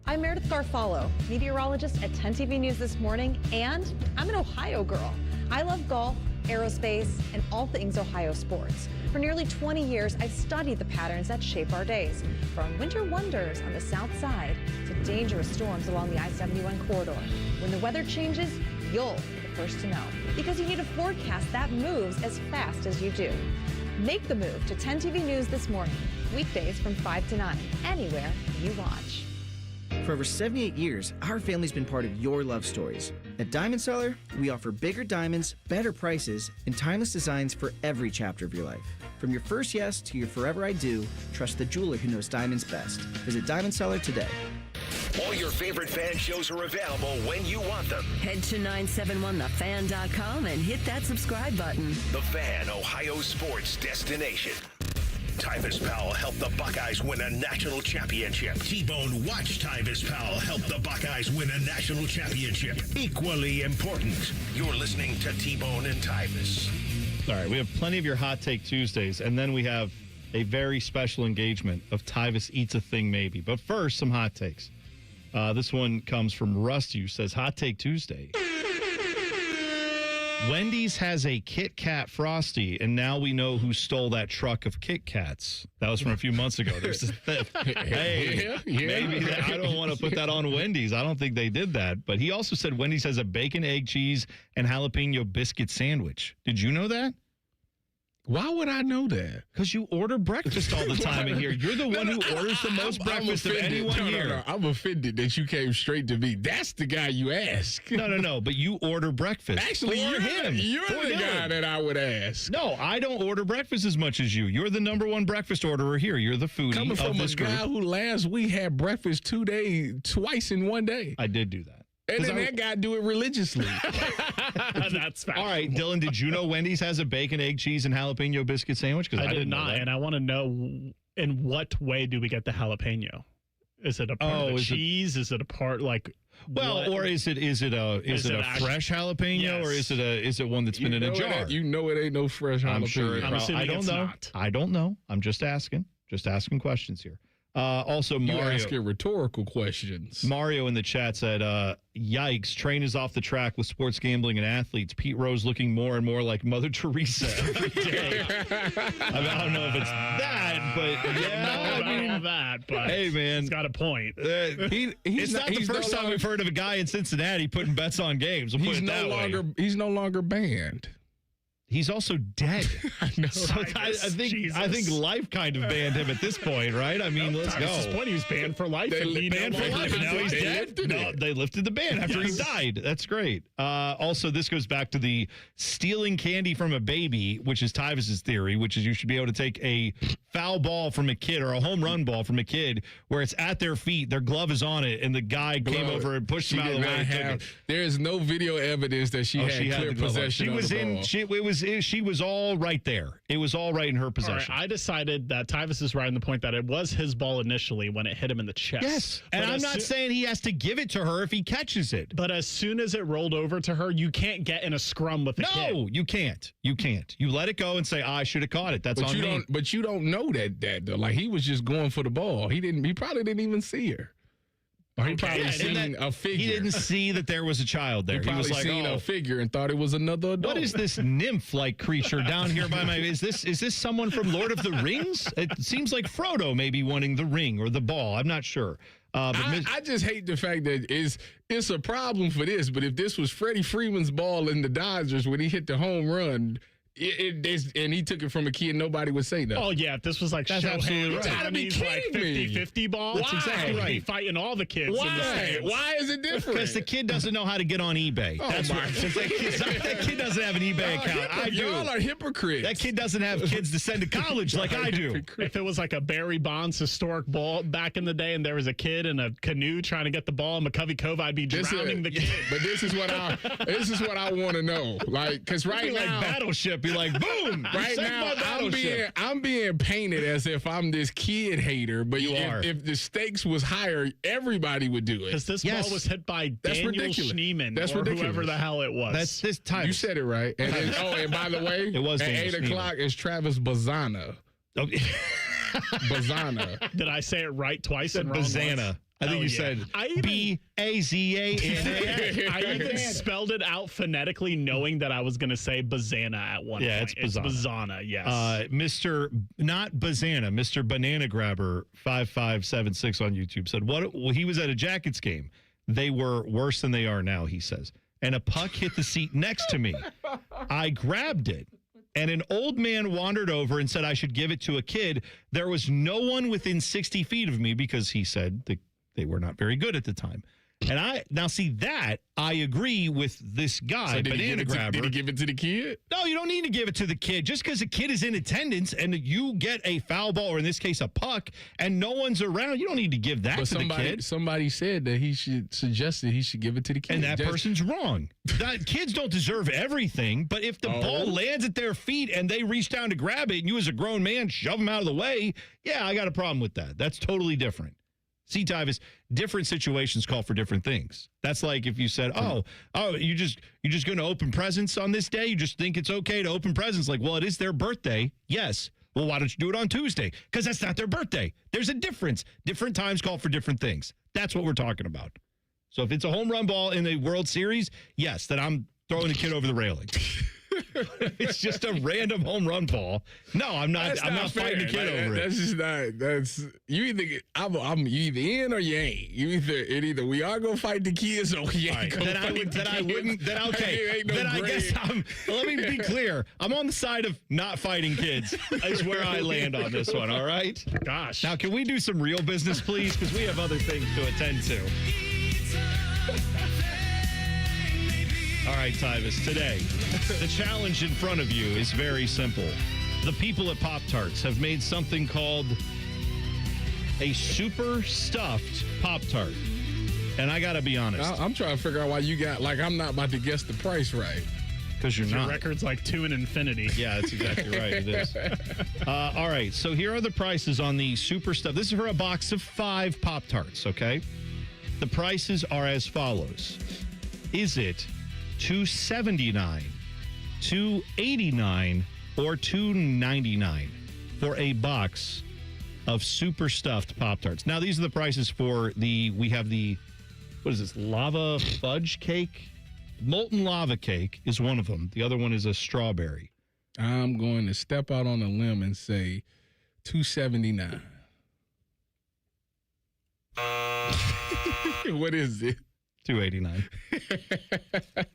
I'm Meredith Garfalo, meteorologist at 10 TV News This Morning, and I'm an Ohio girl. I love golf, aerospace, and all things Ohio sports. For nearly 20 years, I've studied the patterns that shape our days, from winter wonders on the south side to dangerous storms along the I-71 corridor. When the weather changes, you'll be the first to know, because you need a forecast that moves as fast as you do. Make the move to 10 TV News This Morning, weekdays from 5 to 9, anywhere you watch. For over 78 years, our family's been part of your love stories. At Diamond Seller, we offer bigger diamonds, better prices, and timeless designs for every chapter of your life. From your first yes to your forever I do, trust the jeweler who knows diamonds best. Visit Diamond Seller today. All your favorite fan shows are available when you want them. Head to 971thefan.com and hit that subscribe button. The Fan, Ohio sports destination. Tyvis Powell helped the Buckeyes win a national championship. T-Bone watched Tyvis Powell help the Buckeyes win a national championship. Equally important. You're listening to T-Bone and Tyvis. All right, we have plenty of your Hot Take Tuesdays, and then we have a very special engagement of Tyvis Eats a Thing Maybe. But first, some hot takes. This one comes from Rusty, who says, Hot Take Tuesday. Wendy's has a Kit Kat Frosty, and now we know who stole that truck of Kit Kats. That was from a few months ago. There's a theft. Hey, maybe I don't want to put that on Wendy's. I don't think they did that. But he also said Wendy's has a bacon, egg, cheese, and jalapeno biscuit sandwich. Did you know that? Why would I know that? Because you order breakfast all the time in here. You're the one who orders the most breakfast of anyone here. No, I'm offended that you came straight to me. That's the guy you ask. No. But you order breakfast. Actually, you're the guy that I would ask. No, I don't order breakfast as much as you. You're the number one breakfast orderer here. You're the foodie Coming from of this a guy who last week had breakfast twice in one day. I did do that. And then that guy do it religiously. That's fact. All right, Dylan, did you know Wendy's has a bacon, egg, cheese, and jalapeno biscuit sandwich? Because I did not, and I want to know in what way do we get the jalapeno? Is it a part of the cheese? Is it a part like? Well, or is it a fresh jalapeno, yes. or is it one that's been in a jar? You know it ain't no fresh jalapeno. I'm sure. I'm assuming I don't it's know. not. I don't know. I'm just asking. Just asking questions here. Also, You Mario asking rhetorical questions. Mario in the chat said, yikes, train is off the track with sports gambling and athletes. Pete Rose looking more and more like Mother Teresa every day. I don't know if it's that, but yeah. But hey, man. He's got a point. It's not the first time we've heard of a guy in Cincinnati putting bets on games. We'll put it that way. He's no longer banned. He's also dead. I know. So I think life kind of banned him at this point, right? I mean, let's go. At this point, he was banned for life. Banned for life. Now he's dead. No, they lifted the ban after he died. That's great. Also, this goes back to the stealing candy from a baby, which is Tyvis's theory, which is you should be able to take a foul ball from a kid or a home run ball from a kid where it's at their feet, their glove is on it, and the guy came over and pushed him out of the way. There is no video evidence that she had clear possession of the ball. She was all right there. It was all right in her possession. All right, I decided that Tyvis is right in the point that it was his ball initially when it hit him in the chest. Yes, and I'm not saying he has to give it to her if he catches it. But as soon as it rolled over to her, you can't get in a scrum with the kid. No, you can't. You can't. You let it go and say, I should have caught it. That's on me. But you don't know that though. Like, he was just going for the ball. He probably didn't even see her. Or he probably seen a figure. He didn't see that there was a child there. He probably was like, seen a figure and thought it was another adult. What is this nymph-like creature down here by my? Is this someone from Lord of the Rings? It seems like Frodo may be wanting the ring or the ball. I'm not sure. I just hate the fact that it's a problem for this. But if this was Freddie Freeman's ball in the Dodgers when he hit the home run. And he took it from a kid, nobody would say nothing. Oh, yeah. If this was like Shohei Ohtani's like 50-50 ball, that's exactly right. He'd be fighting all the kids. Why is it different? Because the kid doesn't know how to get on eBay. That's why. That kid doesn't have an eBay account. I do. Y'all are hypocrites. That kid doesn't have kids to send to college like I do. If it was like a Barry Bonds historic ball back in the day and there was a kid in a canoe trying to get the ball and McCovey Cove, I'd be drowning the kid. But this is what I want to know. Like, because right now, like Battleship. Be like, boom! Right now, I'm being painted as if I'm this kid hater, but if the stakes was higher, everybody would do it. Because this ball was hit by Daniel Schneemann or whoever the hell it was. That's this time. You said it right. And and by the way, it was at Daniel 8 o'clock is Travis Bazana. Bazana. Did I say it right twice and wrong Bazana. I think you said B-A-Z-A-N-A. I even spelled it out phonetically, knowing that I was going to say Bazana at one point. Yeah, it's Bazana. It's Bazana, yes. Not Bazana, Mr. Banana Grabber 5576 on YouTube said, he was at a Jackets game. They were worse than they are now, he says. And a puck hit the seat next to me. I grabbed it. And an old man wandered over and said I should give it to a kid. There was no one within 60 feet of me because he said they were not very good at the time. And I agree with this guy, so Banana Grabber. Did he give it to the kid? No, you don't need to give it to the kid. Just because a kid is in attendance and you get a foul ball, or in this case, a puck, and no one's around, you don't need to give that to the kid. Somebody said that he suggested he should give it to the kid. And that person's wrong. Kids don't deserve everything, but if the ball lands at their feet and they reach down to grab it and you as a grown man shove them out of the way, yeah, I got a problem with that. That's totally different. See, Tyvis, different situations call for different things. That's like if you said, you're just going to open presents on this day? You just think it's okay to open presents? Like, well, it is their birthday. Yes. Well, why don't you do it on Tuesday? Because that's not their birthday. There's a difference. Different times call for different things. That's what we're talking about. So if it's a home run ball in the World Series, yes, then I'm throwing the kid over the railing. It's just a random home run ball. No, I'm not. I'm not fighting the kid over it. That's just not. That's you either. You either in or you ain't. You either we are gonna fight the kids or we ain't gonna fight the kids. Then I guess let me be clear. I'm on the side of not fighting kids. Is where I land on this one. All right. Gosh. Now, can we do some real business, please? Because we have other things to attend to. All right, Tyvis, today, the challenge in front of you is very simple. The people at Pop-Tarts have made something called a super stuffed Pop-Tart. And I got to be honest. I'm trying to figure out why you got, I'm not about to guess the price right. Because you're not. Your record's like 2 in infinity. Yeah, that's exactly right. It is. All right, so here are the prices on the super stuff. This is for a box of 5 Pop-Tarts, okay? The prices are as follows. Is it $2.79, $2.89, or $2.99 for a box of super stuffed Pop-Tarts. Now, these are the prices for we have the, what is this, lava fudge cake? Molten lava cake is one of them. The other one is a strawberry. I'm going to step out on a limb and say $2.79. What is it? $2.89.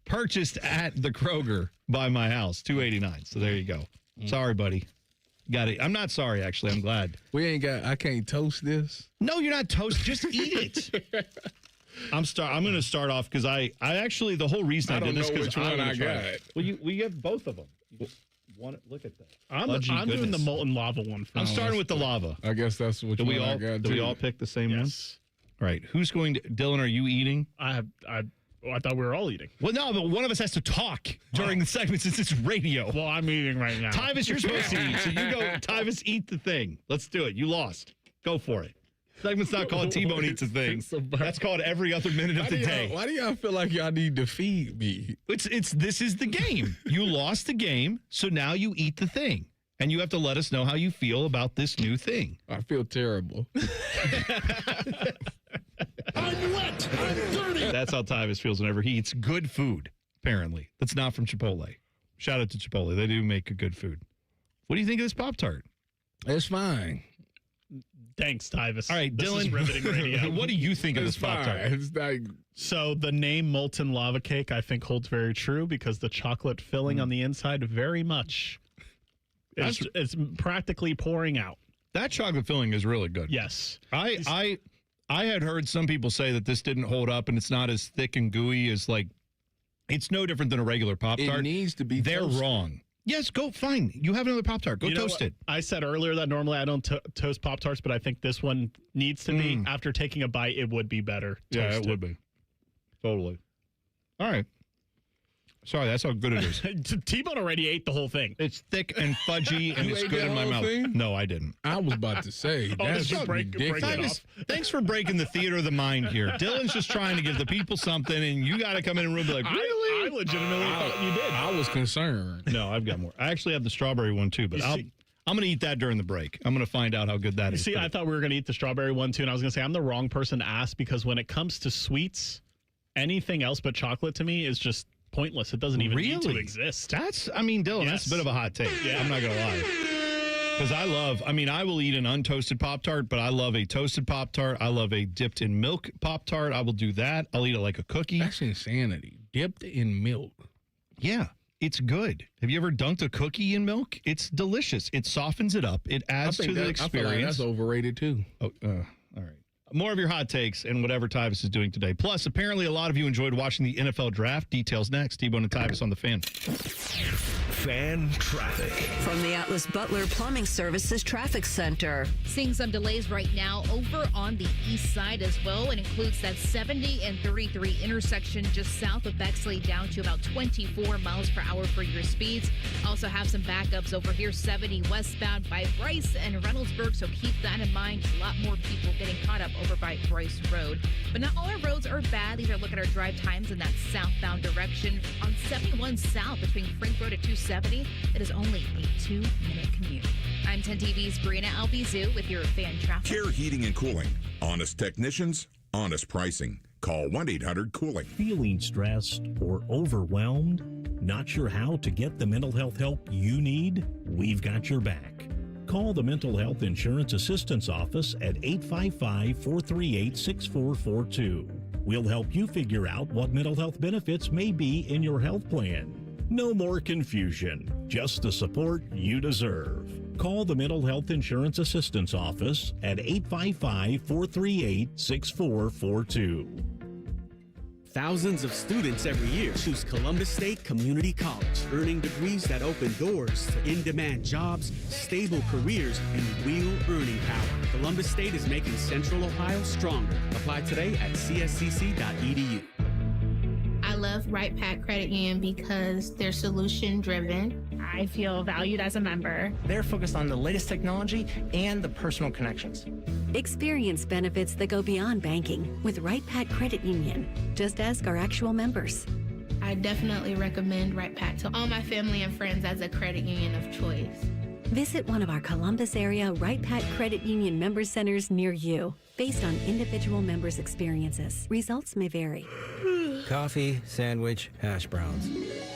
Purchased at the Kroger by my house, $2.89. So there you go. Sorry, buddy. Got it. I'm not sorry, actually. I'm glad. I can't toast this. No, you're not toast. Just eat it. I'm going to start off because I actually, the whole reason I did this because I got. Well, we have both of them. Look at that. I'm doing the molten lava one. I'm starting with the lava. I guess that's what we all got. Do we all pick the same one? All right. Who's going to? Dylan, are you eating? I thought we were all eating. Well, no, but one of us has to talk during the segment since it's radio. Well, I'm eating right now. Tyvis, you're supposed to eat. So you go, Tyvis, eat the thing. Let's do it. You lost. Go for it. Segment's not called T-Bone Eats a Thing. That's called every other minute of the day. Why do y'all feel like y'all need to feed me? This is the game. You lost the game, so now you eat the thing. And you have to let us know how you feel about this new thing. I feel terrible. I'm wet. I'm dirty. That's how Tyvis feels whenever he eats good food, apparently. That's not from Chipotle. Shout out to Chipotle. They do make a good food. What do you think of this Pop-Tart? It's fine. Thanks, Tyvis. All right, this Dylan. Is riveting radio. What do you think of this Pop-Tart? It's like, so the name Molten Lava Cake, I think, holds very true because the chocolate filling on the inside very much it's practically pouring out. That chocolate filling is really good. Yes. I had heard some people say that this didn't hold up and it's not as thick and gooey as it's no different than a regular Pop-Tart. It needs to be They're toasted. wrong. Yes, go, fine. You have another Pop-Tart. Go toast it. I said earlier that normally I don't toast Pop-Tarts, but I think this one needs to be. After taking a bite, it would be better. Yeah, toasted. it would be. Totally. All right. Sorry, that's how good it is. T-Bone already ate the whole thing. It's thick and fudgy, and You it's ate good that in my whole mouth. thing? No, I didn't. I was about to say, that's did you break it ridiculous. off? Thanks for breaking the theater of the mind here. Dylan's just trying to give the people something, and you got to come in and be like, really? I legitimately thought you did. I was concerned. No, I've got more. I actually have the strawberry one, too, but I'm going to eat that during the break. I'm going to find out how good that is. See, I thought we were going to eat the strawberry one, too, and I was going to say I'm the wrong person to ask because when it comes to sweets, anything else but chocolate to me is just pointless. It doesn't even need to exist. Dylan, that's a bit of a hot take. Yeah. I'm not going to lie. Because I will eat an untoasted Pop-Tart, but I love a toasted Pop-Tart. I love a dipped in milk Pop-Tart. I will do that. I'll eat it like a cookie. That's insanity. Dipped in milk. Yeah, it's good. Have you ever dunked a cookie in milk? It's delicious. It softens it up. It adds to the experience. I feel like that's overrated, too. Oh, all right. More of your hot takes and whatever Tyvis is doing today. Plus, apparently a lot of you enjoyed watching the NFL draft. Details next. T-Bone and Tyvis on the Fan. Fan traffic. From the Atlas Butler Plumbing Services Traffic Center. Seeing some delays right now over on the east side as well. It includes that 70 and 33 intersection just south of Bexley down to about 24 miles per hour for your speeds. Also have some backups over here, 70 westbound by Bryce and Reynoldsburg, so keep that in mind. A lot more people getting caught up over by Bryce Road. But not all our roads are bad. Either look at our drive times in that southbound direction. On 71 south between Frank Road at 270, it is only a 2-minute commute. I'm 10 TV's Brianna Albizu with your fan traffic. Care Heating and Cooling. Honest technicians, honest pricing. Call 1-800-COOLING. Feeling stressed or overwhelmed? Not sure how to get the mental health help you need? We've got your back. Call the Mental Health Insurance Assistance Office at 855-438-6442. We'll help you figure out what mental health benefits may be in your health plan. No more confusion, just the support you deserve. Call the Mental Health Insurance Assistance Office at 855-438-6442. Thousands of students every year choose Columbus State Community College, earning degrees that open doors to in-demand jobs, stable careers, and real earning power. Columbus State is making Central Ohio stronger. Apply today at cscc.edu. I love Right Pack Credit Union because they're solution driven. I feel valued as a member. They're focused on the latest technology and the personal connections. Experience benefits that go beyond banking with Right Pack Credit Union. Just ask our actual members. I definitely recommend Right Pack to all my family and friends as a credit union of choice. Visit one of our Columbus area Right Pat Credit Union member centers near you. Based on individual members' experiences, results may vary. Coffee, sandwich, hash browns.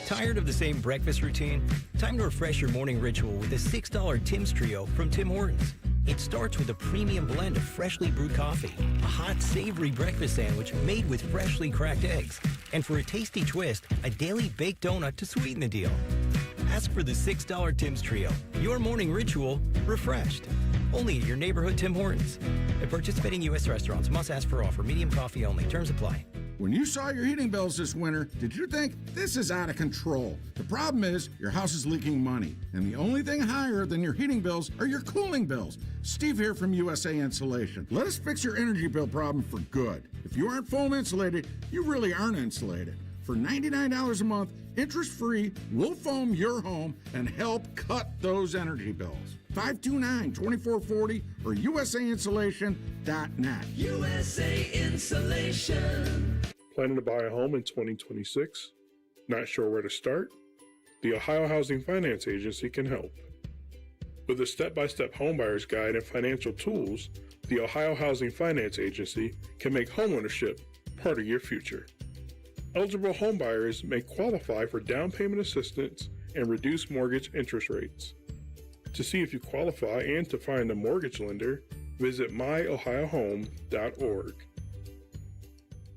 Tired of the same breakfast routine? Time to refresh your morning ritual with a $6 Tim's Trio from Tim Hortons. It starts with a premium blend of freshly brewed coffee, a hot, savory breakfast sandwich made with freshly cracked eggs, and for a tasty twist, a daily baked donut to sweeten the deal. Ask for the $6 Tim's Trio. Your morning ritual refreshed. Only at your neighborhood Tim Hortons. At participating U.S. restaurants, must ask for offer. Medium coffee only. Terms apply. When you saw your heating bills this winter, did you think this is out of control? The problem is your house is leaking money, and the only thing higher than your heating bills are your cooling bills. Steve here from USA Insulation. Let us fix your energy bill problem for good. If you aren't foam insulated, you really aren't insulated. For $99 a month, interest-free, we'll foam your home and help cut those energy bills. 529-2440 or USAinsulation.net. USA Insulation. Planning to buy a home in 2026? Not sure where to start? The Ohio Housing Finance Agency can help. With a step-by-step homebuyer's guide and financial tools, the Ohio Housing Finance Agency can make homeownership part of your future. Eligible homebuyers may qualify for down payment assistance and reduced mortgage interest rates. To see if you qualify and to find a mortgage lender, visit myohiohome.org.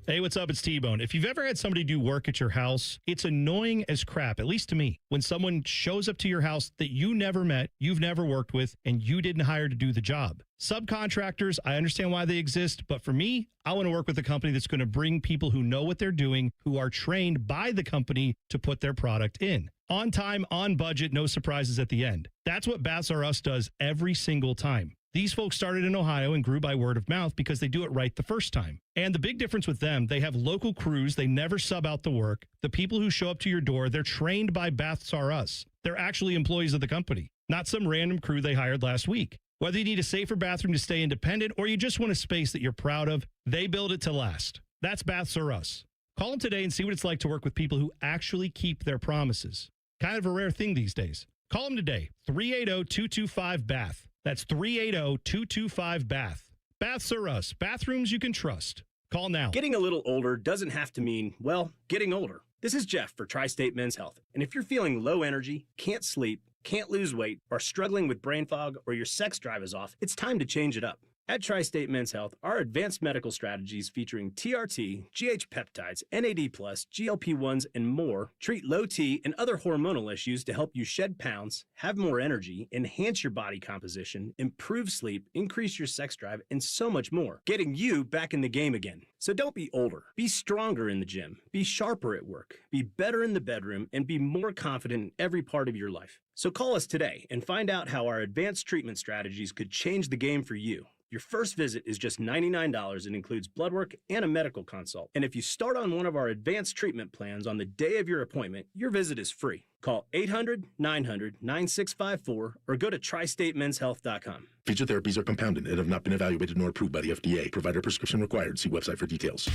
Hey, what's up? It's T-Bone. If you've ever had somebody do work at your house, it's annoying as crap, at least to me, when someone shows up to your house that you never met, you've never worked with, and you didn't hire to do the job. Subcontractors, I understand why they exist, but for me, I want to work with a company that's going to bring people who know what they're doing, who are trained by the company to put their product in. On time, on budget, no surprises at the end. That's what Baths R Us does every single time. These folks started in Ohio and grew by word of mouth because they do it right the first time. And the big difference with them, they have local crews. They never sub out the work. The people who show up to your door, they're trained by Baths R Us. They're actually employees of the company, not some random crew they hired last week. Whether you need a safer bathroom to stay independent or you just want a space that you're proud of, they build it to last. That's Baths R Us. Call them today and see what it's like to work with people who actually keep their promises. Kind of a rare thing these days. Call them today, 380-225-BATH. That's 380-225-BATH. Baths R Us, bathrooms you can trust. Call now. Getting a little older doesn't have to mean, well, getting older. This is Jeff for Tri-State Men's Health. And if you're feeling low energy, can't sleep, can't lose weight, are struggling with brain fog, or your sex drive is off, it's time to change it up. At Tri-State Men's Health, our advanced medical strategies featuring TRT, GH peptides, NAD+, GLP-1s, and more treat low T and other hormonal issues to help you shed pounds, have more energy, enhance your body composition, improve sleep, increase your sex drive, and so much more, getting you back in the game again. So don't be older. Be stronger in the gym. Be sharper at work. Be better in the bedroom, and be more confident in every part of your life. So call us today and find out how our advanced treatment strategies could change the game for you. Your first visit is just $99 and includes blood work and a medical consult. And if you start on one of our advanced treatment plans on the day of your appointment, your visit is free. Call 800-900-9654 or go to tristatemenshealth.com. Feature therapies are compounded and have not been evaluated nor approved by the FDA. Provider prescription required. See website for details.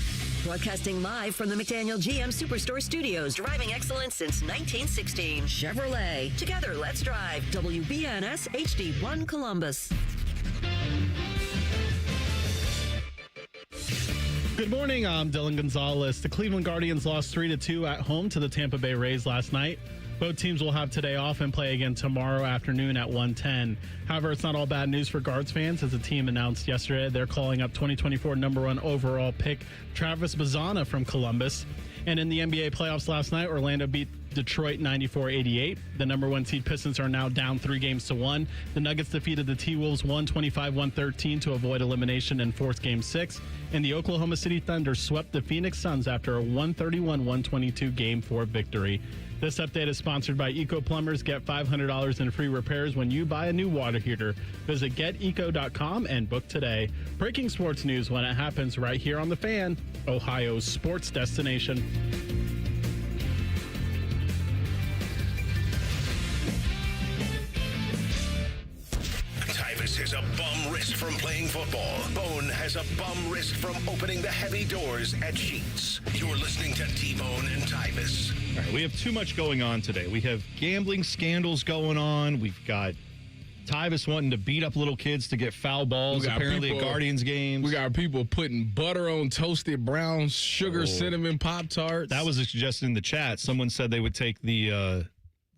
Broadcasting live from the McDaniel GM Superstore Studios. Driving excellence since 1916. Chevrolet. Together, let's drive. WBNS HD1 Columbus. Good morning, I'm Dylan Gonzalez. The Cleveland Guardians lost 3-2 at home to the Tampa Bay Rays last night. Both teams will have today off and play again tomorrow afternoon at 1:10. However, it's not all bad news for Guards fans, as the team announced yesterday they're calling up 2024 number 1 overall pick Tyvis from Columbus. And in the NBA playoffs last night, Orlando beat Detroit 94-88. The number 1 seed Pistons are now down 3-1. The Nuggets defeated the T-Wolves 125-113 to avoid elimination and force Game 6. And the Oklahoma City Thunder swept the Phoenix Suns after a 131-122 Game 4 victory. This update is sponsored by Eco Plumbers. Get $500 in free repairs when you buy a new water heater. Visit geteco.com and book today. Breaking sports news when it happens right here on The Fan, Ohio's sports destination. Tyvis has a bum wrist from playing football. Bone has a bum wrist from opening the heavy doors at Sheetz. You're listening to T-Bone and Tyvis. All right, we have too much going on today. We have gambling scandals going on. We've got Tyvis wanting to beat up little kids to get foul balls, apparently at Guardians games. We got people putting butter on toasted brown sugar cinnamon Pop-Tarts. That was a suggestion in the chat. Someone said they would take the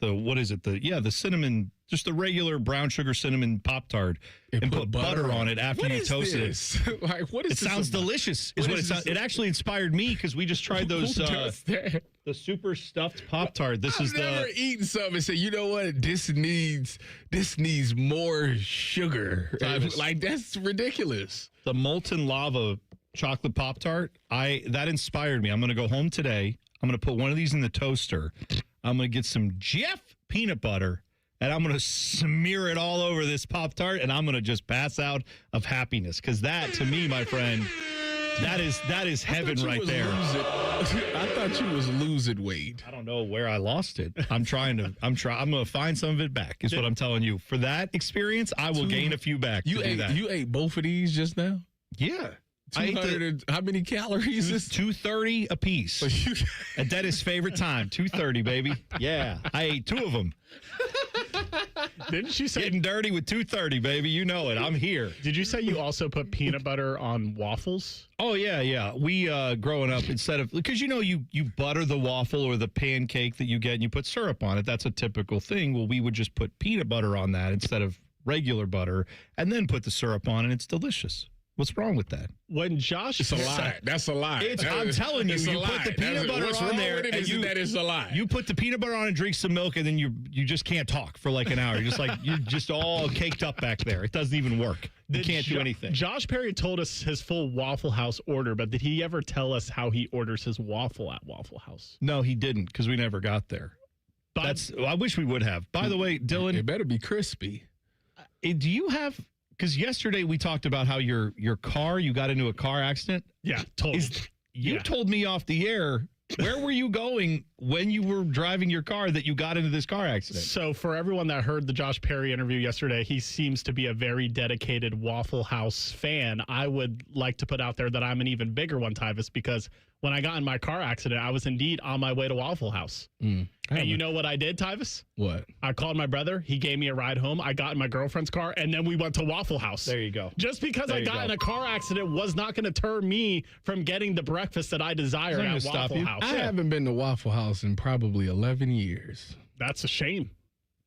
what is it? The cinnamon, just the regular brown sugar cinnamon Pop-Tart and put butter on it after you toast it. Like, what is it this sounds about? delicious. Is what it sounds. It actually inspired me because we just tried those the super stuffed Pop-Tart. I've never eaten something and said, you know what? This needs more sugar. Like, that's ridiculous. The molten lava chocolate Pop-Tart. That inspired me. I'm going to go home today. I'm going to put one of these in the toaster. I'm going to get some Jeff peanut butter, and I'm going to smear it all over this Pop-Tart, and I'm going to just pass out of happiness. Because that, to me, my friend, that is heaven right there. I thought you was losing weight. I don't know where I lost it. I'm going to find some of it back, is what I'm telling you. For that experience, I will gain a few back. You ate both of these just now? Yeah. How many calories is 230 a piece. At Dennis' favorite time, 230, baby. Yeah, I ate 2 of them. Didn't you say getting dirty with 230, baby? You know it. I'm here. Did you say you also put peanut butter on waffles? Oh yeah. We growing up, instead of, because you butter the waffle or the pancake that you get and you put syrup on it. That's a typical thing. Well, we would just put peanut butter on that instead of regular butter, and then put the syrup on, and it's delicious. What's wrong with that? When Josh It's a lie. That's a lie. I'm telling you, you put the peanut butter on there, and that is a lie. You put the peanut butter on and drink some milk, and then you just can't talk for like an hour. You're just all caked up back there. It doesn't even work. You can't do anything. Josh Perry told us his full Waffle House order, but did he ever tell us how he orders his waffle at Waffle House? No, he didn't, because we never got there. I wish we would have. By the way, Dylan, it better be crispy. Do you have? Because yesterday we talked about how you got into a car accident. Yeah, totally. You told me off the air, where were you going when you were driving your car that you got into this car accident? So for everyone that heard the Josh Perry interview yesterday, he seems to be a very dedicated Waffle House fan. I would like to put out there that I'm an even bigger one, Tyvis, because when I got in my car accident, I was indeed on my way to Waffle House. And you know what I did, Tyvis? What? I called my brother. He gave me a ride home. I got in my girlfriend's car, and then we went to Waffle House. There you go. Just because I got in a car accident was not going to deter me from getting the breakfast that I desire at Waffle House. I haven't been to Waffle House in probably 11 years. That's a shame.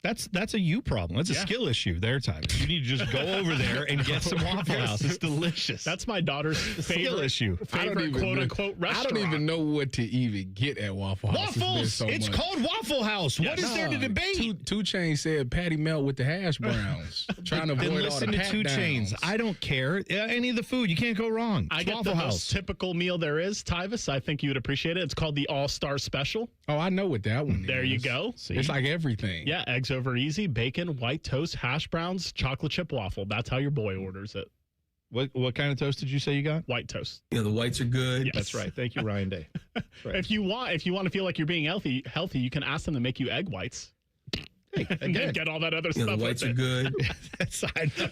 That's a you problem. That's a skill issue there, Tyvis. You need to just go over there and get some Waffle House. It's delicious. That's my daughter's skill issue. Favorite quote-unquote restaurant. I don't even know what to even get at Waffle House. Waffles! It's called Waffle House. What is there to debate? 2 Chainz said Patty Melt with the hash browns. Trying to avoid all the listen to 2 Chainz. I don't care. Any of the food. You can't go wrong. I get the most typical meal there is, Tyvis. I think you would appreciate it. It's called the All-Star Special. Oh, I know what that one is. There you go. See? It's like everything. Yeah, eggs over easy, bacon, white toast, hash browns, chocolate chip waffle. That's how your boy orders it. What kind of toast did you say you got? White toast. Yeah, the whites are good. Yes. That's right. Thank you, Ryan Day. Right. If you want to feel like you're being healthy, you can ask them to make you egg whites. And then get all that other stuff. The whites are good.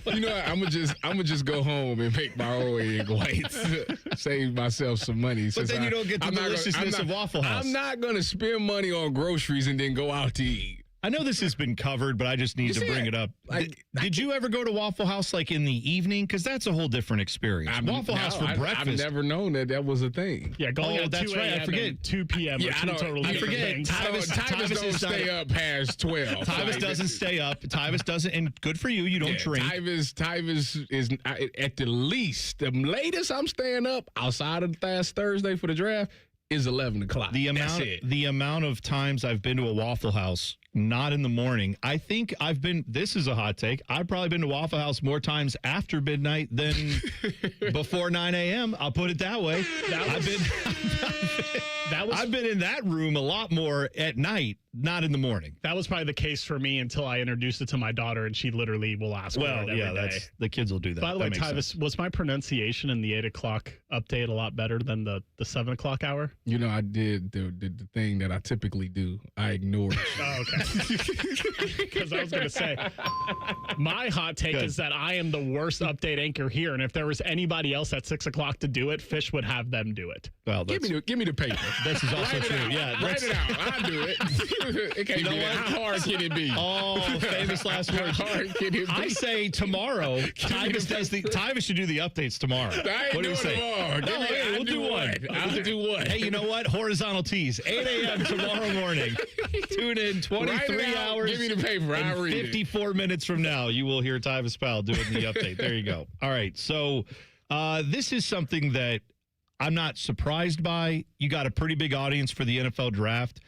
You know what? I'm gonna just go home and make my own egg whites. Save myself some money. But then you don't get the deliciousness of Waffle House. I'm not gonna spend money on groceries and then go out to eat. I know this has been covered, but I just need to bring it up. Did you ever go to Waffle House like in the evening? Because that's a whole different experience. Waffle House for breakfast. I've never known that was a thing. Yeah, going at 2 a.m. I forget. 2 p.m. Yeah, I forget. Tyvis don't stay up past 12. Tyvis doesn't stay up. Tyvis doesn't, and good for you. You don't drink. Tyvis is at the least. The latest I'm staying up outside of last Thursday for the draft is 11 o'clock. The amount of times I've been to a Waffle House, not in the morning. I think this is a hot take, I've probably been to Waffle House more times after midnight than before 9 a.m. I'll put it that way. I've been in that room a lot more at night, not in the morning. That was probably the case for me until I introduced it to my daughter, and she literally will ask for it every day. The kids will do that. By the way, Tyvis, was my pronunciation in the 8 o'clock update a lot better than the 7 o'clock hour? You know, I did the thing that I typically do. I ignored you. Oh, okay. Because I was going to say, my hot take is that I am the worst update anchor here, and if there was anybody else at 6 o'clock to do it, Fish would have them do it. Well, give me the paper. This is also Write it true. out. Yeah, Write it out. I'll do it. It can't be that. How hard can it be? Oh, famous last words. How hard can it be? I say tomorrow. Tyvis should do the updates tomorrow. I ain't What do you doing say? tomorrow. No, hey, we'll do one. I'll do one. Hey, you know what? Horizontal tees, 8 a.m. tomorrow morning. Tune in 23 hours. Give me the paper. I'll read 54 minutes from now, you will hear Tyvis Powell doing the update. There you go. All right. So this is something that I'm not surprised by. You got a pretty big audience for the NFL draft.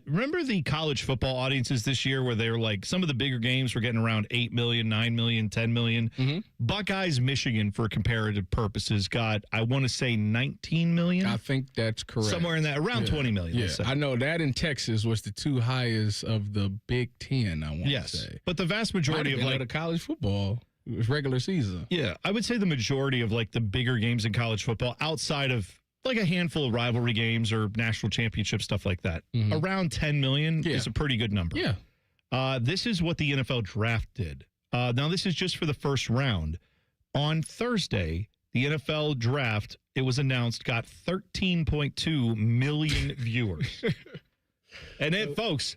Remember the college football audiences this year where they're like some of the bigger games were getting around 8 million, 9 million, 10 million. Mm-hmm. Buckeyes, Michigan, for comparative purposes, got, I want to say 19 million. I think that's correct. Somewhere in that, around 20 million. Yeah, let's say. I know that in Texas was the two highest of the Big Ten, I want to say. But the vast majority of the college football, it was regular season. Yeah, I would say the majority of like the bigger games in college football outside of like a handful of rivalry games or national championship stuff like that. Around 10 million is a pretty good number. Yeah. This is what the NFL draft did. Now, this is just for the first round. On Thursday, the NFL draft, it was announced, got 13.2 million viewers. And then, folks,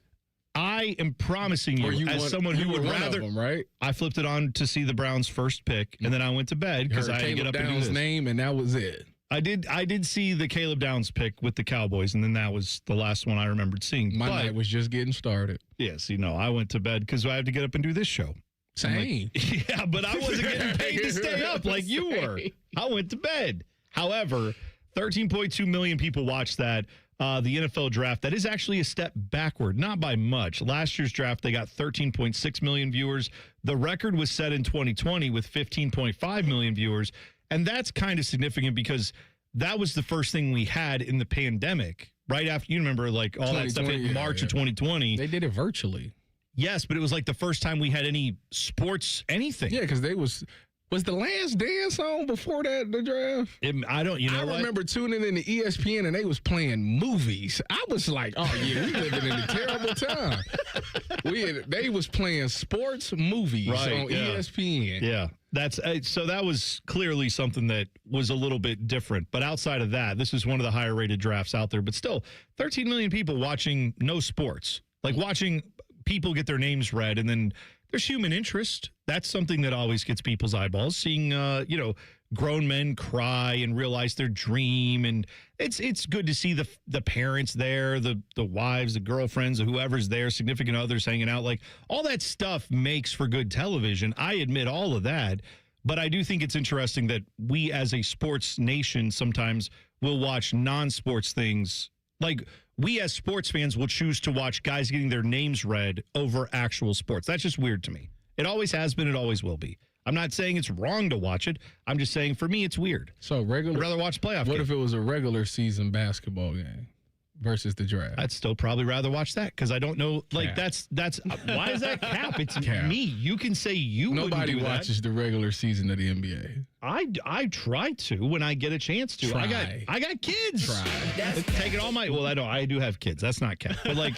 I am promising you, as someone who would rather, them, right? I flipped it on to see the Browns' first pick, and then I went to bed because I had to get up and do this. Name, and that was it. I did see the Caleb Downs pick with the Cowboys, and then that was the last one I remembered seeing. My night was just getting started. Yes, I went to bed because I had to get up and do this show. Same. Like, yeah, but I wasn't getting paid to stay up like you were. I went to bed. However, 13.2 million people watched that. The NFL draft, that is actually a step backward, not by much. Last year's draft, they got 13.6 million viewers. The record was set in 2020 with 15.5 million viewers. And that's kind of significant because that was the first thing we had in the pandemic, right after, you remember, like all that stuff in March of 2020. They did it virtually. Yes, but it was like the first time we had any sports, anything. Yeah, because was the Last Dance on before that, the draft? I remember tuning in to ESPN and they was playing movies. I was like, oh yeah, we living in a terrible time. They was playing sports movies on ESPN. Yeah. So that was clearly something that was a little bit different. But outside of that, this is one of the higher rated drafts out there. But still, 13 million people watching no sports, like watching people get their names read, and then there's human interest. That's something that always gets people's eyeballs, seeing, grown men cry and realize their dream. And it's good to see the parents there, the wives, the girlfriends, whoever's there, significant others hanging out. Like, all that stuff makes for good television. I admit all of that. But I do think it's interesting that we as a sports nation sometimes will watch non-sports things. Like, we as sports fans will choose to watch guys getting their names read over actual sports. That's just weird to me. It always has been. It always will be. I'm not saying it's wrong to watch it. I'm just saying, for me, it's weird. So I'd rather watch playoff What game. if it was a regular season basketball game versus the draft? I'd still probably rather watch that because I don't know. Like, Cap. that's why is that cap? It's Cap. me. You can say you Nobody wouldn't do watches the regular season of the NBA. I try to when I get a chance to. Try. I got kids. Try. Taking all my. Well, I do have kids. That's not cap. But like,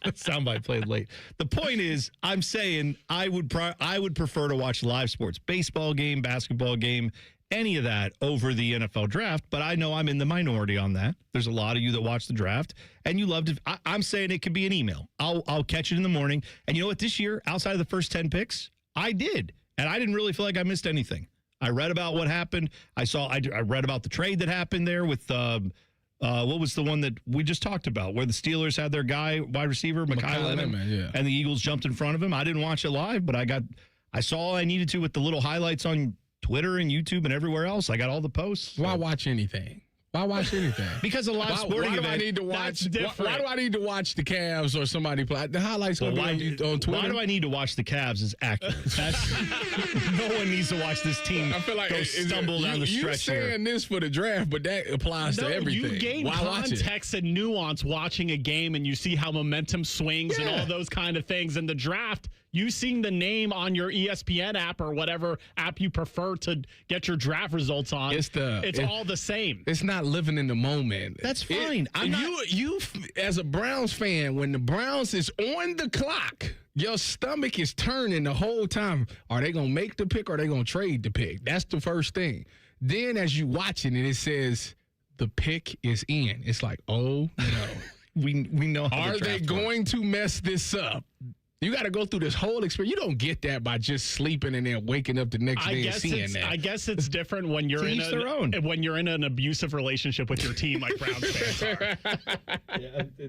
soundbite played late. The point is, I'm saying I would prefer to watch live sports, baseball game, basketball game, any of that over the NFL draft. But I know I'm in the minority on that. There's a lot of you that watch the draft and you loved it. I'm saying it could be an email. I'll catch it in the morning. And you know what? This year, outside of the first 10 picks, I did. And I didn't really feel like I missed anything. I read about what happened. I read about the trade that happened there with what was the one that we just talked about, where the Steelers had their guy, wide receiver, Mekhi Lemon, and the Eagles jumped in front of him. I didn't watch it live, but I saw all I needed to with the little highlights on Twitter and YouTube and everywhere else. I got all the posts. Why watch anything? Why watch anything? Because a live sporting event. Why do I need to watch? That's Why do I need to watch the Cavs or somebody play? The highlights on Twitter. Why do I need to watch the Cavs is accurate. That's no one needs to watch this team go stumble down the stretch here. You're saying this for the draft, but that applies to everything. You gain context and nuance watching a game, and you see how momentum swings and all those kind of things. In the draft, you seeing the name on your ESPN app or whatever app you prefer to get your draft results on. It's all the same. It's not living in the moment. That's fine. You as a Browns fan, when the Browns is on the clock, your stomach is turning the whole time. Are they going to make the pick or are they going to trade the pick? That's the first thing. Then as you watching it, it says the pick is in. It's like, oh, no. we know how are they going to mess this up? You got to go through this whole experience. You don't get that by just sleeping and then waking up the next day and seeing that. I guess it's different when you're in an abusive relationship with your team, like Browns fans are.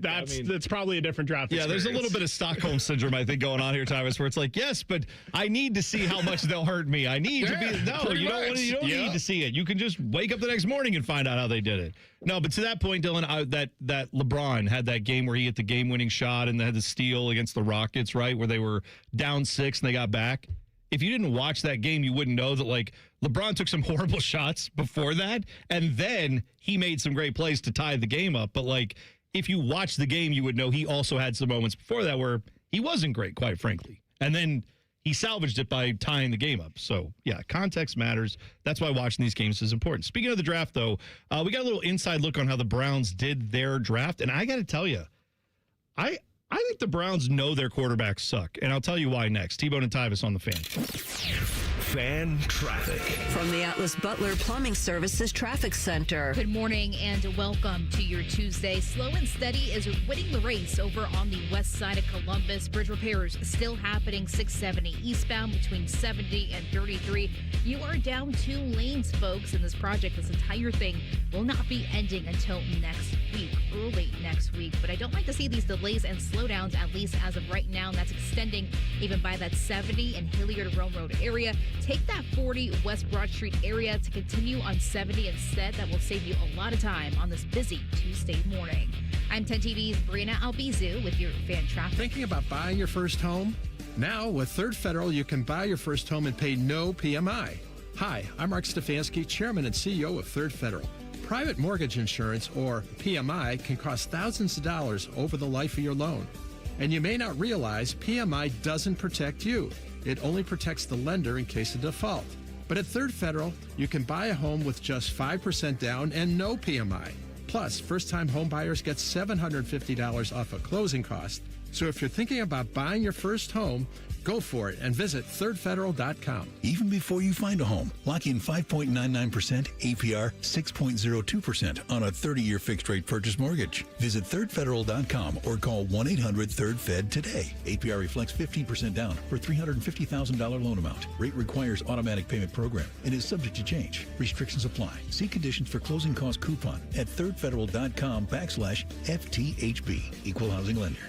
That's probably a different draft. Yeah, experience. There's a little bit of Stockholm syndrome, I think, going on here, Tyvis, where it's like, yes, but I need to see how much they'll hurt me. I need to be. No, you don't need to see it. You can just wake up the next morning and find out how they did it. No, but to that point, Dylan, that LeBron had that game where he hit the game-winning shot and they had the steal against the Rockets, right, where they were down 6 and they got back. If you didn't watch that game, you wouldn't know that, like, LeBron took some horrible shots before that, and then he made some great plays to tie the game up. But, like, if you watch the game, you would know he also had some moments before that where he wasn't great, quite frankly. And then he salvaged it by tying the game up. So, yeah, context matters. That's why watching these games is important. Speaking of the draft, though, we got a little inside look on how the Browns did their draft. And I got to tell you, I think the Browns know their quarterbacks suck. And I'll tell you why next. T-Bone and Tyvis on the Fan. Fan traffic. From the Atlas Butler Plumbing Services Traffic Center. Good morning and welcome to your Tuesday. Slow and Steady is winning the race over on the west side of Columbus. Bridge repairs still happening 670 eastbound between 70 and 33. You are down 2 lanes, folks, in this project. This entire thing will not be ending until next week, early next week. But I don't like to see these delays and slowdowns, at least as of right now. And that's extending even by that 70 and Hilliard to Rome Road area. Take that 40 West Broad Street area to continue on 70 instead. That will save you a lot of time on this busy Tuesday morning. I'm 10 TV's Brianna Albizu with your fan traffic. Thinking about buying your first home? Now, with Third Federal, you can buy your first home and pay no PMI. Hi, I'm Mark Stefanski, Chairman and CEO of Third Federal. Private mortgage insurance, or PMI, can cost thousands of dollars over the life of your loan. And you may not realize PMI doesn't protect you. It only protects the lender in case of default. But at Third Federal, you can buy a home with just 5% down and no PMI. Plus, first-time home buyers get $750 off a closing cost. So if you're thinking about buying your first home, go for it and visit thirdfederal.com. Even before you find a home, lock in 5.99% APR, 6.02% on a 30-year fixed-rate purchase mortgage. Visit thirdfederal.com or call 1-800-3rd-FED today. APR reflects 15% down for $350,000 loan amount. Rate requires automatic payment program and is subject to change. Restrictions apply. See conditions for closing cost coupon at thirdfederal.com/FTHB. Equal housing lender.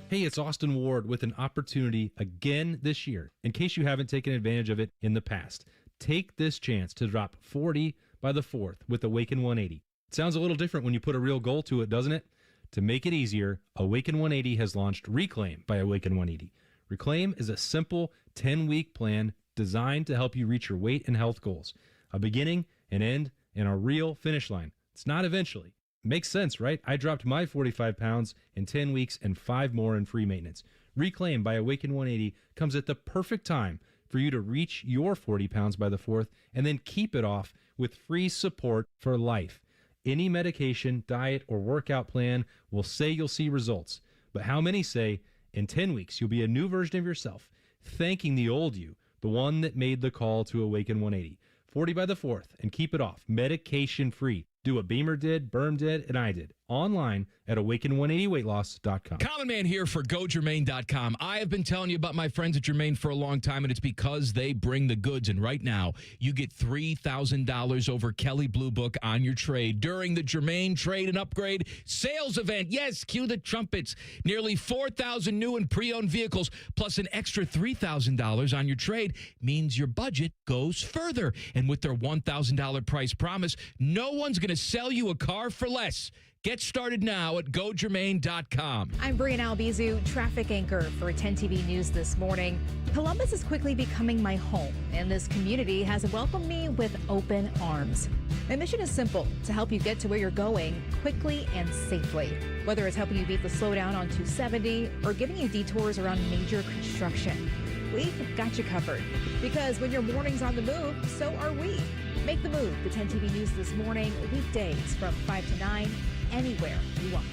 Hey, it's Austin Ward with an opportunity again this year, in case you haven't taken advantage of it in the past. Take this chance to drop 40 by the 4th with Awaken 180. It sounds a little different when you put a real goal to it, doesn't it? To make it easier, Awaken 180 has launched Reclaim by Awaken 180. Reclaim is a simple 10-week plan designed to help you reach your weight and health goals. A beginning, an end, and a real finish line. It's not eventually. Makes sense, right? I dropped my 45 pounds in 10 weeks and 5 more in free maintenance. Reclaim by Awaken 180 comes at the perfect time for you to reach your 40 pounds by the 4th and then keep it off with free support for life. Any medication, diet, or workout plan will say you'll see results. But how many say in 10 weeks you'll be a new version of yourself, thanking the old you, the one that made the call to Awaken 180. 40 by the 4th and keep it off, medication free. Do what Beamer did, Berm did, and I did. Online at awaken180weightloss.com. Common Man here for GoGermain.com. I have been telling you about my friends at Germain for a long time, and it's because they bring the goods. And right now, you get $3,000 over Kelley Blue Book on your trade during the Germain Trade and Upgrade Sales Event. Yes, cue the trumpets. Nearly 4,000 new and pre-owned vehicles, plus an extra $3,000 on your trade means your budget goes further. And with their $1,000 price promise, no one's going to sell you a car for less. Get started now at GoGermain.com. I'm Brianna Albizu, traffic anchor for 10 TV News this morning. Columbus is quickly becoming my home, and this community has welcomed me with open arms. My mission is simple, to help you get to where you're going quickly and safely. Whether it's helping you beat the slowdown on 270 or giving you detours around major construction. we've got you covered. Because when your morning's on the move, so are we. Make the move. The 10 TV News This Morning, weekdays from 5 to 9, anywhere you watch.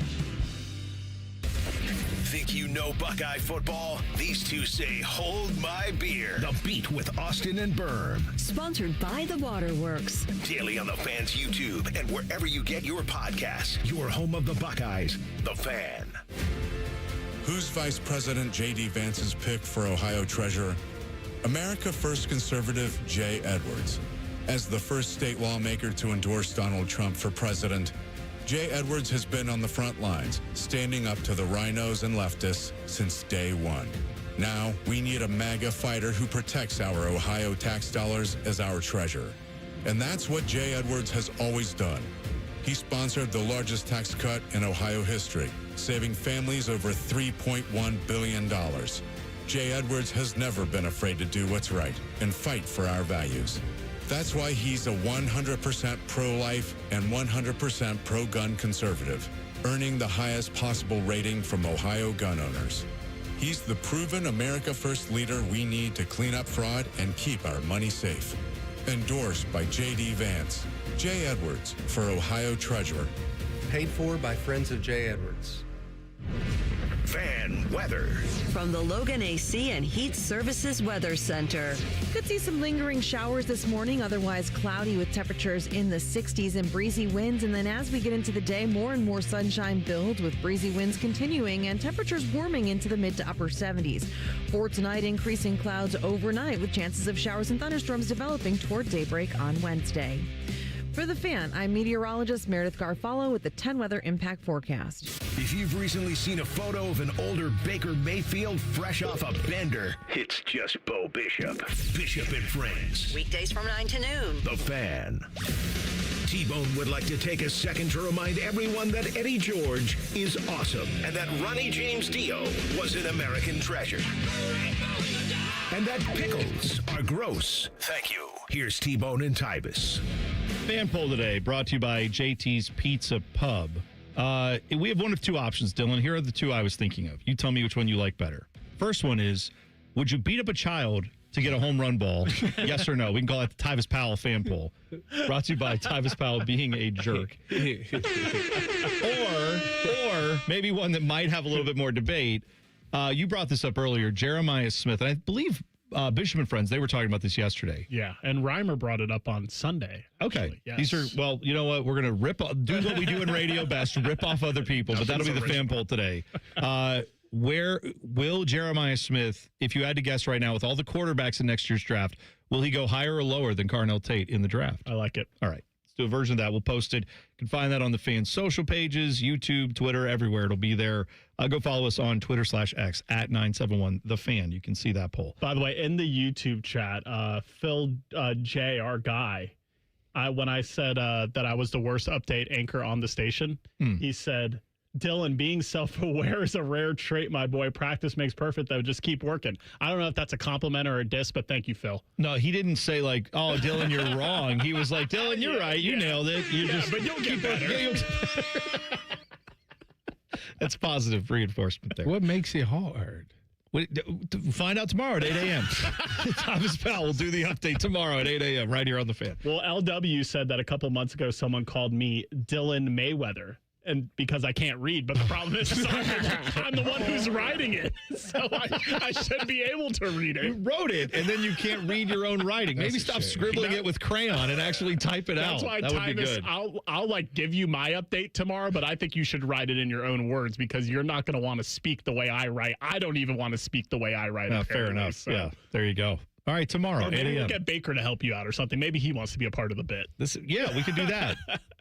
Think you know Buckeye football? These two say, hold my beer. The Beat with Austin and Berm. Sponsored by the Waterworks. Daily on the Fan's YouTube and wherever you get your podcasts. Your home of the Buckeyes, The Fan. Who's Vice President J.D. Vance's pick for Ohio Treasurer? America First conservative Jay Edwards. As the first state lawmaker to endorse Donald Trump for president, Jay Edwards has been on the front lines, standing up to the rhinos and leftists since day one. Now, we need a MAGA fighter who protects our Ohio tax dollars as our treasurer. And that's what Jay Edwards has always done. He sponsored the largest tax cut in Ohio history, saving families over $3.1 billion. Jay Edwards has never been afraid to do what's right and fight for our values. That's why he's a 100% pro-life and 100% pro-gun conservative, earning the highest possible rating from Ohio gun owners. He's the proven America First leader we need to clean up fraud and keep our money safe. Endorsed by J.D. Vance. Jay Edwards for Ohio Treasurer. Paid for by Friends of Jay Edwards. Fan weather. From the Logan AC and Heat Services Weather Center. Could see some lingering showers this morning, otherwise cloudy with temperatures in the 60s and breezy winds. And then as we get into the day, more and more sunshine builds with breezy winds continuing and temperatures warming into the mid to upper 70s. For tonight, increasing clouds overnight with chances of showers and thunderstorms developing toward daybreak on Wednesday. For The Fan, I'm meteorologist Meredith Garfalo with the 10 Weather Impact Forecast. If you've recently seen a photo of an older Baker Mayfield fresh off a bender, it's just Bo Bishop. Bishop and Friends. Weekdays from 9 to noon. The Fan. T-Bone would like to take a second to remind everyone that Eddie George is awesome and that Ronnie James Dio was an American treasure. And that pickles are gross. Thank you. Here's T-Bone and Tyvis. Fan poll today brought to you by JT's Pizza Pub. We have one of two options, Dylan. Here are the two I was thinking of. You tell me which one you like better. First one is, would you beat up a child to get a home run ball? Yes or no? We can call that the Tyvis Powell fan poll. Brought to you by Tyvis Powell being a jerk. or maybe one that might have a little bit more debate. You brought this up earlier, Jeremiah Smith. And I believe Bishop and Friends, they were talking about this yesterday. Yeah, and Reimer brought it up on Sunday. Okay. Yes. These are, well, you know what? We're going to do what we do in radio best, rip off other people, but that'll be the fan poll today. Where will Jeremiah Smith, if you had to guess right now, with all the quarterbacks in next year's draft, will he go higher or lower than Carnell Tate in the draft? I like it. All right. Let's do a version of that. We'll post it. You can find that on the Fan's social pages, YouTube, Twitter, everywhere. It'll be there. Go follow us on Twitter/X at 971-TheFan. You can see that poll. By the way, in the YouTube chat, Phil J, our guy, when I said that I was the worst update anchor on the station, he said, Dylan, being self-aware is a rare trait, my boy. Practice makes perfect, though. Just keep working. I don't know if that's a compliment or a diss, but thank you, Phil. No, he didn't say like, oh, Dylan, you're wrong. He was like, Dylan, you're right. You nailed it. But you'll get better. That's positive reinforcement there. What makes it hard? Find out tomorrow at 8 a.m. Thomas Powell will do the update tomorrow at 8 a.m. right here on The Fan. Well, LW said that a couple months ago someone called me Dylan Mayweather. And because I can't read, but the problem is I'm the one who's writing it. So I should be able to read it. You wrote it, and then you can't read your own writing. Maybe stop scribbling it with crayon and actually type it out. That's why, that would be good. I'll like give you my update tomorrow, but I think you should write it in your own words because you're not going to want to speak the way I write. I don't even want to speak the way I write. Fair enough. So. Yeah, there you go. All right, tomorrow, 8 a.m. We'll get Baker to help you out or something. Maybe he wants to be a part of the bit. Yeah, we could do that.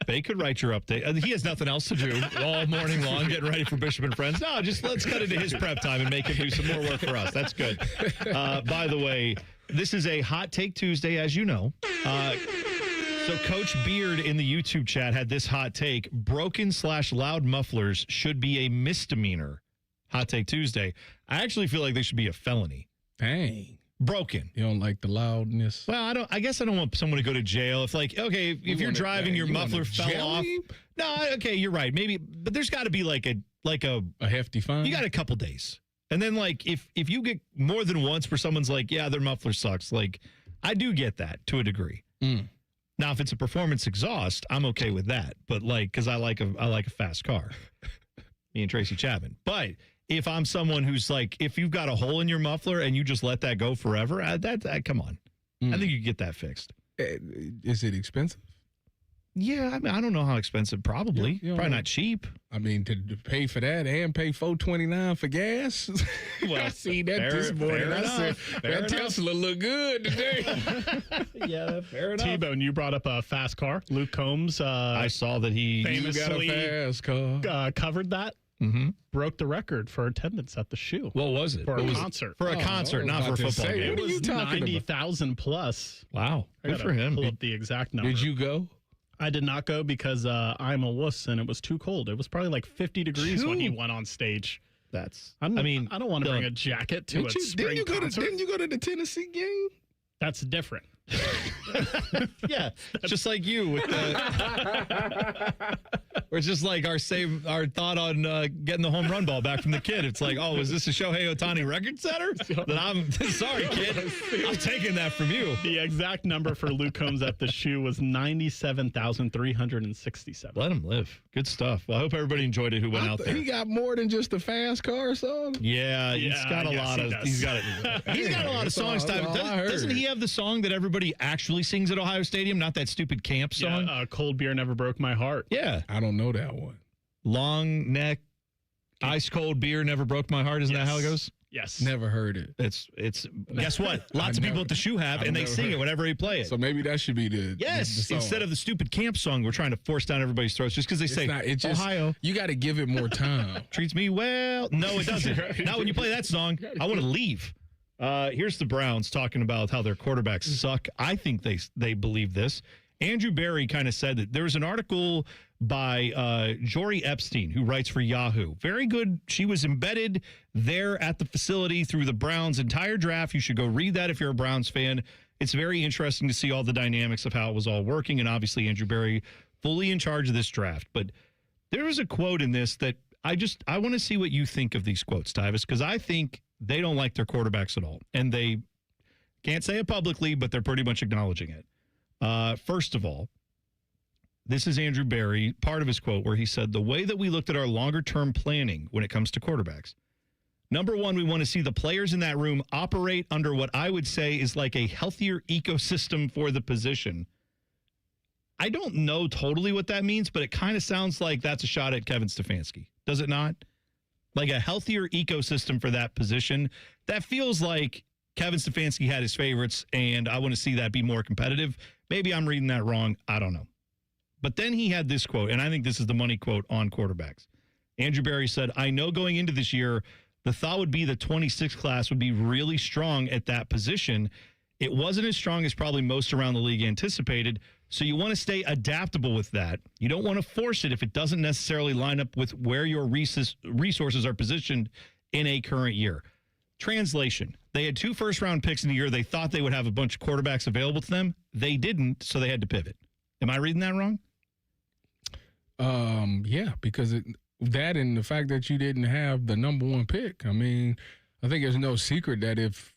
Baker could write your update. He has nothing else to do all morning long getting ready for Bishop and Friends. No, just let's cut into his prep time and make him do some more work for us. That's good. By the way, this is a Hot Take Tuesday, as you know. So Coach Beard in the YouTube chat had this hot take. Broken/loud mufflers should be a misdemeanor. Hot Take Tuesday. I actually feel like they should be a felony. Dang. Broken. You don't like the loudness? Well, I guess I don't want someone to go to jail. If if you're driving, your muffler fell off. No, okay, you're right. Maybe, but there's got to be like a hefty fine. You got a couple days And then, like, if you get more than once where someone's like, yeah, their muffler sucks, like, I do get that to a degree. Now, if it's a performance exhaust, I'm okay with that. But, like, because I like a fast car. Me and Tracy Chapman. But if I'm someone who's like, if you've got a hole in your muffler and you just let that go forever, come on. I think you can get that fixed. Is it expensive? Yeah, I mean, I don't know how expensive. Probably. Probably not cheap. I mean, to pay for that and pay $4.29 for gas. Well, I see that this morning. I said, that Tesla look good today. Yeah, fair enough. T-Bone, you brought up a fast car. Luke Combs. I saw that he famously got a fast car. Covered that. Broke the record for attendance at the shoe. What was it? For a concert. For a concert, not for a football game. It was 90,000 plus. Wow. Good for him. Pull up the exact number. Did you go? I did not go because I'm a wuss and it was too cold. It was probably like 50 degrees when he went on stage. I don't want to bring a jacket to a spring concert. Didn't you go to the Tennessee game? That's different. Yeah, just like you with the. Or it's just like our thought on getting the home run ball back from the kid. It's like, oh, is this a Shohei Ohtani record setter? Then I'm sorry, kid. I'm taking that from you. The exact number for Luke Combs at the shoe was 97,367. Let him live. Good stuff. Well, I hope everybody enjoyed it who went out there. He got more than just a fast car song. Yeah, he's got a lot of. He's got a lot of songs. Doesn't he have the song that everybody actually sings at Ohio Stadium? Not that stupid camp song. Yeah, Cold Beer Never Broke My Heart. Yeah, I don't know that one. Long neck, ice cold beer never broke my heart. Isn't that how it goes? Yes. Never heard it. It's. Guess what? Lots of people at the shoe have, and they sing it whenever he play it. So maybe that should be the song. Instead of the stupid camp song we're trying to force down everybody's throats just because they say Ohio. You got to give it more time. Treats me well. No, it doesn't. Not when you play that song. I want to leave. Here's the Browns talking about how their quarterbacks suck. I think they believe this. Andrew Berry kind of said that there was an article by Jory Epstein, who writes for Yahoo. Very good. She was embedded there at the facility through the Browns' entire draft. You should go read that if you're a Browns fan. It's very interesting to see all the dynamics of how it was all working, and obviously Andrew Berry fully in charge of this draft. But there was a quote in this that I want to see what you think of these quotes, Tyvis, because I think they don't like their quarterbacks at all. And they can't say it publicly, but they're pretty much acknowledging it. First of all, this is Andrew Berry, part of his quote where he said, the way that we looked at our longer-term planning when it comes to quarterbacks. Number one, we want to see the players in that room operate under what I would say is like a healthier ecosystem for the position. I don't know totally what that means, but it kind of sounds like that's a shot at Kevin Stefanski. Does it not? Like a healthier ecosystem for that position. That feels like Kevin Stefanski had his favorites, and I want to see that be more competitive. Maybe I'm reading that wrong. I don't know. But then he had this quote, and I think this is the money quote on quarterbacks. Andrew Berry said, I know going into this year, the thought would be the 26th class would be really strong at that position. It wasn't as strong as probably most around the league anticipated, so you want to stay adaptable with that. You don't want to force it if it doesn't necessarily line up with where your resources are positioned in a current year. Translation, they had 2 first-round picks in the year. They thought they would have a bunch of quarterbacks available to them. They didn't, so they had to pivot. Am I reading that wrong? Yeah, because that and the fact that you didn't have the number 1 pick. I mean, I think there's no secret that if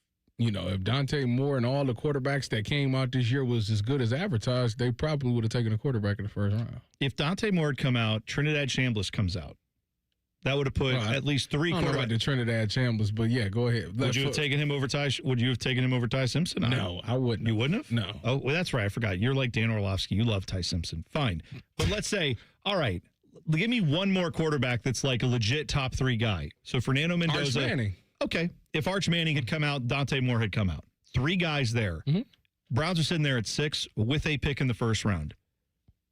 Dante Moore and all the quarterbacks that came out this year was as good as advertised, they probably would have taken a quarterback in the first round. If Dante Moore had come out, Trinidad Chambliss comes out. That would have put at least 3 quarterbacks. I don't know about the Trinidad Chambliss, but yeah, go ahead. Would you have taken him over Ty? Would you have taken him over Ty Simpson? No, I wouldn't. You wouldn't have? No. Oh, well, that's right. I forgot. You're like Dan Orlovsky. You love Ty Simpson. Fine. But let's say, all right, give me one more quarterback that's like a legit top 3 guy. So Fernando Mendoza. Arch Manning. Okay. If Arch Manning had come out, Dante Moore had come out. 3 guys there. Mm-hmm. Browns are sitting there at 6 with a pick in the first round.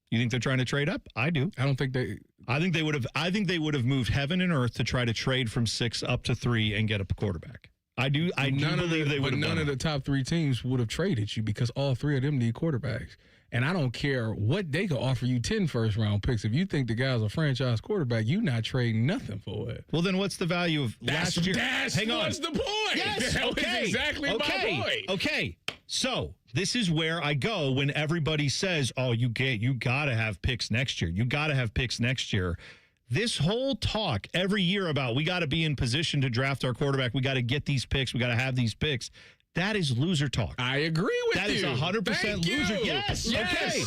You think they're trying to trade up? I do. I don't think they. I think they would have. I think they would have moved heaven and earth to try to trade from 6 up to 3 and get a quarterback. I do. I do believe they would. But none of the top 3 teams would have traded you because all 3 of them need quarterbacks. And I don't care what they could offer you 10 first-round picks. If you think the guy's a franchise quarterback, you not trading nothing for it. Well, then what's the value of last year? Hang on. What's the point? Yes. That was exactly my point. Okay. So this is where I go when everybody says, "Oh, you got to have picks next year. You got to have picks next year." this whole talk every year about we got to be in position to draft our quarterback, we got to get these picks, we got to have these picks. That is loser talk. I agree with you. That is 100% loser. Yes. Okay.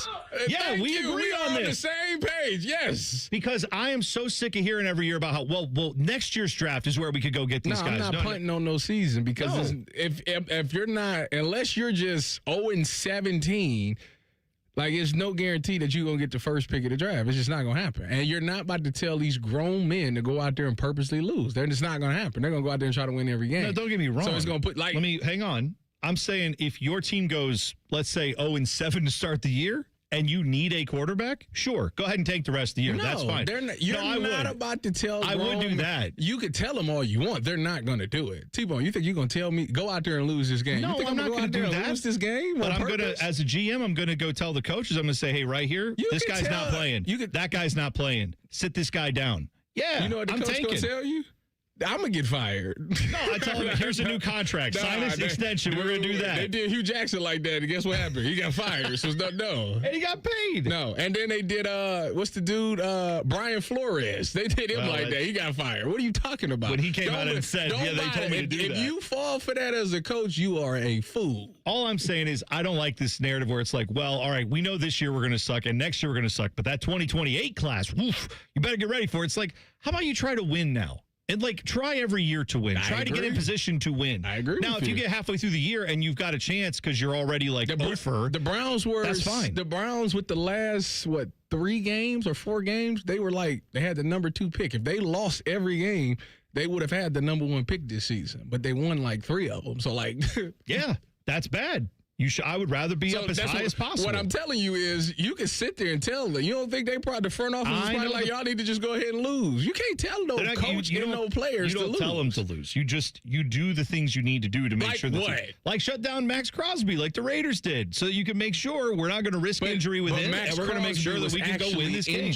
Yeah, we agree on this. On the same page. Yes. Because I am so sick of hearing every year about how well next year's draft is where we could go get these guys. I'm not punting on no season because if you're not, unless you're just 0-17. Like, it's no guarantee that you're going to get the first pick of the draft. It's just not going to happen. And you're not about to tell these grown men to go out there and purposely lose. They're just not going to happen. They're going to go out there and try to win every game. No, don't get me wrong. So it's going to put, Let me, hang on. I'm saying if your team goes, let's say, 0-7 to start the year, and you need a quarterback, sure, go ahead and take the rest of the year. No, that's fine. You're not about to tell I would do that. You could tell them all you want. They're not going to do it. T-Bone, you think you're going to tell me, go out there and lose this game? No, you think I'm not going to do that. Lose this game? But I'm going to, as a GM, I'm going to go tell the coaches, I'm going to say, hey, right here, this guy's not playing. That guy's not playing. Sit this guy down. Yeah, you know what the coach going to tell you? I'm going to get fired. No, I tell him, here's a new contract. Sign this extension. We're going to do that. They did Hugh Jackson like that, and guess what happened? He got fired. So no. And he got paid. No. And then they did, what's the dude? Brian Flores. They did him like that. He got fired. What are you talking about? When he came out and said, they told me to do that. If you fall for that as a coach, you are a fool. All I'm saying is I don't like this narrative where it's like, well, all right, we know this year we're going to suck, and next year we're going to suck, but that 2028 class, woof, you better get ready for it. It's like, how about you try to win now? And, try every year to win. Try to get in position to win. I agree now, with if you get halfway through the year and you've got a chance because you're already, over. The Browns were... That's fine. The Browns with the last, 3 games or 4 games, they were they had the number 2 pick. If they lost every game, they would have had the number 1 pick this season. But they won, 3 of them. So, yeah, that's bad. I would rather be up as high as possible. What I'm telling you is you can sit there and tell them. You don't think they probably, the front office is probably y'all need to just go ahead and lose. You can't tell no coach and no players to lose. You don't tell them to lose. You do the things you need to do to make sure that what? Shut down Max Crosby like the Raiders did, so you can make sure we're not going to risk injury with him, and we're going to make sure that we can go win this game.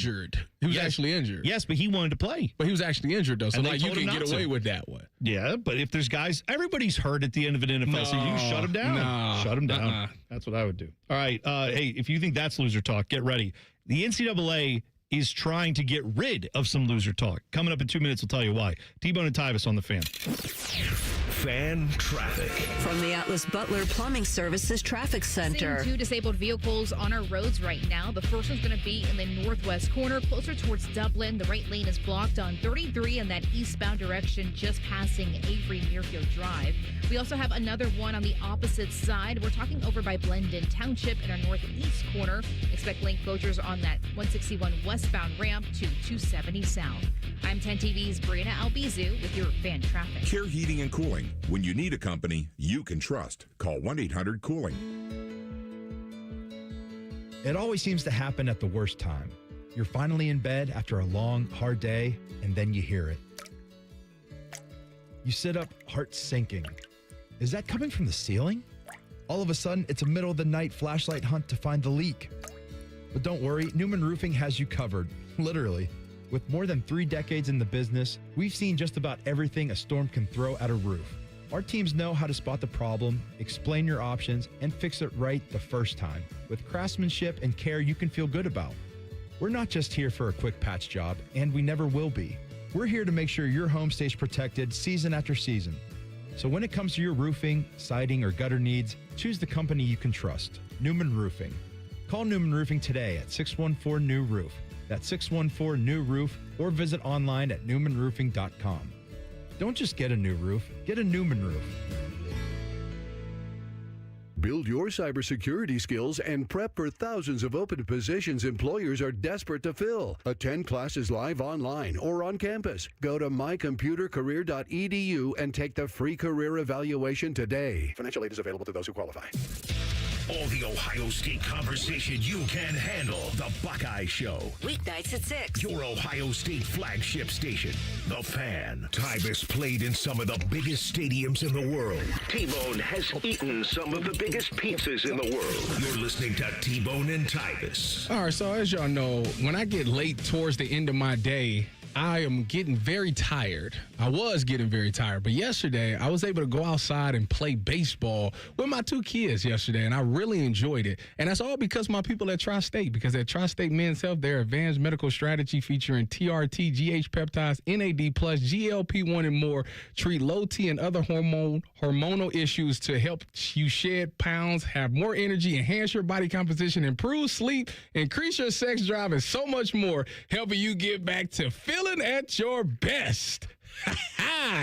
He was actually injured. Yes, but he wanted to play. But he was actually injured, though, so you can get away with that one. Yeah, but if there's guys, everybody's hurt at the end of an NFL season. You shut him down. No, shut him down. That's what I would do. All right. Hey, if you think that's loser talk, get ready. The NCAA is trying to get rid of some loser talk. Coming up in 2 minutes, we'll tell you why. T-Bone and Tyvis on the Fan. Fan traffic. From the Atlas Butler Plumbing Services Traffic Center. Seeing 2 disabled vehicles on our roads right now. The first one's going to be in the northwest corner, closer towards Dublin. The right lane is blocked on 33 in that eastbound direction, just passing Avery Muirfield Drive. We also have another one on the opposite side. We're talking over by Blendon Township in our northeast corner. Expect lane closures on that 161 westbound ramp to 270 south. I'm 10 TV's Brianna Albizu with your Fan Traffic. Care Heating and Cooling. When you need a company you can trust, call 1-800-COOLING. It always seems to happen at the worst time. You're finally in bed after a long, hard day, and then you hear it. You sit up, heart sinking. Is that coming from the ceiling? All of a sudden, it's a middle of the night flashlight hunt to find the leak. But don't worry, Newman Roofing has you covered, literally. With more than 3 decades in the business, we've seen just about everything a storm can throw at a roof. Our teams know how to spot the problem, explain your options, and fix it right the first time, with craftsmanship and care you can feel good about. We're not just here for a quick patch job, and we never will be. We're here to make sure your home stays protected season after season. So when it comes to your roofing, siding, or gutter needs, choose the company you can trust, Newman Roofing. Call Newman Roofing today at 614-NEW-ROOF. That's 614-NEW-ROOF, or visit online at newmanroofing.com. Don't just get a new roof, get a Newman roof. Build your cybersecurity skills and prep for thousands of open positions employers are desperate to fill. Attend classes live online or on campus. Go to mycomputercareer.edu and take the free career evaluation today. Financial aid is available to those who qualify. All the Ohio State conversation you can handle. The Buckeye Show. Weeknights at 6. Your Ohio State flagship station. The Fan. Tyvis played in some of the biggest stadiums in the world. T-Bone has eaten some of the biggest pizzas in the world. You're listening to T-Bone and Tyvis. All right, so as y'all know, when I get late towards the end of my day, I am getting very tired. I was getting very tired, but yesterday I was able to go outside and play baseball with my 2 kids yesterday, and I really enjoyed it. And that's all because of my people at Tri-State, because at Tri-State Men's Health, their advanced medical strategy featuring TRT, GH peptides, NAD+, GLP-1, and more treat low T and other hormonal issues to help you shed pounds, have more energy, enhance your body composition, improve sleep, increase your sex drive, and so much more, helping you get back to feeling at your best.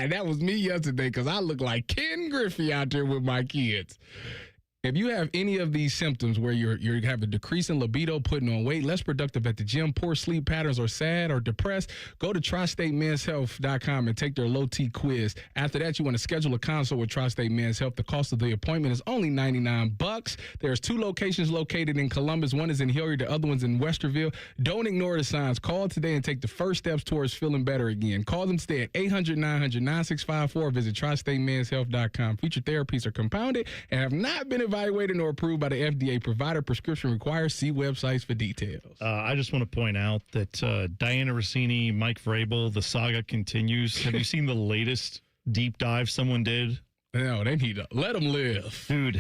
That was me yesterday because I look like Ken Griffey out there with my kids. If you have any of these symptoms where you have a decrease in libido, putting on weight, less productive at the gym, poor sleep patterns, or sad or depressed, go to TriStateMen'sHealth.com and take their low T quiz. After that, you want to schedule a consult with Tri-State Men's Health. The cost of the appointment is only $99. There's 2 locations located in Columbus. One is in Hilliard, the other one's in Westerville. Don't ignore the signs. Call today and take the first steps towards feeling better again. Call them today at 800-900-9654. Visit TriStateMen'sHealth.com. Featured therapies are compounded and have not been evaluated or approved by the FDA. Provider prescription required. See websites for details. I just want to point out that Diana Rossini, Mike Vrabel, the saga continues. Have you seen the latest deep dive someone did? No, they need to let them live. Dude,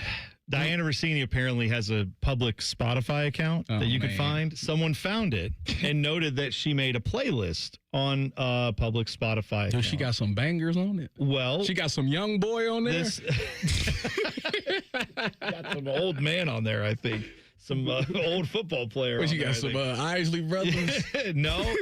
Diana Rossini apparently has a public Spotify account that you can find. Someone found it and noted that she made a playlist on public Spotify account. She got some bangers on it. Well, she got some young boy on there. Got some old man on there, I think. Some old football player. What, you got some Isley Brothers? No.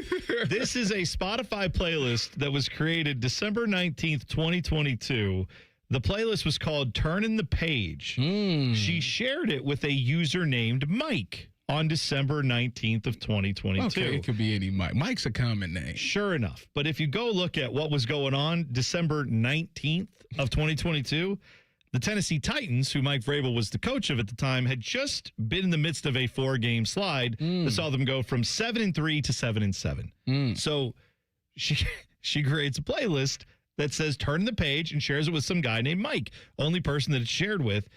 This is a Spotify playlist that was created December 19th, 2022. The playlist was called Turnin' the Page. She shared it with a user named Mike on December 19th of 2022. Okay, it could be any Mike. Mike's a common name. Sure enough. But if you go look at what was going on December 19th of 2022, the Tennessee Titans, who Mike Vrabel was the coach of at the time, had just been in the midst of a 4-game slide that saw them go from 7-3 to 7-7. So she creates a playlist that says Turn the Page and shares it with some guy named Mike, only person that it's shared with.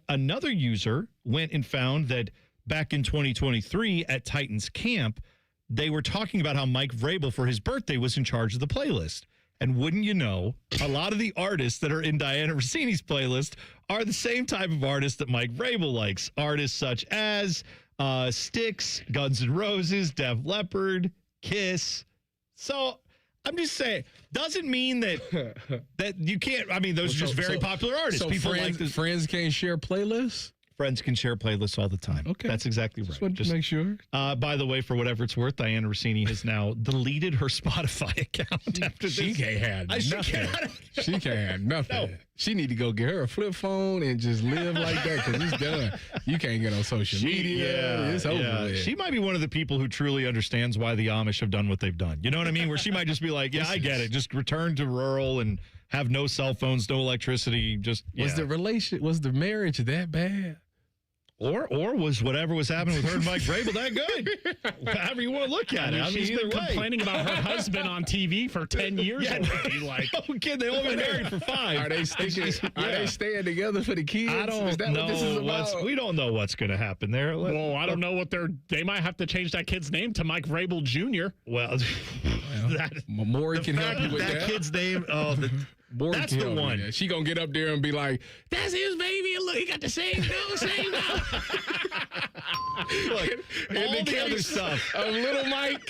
Another user went and found that back in 2023 at Titans camp, they were talking about how Mike Vrabel for his birthday was in charge of the playlist. And wouldn't you know, a lot of the artists that are in Diana Rossini's playlist are the same type of artists that Mike Vrabel likes. Artists such as Styx, Guns N' Roses, Def Leppard, Kiss. So I'm just saying, doesn't mean that you can't. I mean, those are just very popular artists. So people friends, like this. Friends can't share playlists? Friends can share playlists all the time. Okay. That's exactly right. Just make sure. By the way, for whatever it's worth, Diana Rossini has now deleted her Spotify account after this. She can't have nothing. She can't have nothing. No. She need to go get her a flip phone and just live like that because it's done. You can't get on social media. It's over with. She might be one of the people who truly understands why the Amish have done what they've done. You know what I mean? Where she might just be like, I get it. Just return to rural and have no cell phones, no electricity. Just was the marriage that bad? Or was whatever was happening with her and Mike Vrabel that good? However you want to look at it. I mean, she's been complaining about her husband on TV for 10 years. Like, oh, kid, they only been married for 5. Are they staying together for the kids? I don't know. What this is about? We don't know what's going to happen there. Well, I don't know what they might have to change that kid's name to Mike Vrabel Jr. Well, Maury can help you with that. Kid's name. That's the one. She gonna get up there and be like, "That's his baby, and look, he got the same nose, same mouth." Look, all the other stuff of little Mike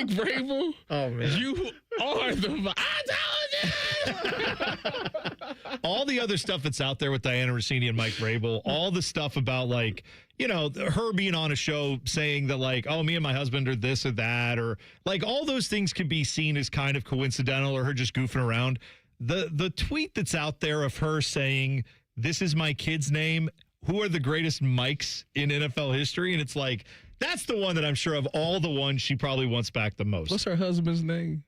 Vrabel. Oh man, you are the. All the other stuff that's out there with Diana Rossini and Mike Vrabel, all the stuff about like, you know, her being on a show saying that like, oh, me and my husband are this or that, or like all those things can be seen as kind of coincidental or her just goofing around. The tweet that's out there of her saying, this is my kid's name, who are the greatest Mikes in NFL history? And it's like, that's the one that I'm sure of all the ones she probably wants back the most. What's her husband's name?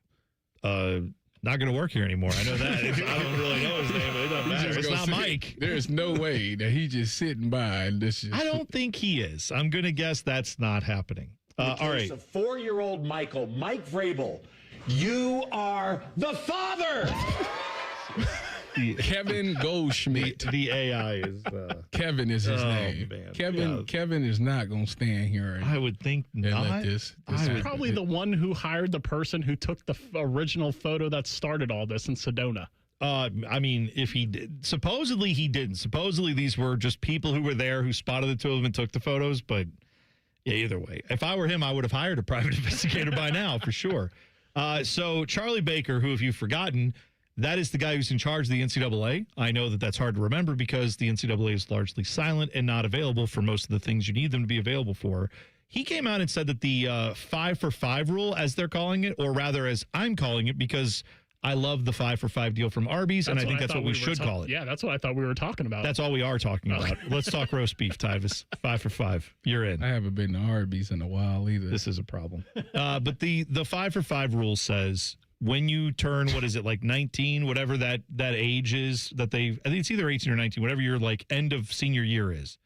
Not going to work here anymore. I know that. I don't really know his name, but it doesn't matter. It's not Mike. There's no way that he's just sitting by and this is. I don't think he is. I'm going to guess that's not happening. All right. Of 4-year-old Mike Vrabel, you are the father. Kevin Goldschmidt. The AI is Kevin is his name. Man. Kevin is not going to stand here. And, I would think not. Let this Probably the one who hired the person who took the original photo that started all this in Sedona. I mean, if he did, supposedly he didn't. Supposedly these were just people who were there who spotted the two of them and took the photos. But yeah, either way, if I were him, I would have hired a private investigator by now for sure. So Charlie Baker, who, if you've forgotten, that is the guy who's in charge of the NCAA. I know that that's hard to remember because the NCAA is largely silent and not available for most of the things you need them to be available for. He came out and said that the 5-for-5 rule, as they're calling it, or rather as I'm calling it, because I love the 5-for-5 deal from Arby's, and I think that's what we should call it. Yeah, that's what I thought we were talking about. That's all we are talking about. Let's talk roast beef, Tyvis. 5-for-5. You're in. I haven't been to Arby's in a while either. This is a problem. But the 5-for-5 rule says when you turn, what is it, like 19, whatever that age is that I think it's either 18 or 19, whatever your like end of senior year is,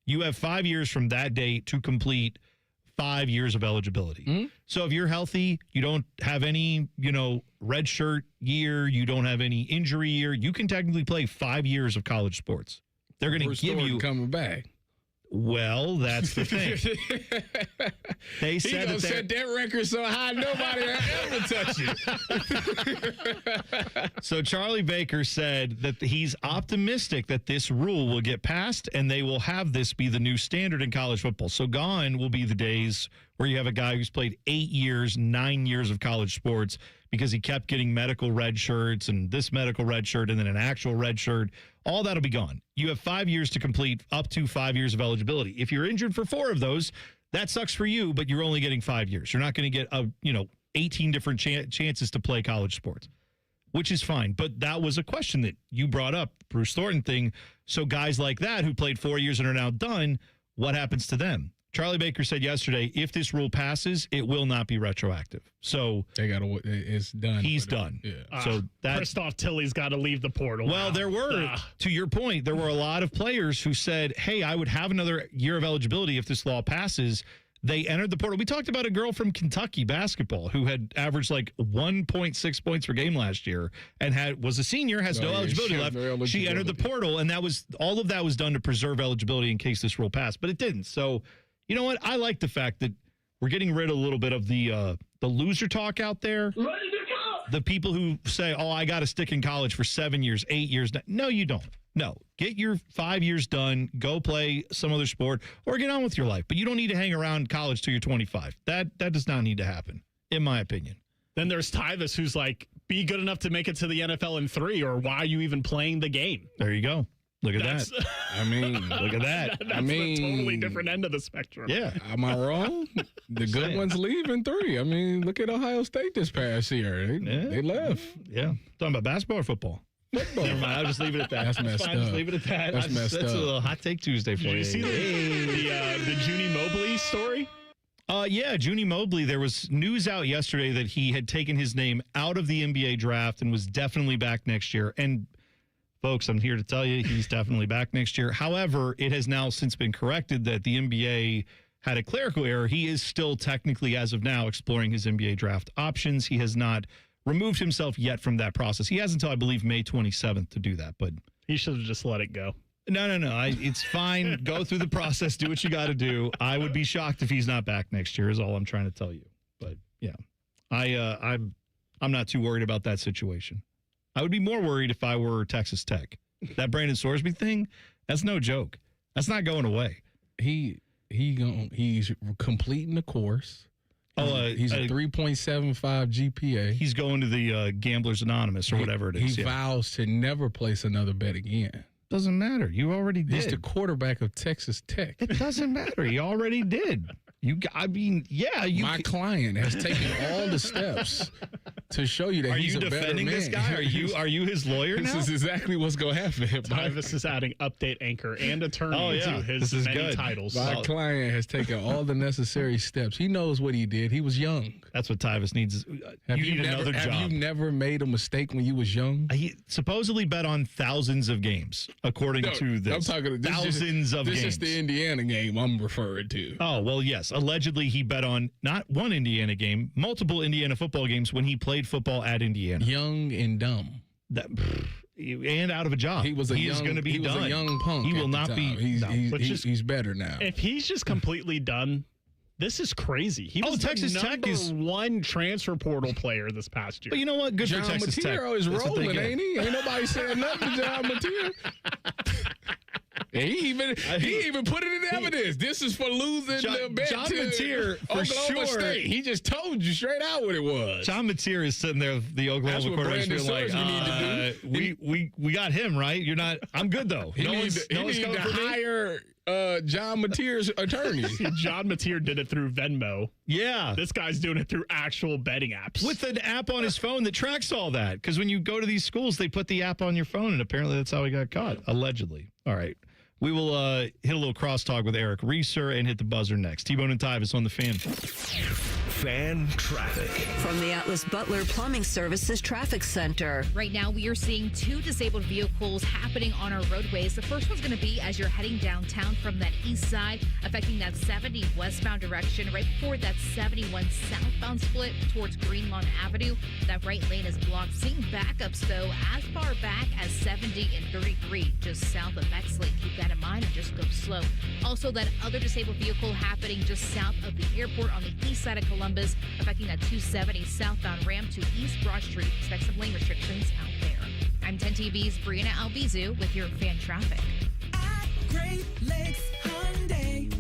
you have 5 years from that date to complete 5 years of eligibility. Mm-hmm. So if you're healthy, you don't have any, red shirt year, you don't have any injury year, you can technically play 5 years of college sports. They're going to give you coming back. Well, that's the thing. They said that set that record so high nobody will ever touch it. So Charlie Baker said that he's optimistic that this rule will get passed and they will have this be the new standard in college football. So gone will be the days where you have a guy who's played 8 years, 9 years of college sports because he kept getting medical red shirts and this medical red shirt and then an actual red shirt. All that'll be gone. You have 5 years to complete up to 5 years of eligibility. If you're injured for 4 of those, that sucks for you, but you're only getting 5 years. You're not going to get 18 different chances to play college sports, which is fine. But that was a question that you brought up, Bruce Thornton thing. So guys like that who played 4 years and are now done, what happens to them? Charlie Baker said yesterday, if this rule passes, it will not be retroactive. So it's done. He's done. Yeah. So Christoph Tilley's got to leave the portal. Well, there were, to your point, there were a lot of players who said, hey, I would have another year of eligibility if this law passes. They entered the portal. We talked about a girl from Kentucky basketball who had averaged like 1.6 points per game last year and was a senior, has no eligibility left. She entered the portal, and all of that was done to preserve eligibility in case this rule passed, but it didn't. So, you know what? I like the fact that we're getting rid of a little bit of the loser talk out there. The people who say, oh, I got to stick in college for 7 years, 8 years. No, you don't. No. Get your 5 years done. Go play some other sport or get on with your life. But you don't need to hang around college till you're 25. That does not need to happen, in my opinion. Then there's Tyvis, who's like, be good enough to make it to the NFL in 3, or why are you even playing the game? There you go. Look at that. I mean, look at that. That's a totally different end of the spectrum. Yeah. Am I wrong? The good ones leave in 3. I mean, look at Ohio State this past year. They left. Yeah. Talking about basketball or football? Football. Never mind. I'll just leave it at that. That's messed up. Just leave it at that. That's messed up. That's a little hot take Tuesday for you. Did you see the Junie Mobley story? Yeah, Junie Mobley. There was news out yesterday that he had taken his name out of the NBA draft and was definitely back next year. And folks, I'm here to tell you he's definitely back next year. However, it has now since been corrected that the NBA had a clerical error. He is still technically, as of now, exploring his NBA draft options. He has not removed himself yet from that process. He has until, I believe, May 27th to do that. But he should have just let it go. No. It's fine. Go through the process. Do what you got to do. I would be shocked if he's not back next year is all I'm trying to tell you. But, yeah, I'm not too worried about that situation. I would be more worried if I were Texas Tech. That Brandon Sorsby thing, that's no joke. That's not going away. He's completing the course. He's a 3.75 GPA. He's going to the Gamblers Anonymous or whatever it is. He vows to never place another bet again. Doesn't matter. You already did. He's the quarterback of Texas Tech. It doesn't matter. He already did. My client has taken all the steps to show you that he's a better man. Are you defending this guy? Are you his lawyer now? This is exactly what's going to happen. Tyvis is adding update anchor and attorney to his many titles. My client has taken all the necessary steps. He knows what he did. He was young. That's what Tyvis needs. Have you never made a mistake when you was young? He supposedly bet on thousands of games, according to this. I'm talking thousands of games. This is the Indiana game I'm referring to. Oh, well, yes. Allegedly, he bet on not one Indiana game, multiple Indiana football games when he played football at Indiana. Young and dumb. and out of a job. He was a young punk. He will not be. He's better now. If he's just completely done, this is crazy. He was Texas the Tech is one transfer portal player this past year. But you know what? Good John for Texas Tech. Matero is That's what they rolling, get. ain't he? Ain't nobody saying nothing to John Matero. And he even put it in evidence. This is for losing the bet John to Mateer, for Oklahoma sure. State. He just told you straight out what it was. John Mateer is sitting there, the That's Oklahoma what quarterback, Brandon being like, Soares need to we got him, right? You're not. I'm good, though. He no need one's to coming for me. hire John Mateer's attorney. John Mateer did it through Venmo. Yeah. This guy's doing it through actual betting apps. With an app on his phone that tracks all that. Because when you go to these schools, they put the app on your phone, and apparently that's how he got caught, allegedly. All right. We will hit a little crosstalk with Eric Reeser and hit the buzzer next. T-Bone and Tyvis on the Fan. Fan traffic. From the Atlas Butler Plumbing Services Traffic Center. Right now, we are seeing 2 disabled vehicles happening on our roadways. The first one's going to be as you're heading downtown from that east side, affecting that 70 westbound direction, right before that 71 southbound split towards Greenlawn Avenue. That right lane is blocked. Seeing backups, though, as far back as 70 and 33, just south of Bexley. Keep that in mind and just go slow. Also, that other disabled vehicle happening just south of the airport on the east side of Columbus, affecting that 270 southbound ramp to East Broad Street. Expect some lane restrictions out there. I'm 10 TV's Brianna Albizu with your fan traffic. At Great Lakes Hyundai,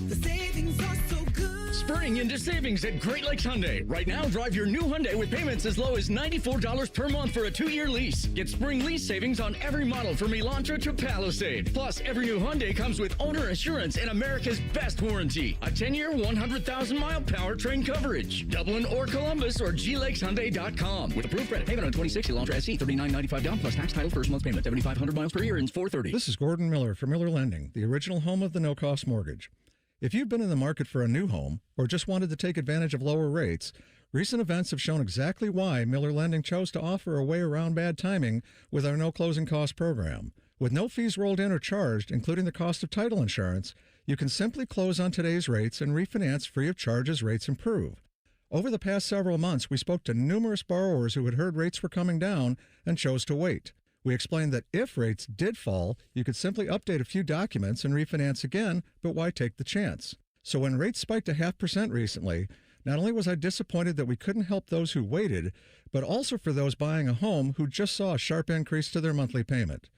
the savings are so good. Spring into savings at Great Lakes Hyundai. Right now, drive your new Hyundai with payments as low as $94 per month for a 2-year lease. Get spring lease savings on every model from Elantra to Palisade. Plus, every new Hyundai comes with owner assurance and America's best warranty. A 10-year, 100,000-mile powertrain coverage. Dublin or Columbus or glakeshyundai.com. With approved credit. Payment on 26 Elantra SC, $39.95 down plus tax title first month's payment. 7,500 miles per year and $430. This is Gordon Miller from Miller Lending, the original home of the no-cost mortgage. If you've been in the market for a new home or just wanted to take advantage of lower rates, recent events have shown exactly why Miller Lending chose to offer a way around bad timing with our no closing cost program. With no fees rolled in or charged, including the cost of title insurance, you can simply close on today's rates and refinance free of charge as rates improve. Over the past several months, we spoke to numerous borrowers who had heard rates were coming down and chose to wait. We explained that if rates did fall, you could simply update a few documents and refinance again, but why take the chance? So when rates spiked a 0.5% recently, not only was I disappointed that we couldn't help those who waited, but also for those buying a home who just saw a sharp increase to their monthly payment.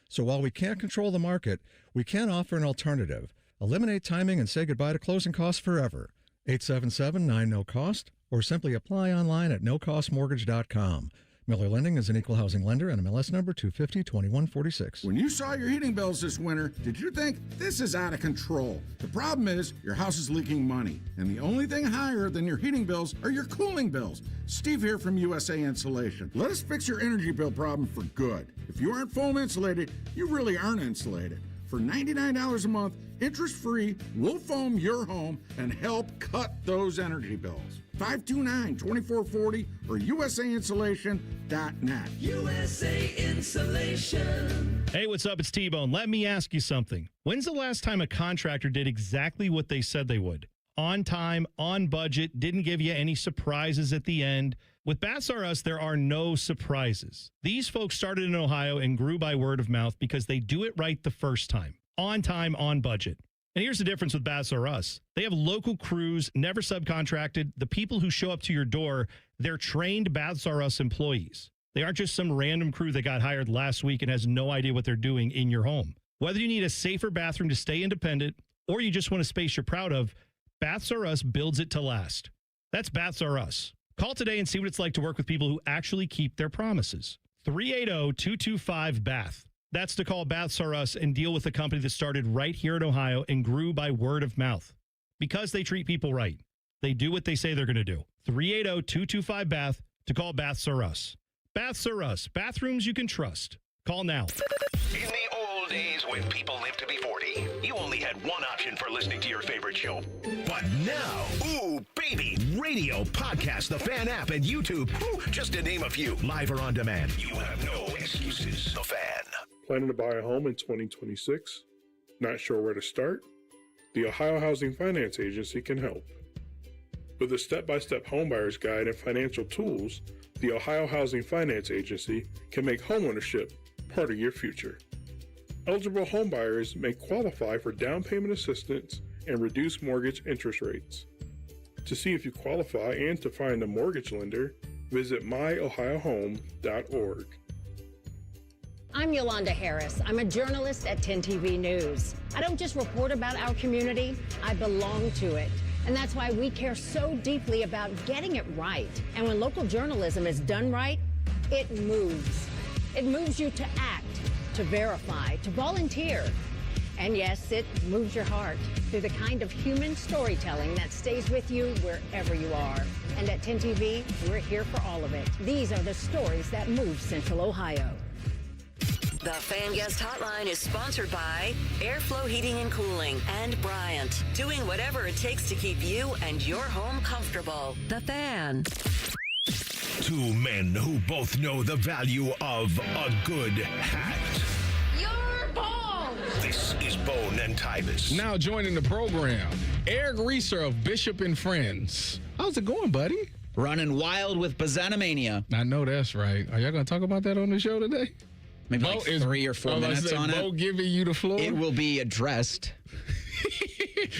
So while we can't control the market, we can offer an alternative. Eliminate timing and say goodbye to closing costs forever. 877-9-NO-COST or simply apply online at nocostmortgage.com. Miller Lending is an equal housing lender and MLS number 250-2146. When you saw your heating bills this winter, did you think this is out of control? The problem is your house is leaking money, and the only thing higher than your heating bills are your cooling bills. Steve here from USA Insulation. Let us fix your energy bill problem for good. If you aren't foam insulated, you really aren't insulated. For $99 a month, interest-free, we'll foam your home and help cut those energy bills. 529-2440 or USAinsulation.net. USA Insulation. Hey, what's up? It's T-Bone. Let me ask you something. When's the last time a contractor did exactly what they said they would? On time, on budget, didn't give you any surprises at the end. With Baths R Us, there are no surprises. These folks started in Ohio and grew by word of mouth because they do it right the first time. On time, on budget. And here's the difference with Baths R Us. They have local crews, never subcontracted. The people who show up to your door, they're trained Baths R Us employees. They aren't just some random crew that got hired last week and has no idea what they're doing in your home. Whether you need a safer bathroom to stay independent or you just want a space you're proud of, Baths R Us builds it to last. That's Baths R Us. Call today and see what it's like to work with people who actually keep their promises. 380-225-BATH. That's to call Baths R Us and deal with a company that started right here in Ohio and grew by word of mouth. Because they treat people right. They do what they say they're going to do. 380-225-BATH to call Baths R Us. Baths R Us. Bathrooms you can trust. Call now. In the old days when people lived to be 40, you only had one option for listening to your favorite show. But now, ooh, baby, radio, podcast, the Fan app, and YouTube, just to name a few, live or on demand. You have no excuses. The Fan. Planning to buy a home in 2026? Not sure where to start? The Ohio Housing Finance Agency can help. With a step-by-step homebuyer's guide and financial tools, the the Ohio Housing Finance Agency can make homeownership part of your future. Eligible homebuyers may qualify for down payment assistance and reduced mortgage interest rates. To see if you qualify and to find a mortgage lender, visit myohiohome.org. I'm Yolanda Harris. I'm a journalist at 10 TV News. I don't just report about our community, I belong to it. And that's why we care so deeply about getting it right. And when local journalism is done right, it moves. It moves you to act, to verify, to volunteer. And yes, it moves your heart through the kind of human storytelling that stays with you wherever you are. And at 10 TV, we're here for all of it. These are the stories that move Central Ohio. The Fan Guest Hotline is sponsored by Airflow Heating and Cooling and Bryant, doing whatever it takes to keep you and your home comfortable. The Fan. Two men who both know the value of a good hat. You're bald! This is Bone and Tyvis. Now joining the program, Eric Reeser of Bishop and Friends. How's it going, buddy? Running wild with Bazanamania. I know that's right. Are y'all going to talk about that on the show today? Maybe like 3 or 4 minutes on Bo it. giving you the floor? It will be addressed.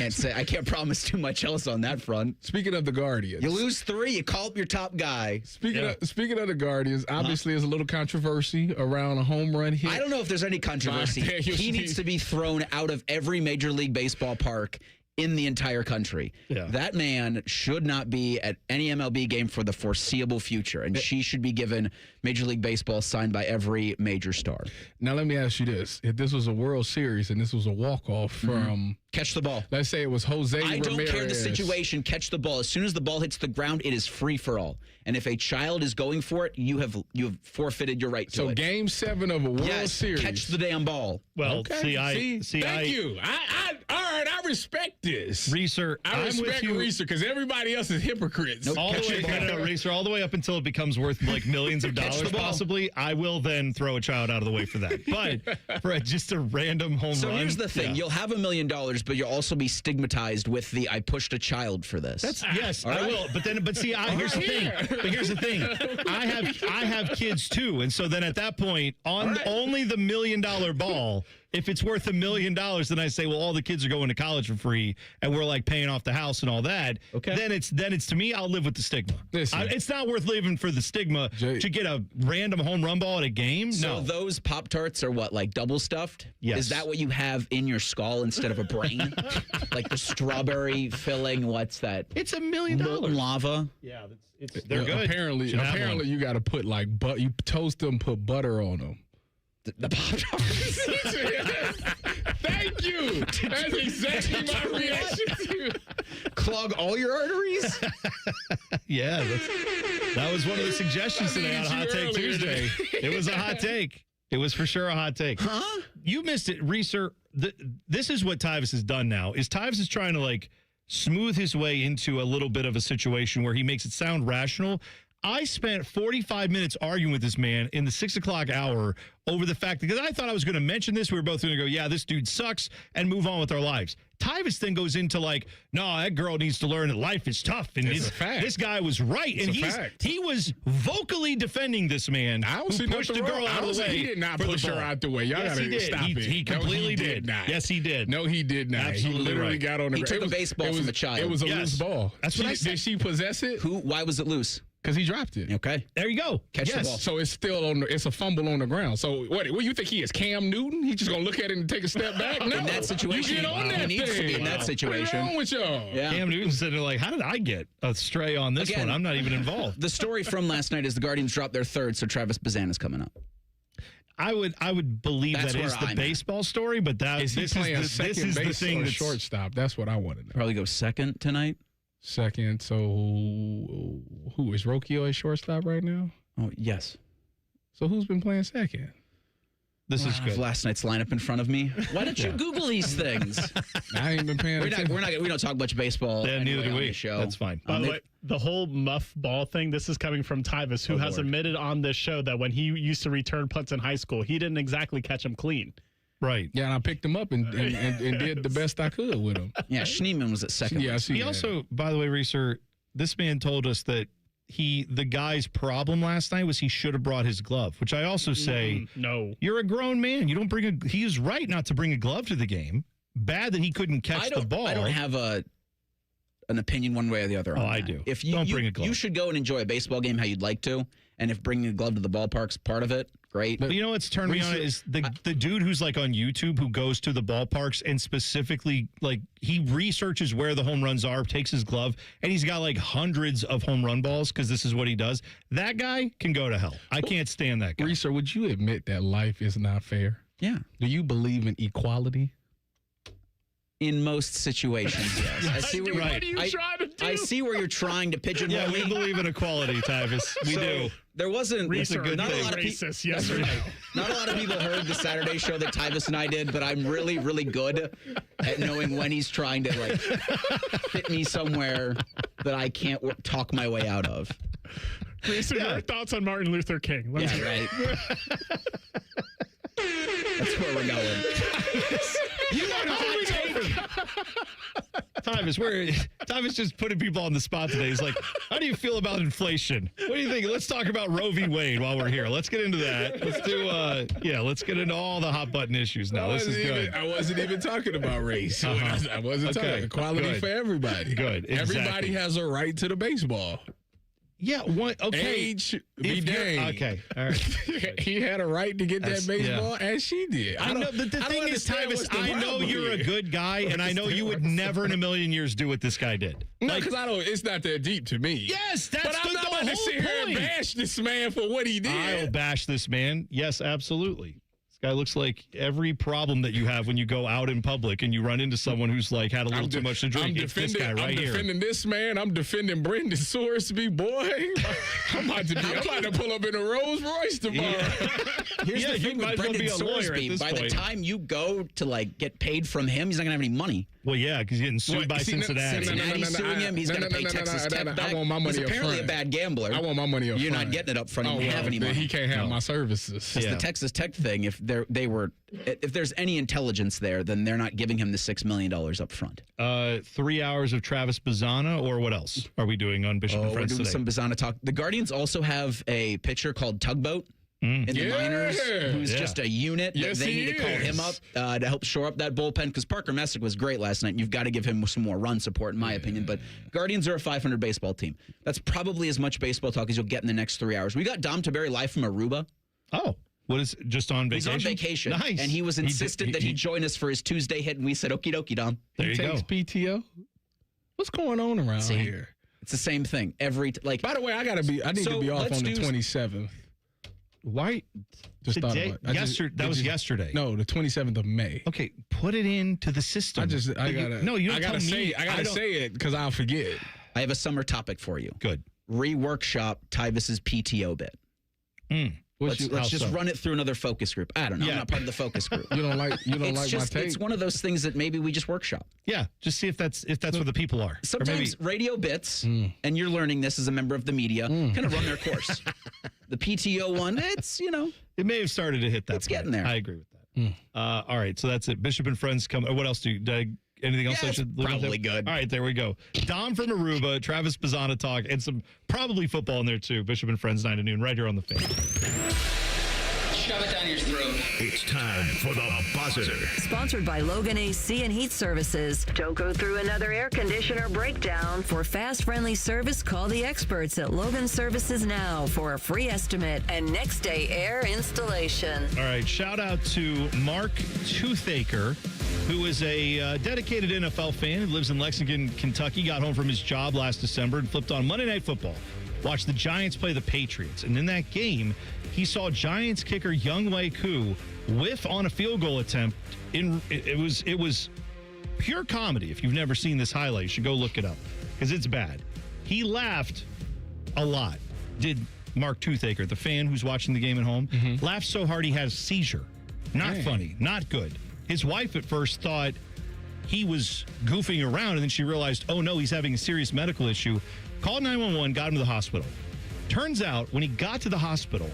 I can't promise too much else on that front. Speaking of the Guardians. You lose 3, you call up your top guy. Speaking of the Guardians, obviously there's a little controversy around a home run hit. I don't know if there's any controversy. He needs to be thrown out of every Major League Baseball park in the entire country. Yeah. That man should not be at any MLB game for the foreseeable future, and she should be given Major League Baseball signed by every major star. Now, let me ask you this. If this was a World Series and this was a walk-off from... Catch the ball. Let's say it was Jose I Ramirez. don't care the situation. Catch the ball. As soon as the ball hits the ground, it is free for all. And if a child is going for it, you have forfeited your right to it. So Game 7 of a World Series. Catch the damn ball. Well, thank you. All right, I respect this. Reeser, I respect Reeser because everybody else is hypocrites. All the way, Reeser, all the way up until it becomes worth like millions of dollars, possibly. I will then throw a child out of the way for that. But for just a random home run. So here's the thing: you'll have $1 million, but you'll also be stigmatized with the "I pushed a child for this." Yes, I will. But see, here's the thing. But here's the thing: I have kids too, and so then at that point, only the $1 million ball. If it's worth $1 million, then I say, well, all the kids are going to college for free, and we're like paying off the house and all that. Okay. Then it's to me, I'll live with the stigma. It's not worth living for the stigma to get a random home run ball at a game. So those Pop-Tarts are what, like double stuffed? Yes. Is that what you have in your skull instead of a brain? Like the strawberry filling? What's that? It's $1 million. Molten lava. Yeah, they're good. Apparently, you got to put like you toast them, put butter on them. The Pop-Tarts. Thank you. That's exactly my reaction to clog all your arteries. Yeah, that was one of the suggestions today on Hot Take Tuesday. It was a hot take. It was for sure a hot take. Huh? You missed it, Reeser. This is what Tyvis has done now. Tyvis is trying to like smooth his way into a little bit of a situation where he makes it sound rational. I spent 45 minutes arguing with this man in the 6 o'clock hour over the fact because I thought I was going to mention this. We were both going to go, yeah, this dude sucks and move on with our lives. Tyvis then goes into like, no, that girl needs to learn that life is tough. And this guy was right. He was vocally defending this man who pushed the girl out of the way. He did not push her out the way. Y'all got to stop it. He completely did. Yes, he did. No, he did not. Absolutely he literally got on the ground. He took a baseball from a child. It was a loose ball. That's what I said. Did she possess it? Why was it loose? Because he dropped it. Okay. There you go. Catch the ball. So it's still it's a fumble on the ground. So what do you think he is, Cam Newton? He's just going to look at it and take a step back? No. In that situation, you get on that he needs to be in that situation. What's wrong with y'all? Yeah. Cam Newton's sitting there like, how did I get a stray on this one? I'm not even involved. The story from last night is the Guardians dropped their third, so Travis Bazan is coming up. I would believe That's that is the baseball story, but this is the thing that's shortstop. That's what I want to know. Probably go second tonight. Second, so who is Rocchio at shortstop right now? Oh, yes. So who's been playing second? This is I have good. last night's lineup in front of me. Why don't you Google these things? I ain't been paying attention. We don't talk much baseball. Yeah, neither do on we. the show. That's fine. By the way, the whole muff ball thing, this is coming from Tyvis, who has admitted on this show that when he used to return punts in high school, he didn't exactly catch them clean. Right. Yeah, and I picked him up and did the best I could with him. Yeah, Schneemann was at second. Yeah, I see he that. also, by the way, Reeser, this man told us that the guy's problem last night was he should have brought his glove, which I also say, no. You're a grown man. You don't bring he is right not to bring a glove to the game. Bad that he couldn't catch the ball. I don't have an opinion one way or the other on I that. do. If you Don't bring a glove. You should go and enjoy a baseball game how you'd like to, and if bringing a glove to the ballpark's part of it, great. But you know what's turned me on is the dude who's like on YouTube who goes to the ballparks and specifically like he researches where the home runs are, takes his glove, and he's got like hundreds of home run balls because this is what he does. That guy can go to hell. I can't stand that guy. Reeser, would you admit that life is not fair? Yeah. Do you believe in equality? In most situations, yes. I see where What are you trying to do? I see where you're trying to pigeonhole Yeah, we me. believe in equality, Tyvis. We do. There wasn't Research, good not thing. a lot of racist, yes or no? Not a lot of people heard the Saturday show that Tyvis and I did, but I'm really, really good at knowing when he's trying to like fit me somewhere that I can't talk my way out of. Lisa, your thoughts on Martin Luther King? Let's hear it. Right. That's where we're going. You got a hot take. Tyvis just putting people on the spot today. He's like, how do you feel about inflation? What do you think? Let's talk about Roe v. Wade while we're here. Let's get into that. Let's do, let's get into all the hot button issues now. This is good. I wasn't even talking about race. I wasn't talking equality Good. for everybody. Good. Exactly. Everybody has a right to the baseball. Yeah. What? Okay. Age be danged. Okay. All right. He had a right to get that baseball, as she did. I know, but the thing is, Tyvis, I know you're a good guy, and I know you would never in a million years do what this guy did. No, because it's not that deep to me. Yes, that's but I'm not about to sit here and bash this man for what he did. I'll bash this man. Yes, absolutely. This guy looks like every problem that you have when you go out in public and you run into someone who's like had a little too much to drink. It's this guy right here. I'm defending this man. I'm defending Brendan Sorsby, boy. I'm about to pull up in a Rolls Royce tomorrow. Here's the thing with Brendan Sorsby. By the time you go to like get paid from him, he's not gonna have any money. Well, yeah, because he's getting sued by Cincinnati. Cincinnati's suing him. He's gonna pay Texas Tech back. I want my money He's apparently up front. a bad gambler. I want my money up You're front. not getting it up front. You don't have any then money. he can't have my services. That's the Texas Tech thing. If there's any intelligence there, then they're not giving him the $6 million up front. 3 hours of Travis Bazzana, or what else are we doing on Bishop and Friends we're doing today? some Bazzana talk. The Guardians also have a pitcher called Tugboat in the minors, who's just a unit. Yes, they need to call him up to help shore up that bullpen, because Parker Messick was great last night. And you've got to give him some more run support, in my opinion. But Guardians are a 500 baseball team. That's probably as much baseball talk as you'll get in the next 3 hours. We got Dom Taberry live from Aruba. Oh. What is just on vacation? He's on vacation. Nice. And he was insistent that he join us for his Tuesday hit, and we said, okie dokie, Dom. There you takes go. PTO? What's going on around here? It's the same thing. By the way, I need to be off on the 27th. Why? Just thought Today? about it. That was yesterday. No, the 27th of May. Okay, put it into the system. I gotta say it because I'll forget. I have a summer topic for you. Good. Reworkshop Tyvis's PTO bit. Let's just run it through another focus group. I don't know. I'm not part of the focus group. You don't like my take? It's one of those things that maybe we just workshop. Yeah, just see if that's where the people are. Sometimes radio bits, and you're learning this as a member of the media, kind of run their course. The PTO one, it may have started to hit that. It's getting there. I agree with that. All right, so that's it. Bishop and Friends come. What else anything else I should leave probably with? good. All right, there we go. Dom from Aruba, Travis Bazzana talk, and some probably football in there too. Bishop and Friends 9 to noon right here on the Fan. Shove it down your throat. It's time for the buzzer. Sponsored by Logan AC and Heat Services. Don't go through another air conditioner breakdown. For fast, friendly service, call the experts at Logan Services now for a free estimate and next day air installation. All right, shout out to Mark Toothaker, who is a dedicated NFL fan who lives in Lexington, Kentucky. Got home from his job last December and flipped on Monday Night Football. Watched the Giants play the Patriots. And in that game, he saw Giants kicker Younghoe Koo whiff on a field goal attempt. It was pure comedy. If you've never seen this highlight, you should go look it up because it's bad. He laughed a lot. Did Mark Toothaker, the fan who's watching the game at home, laughed so hard he had a seizure. Not funny, not good. His wife at first thought he was goofing around, and then she realized, oh no, he's having a serious medical issue. Called 911, got him to the hospital. Turns out, when he got to the hospital,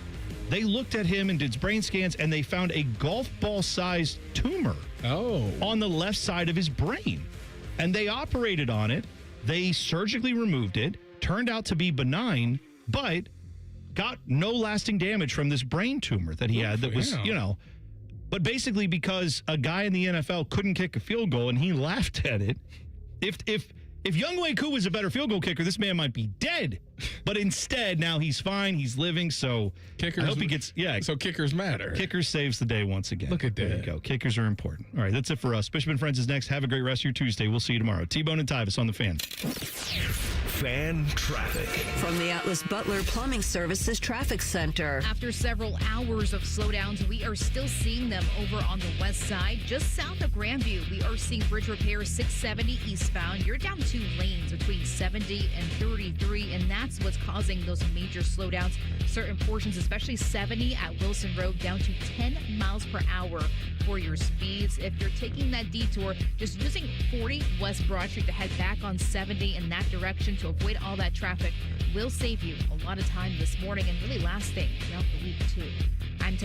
they looked at him and did brain scans, and they found a golf ball-sized tumor on the left side of his brain. And they operated on it. They surgically removed it. turned out to be benign, but got no lasting damage from this brain tumor that he had that was, but basically because a guy in the NFL couldn't kick a field goal and he laughed at it. If Younghoe Koo was a better field goal kicker, this man might be dead. But instead, now he's fine. He's living. So I hope he gets. Yeah. So kickers matter. Kickers saves the day once again. Look at that. There you go. Kickers are important. All right, that's it for us. Bishop and Friends is next. Have a great rest of your Tuesday. We'll see you tomorrow. T-Bone and Tyvis on the Fan. Fan traffic. From the Atlas Butler Plumbing Services Traffic Center. After several hours of slowdowns, we are still seeing them over on the west side. Just south of Grandview, we are seeing bridge repair 670 eastbound. You're down 2 lanes between 70 and 33, and that's what's causing those major slowdowns. Certain portions, especially 70 at Wilson Road, down to 10 miles per hour for your speeds. If you're taking that detour, just using 40 West Broad Street to head back on 70 in that direction to avoid all that traffic will save you a lot of time this morning and really lasting throughout the week, too.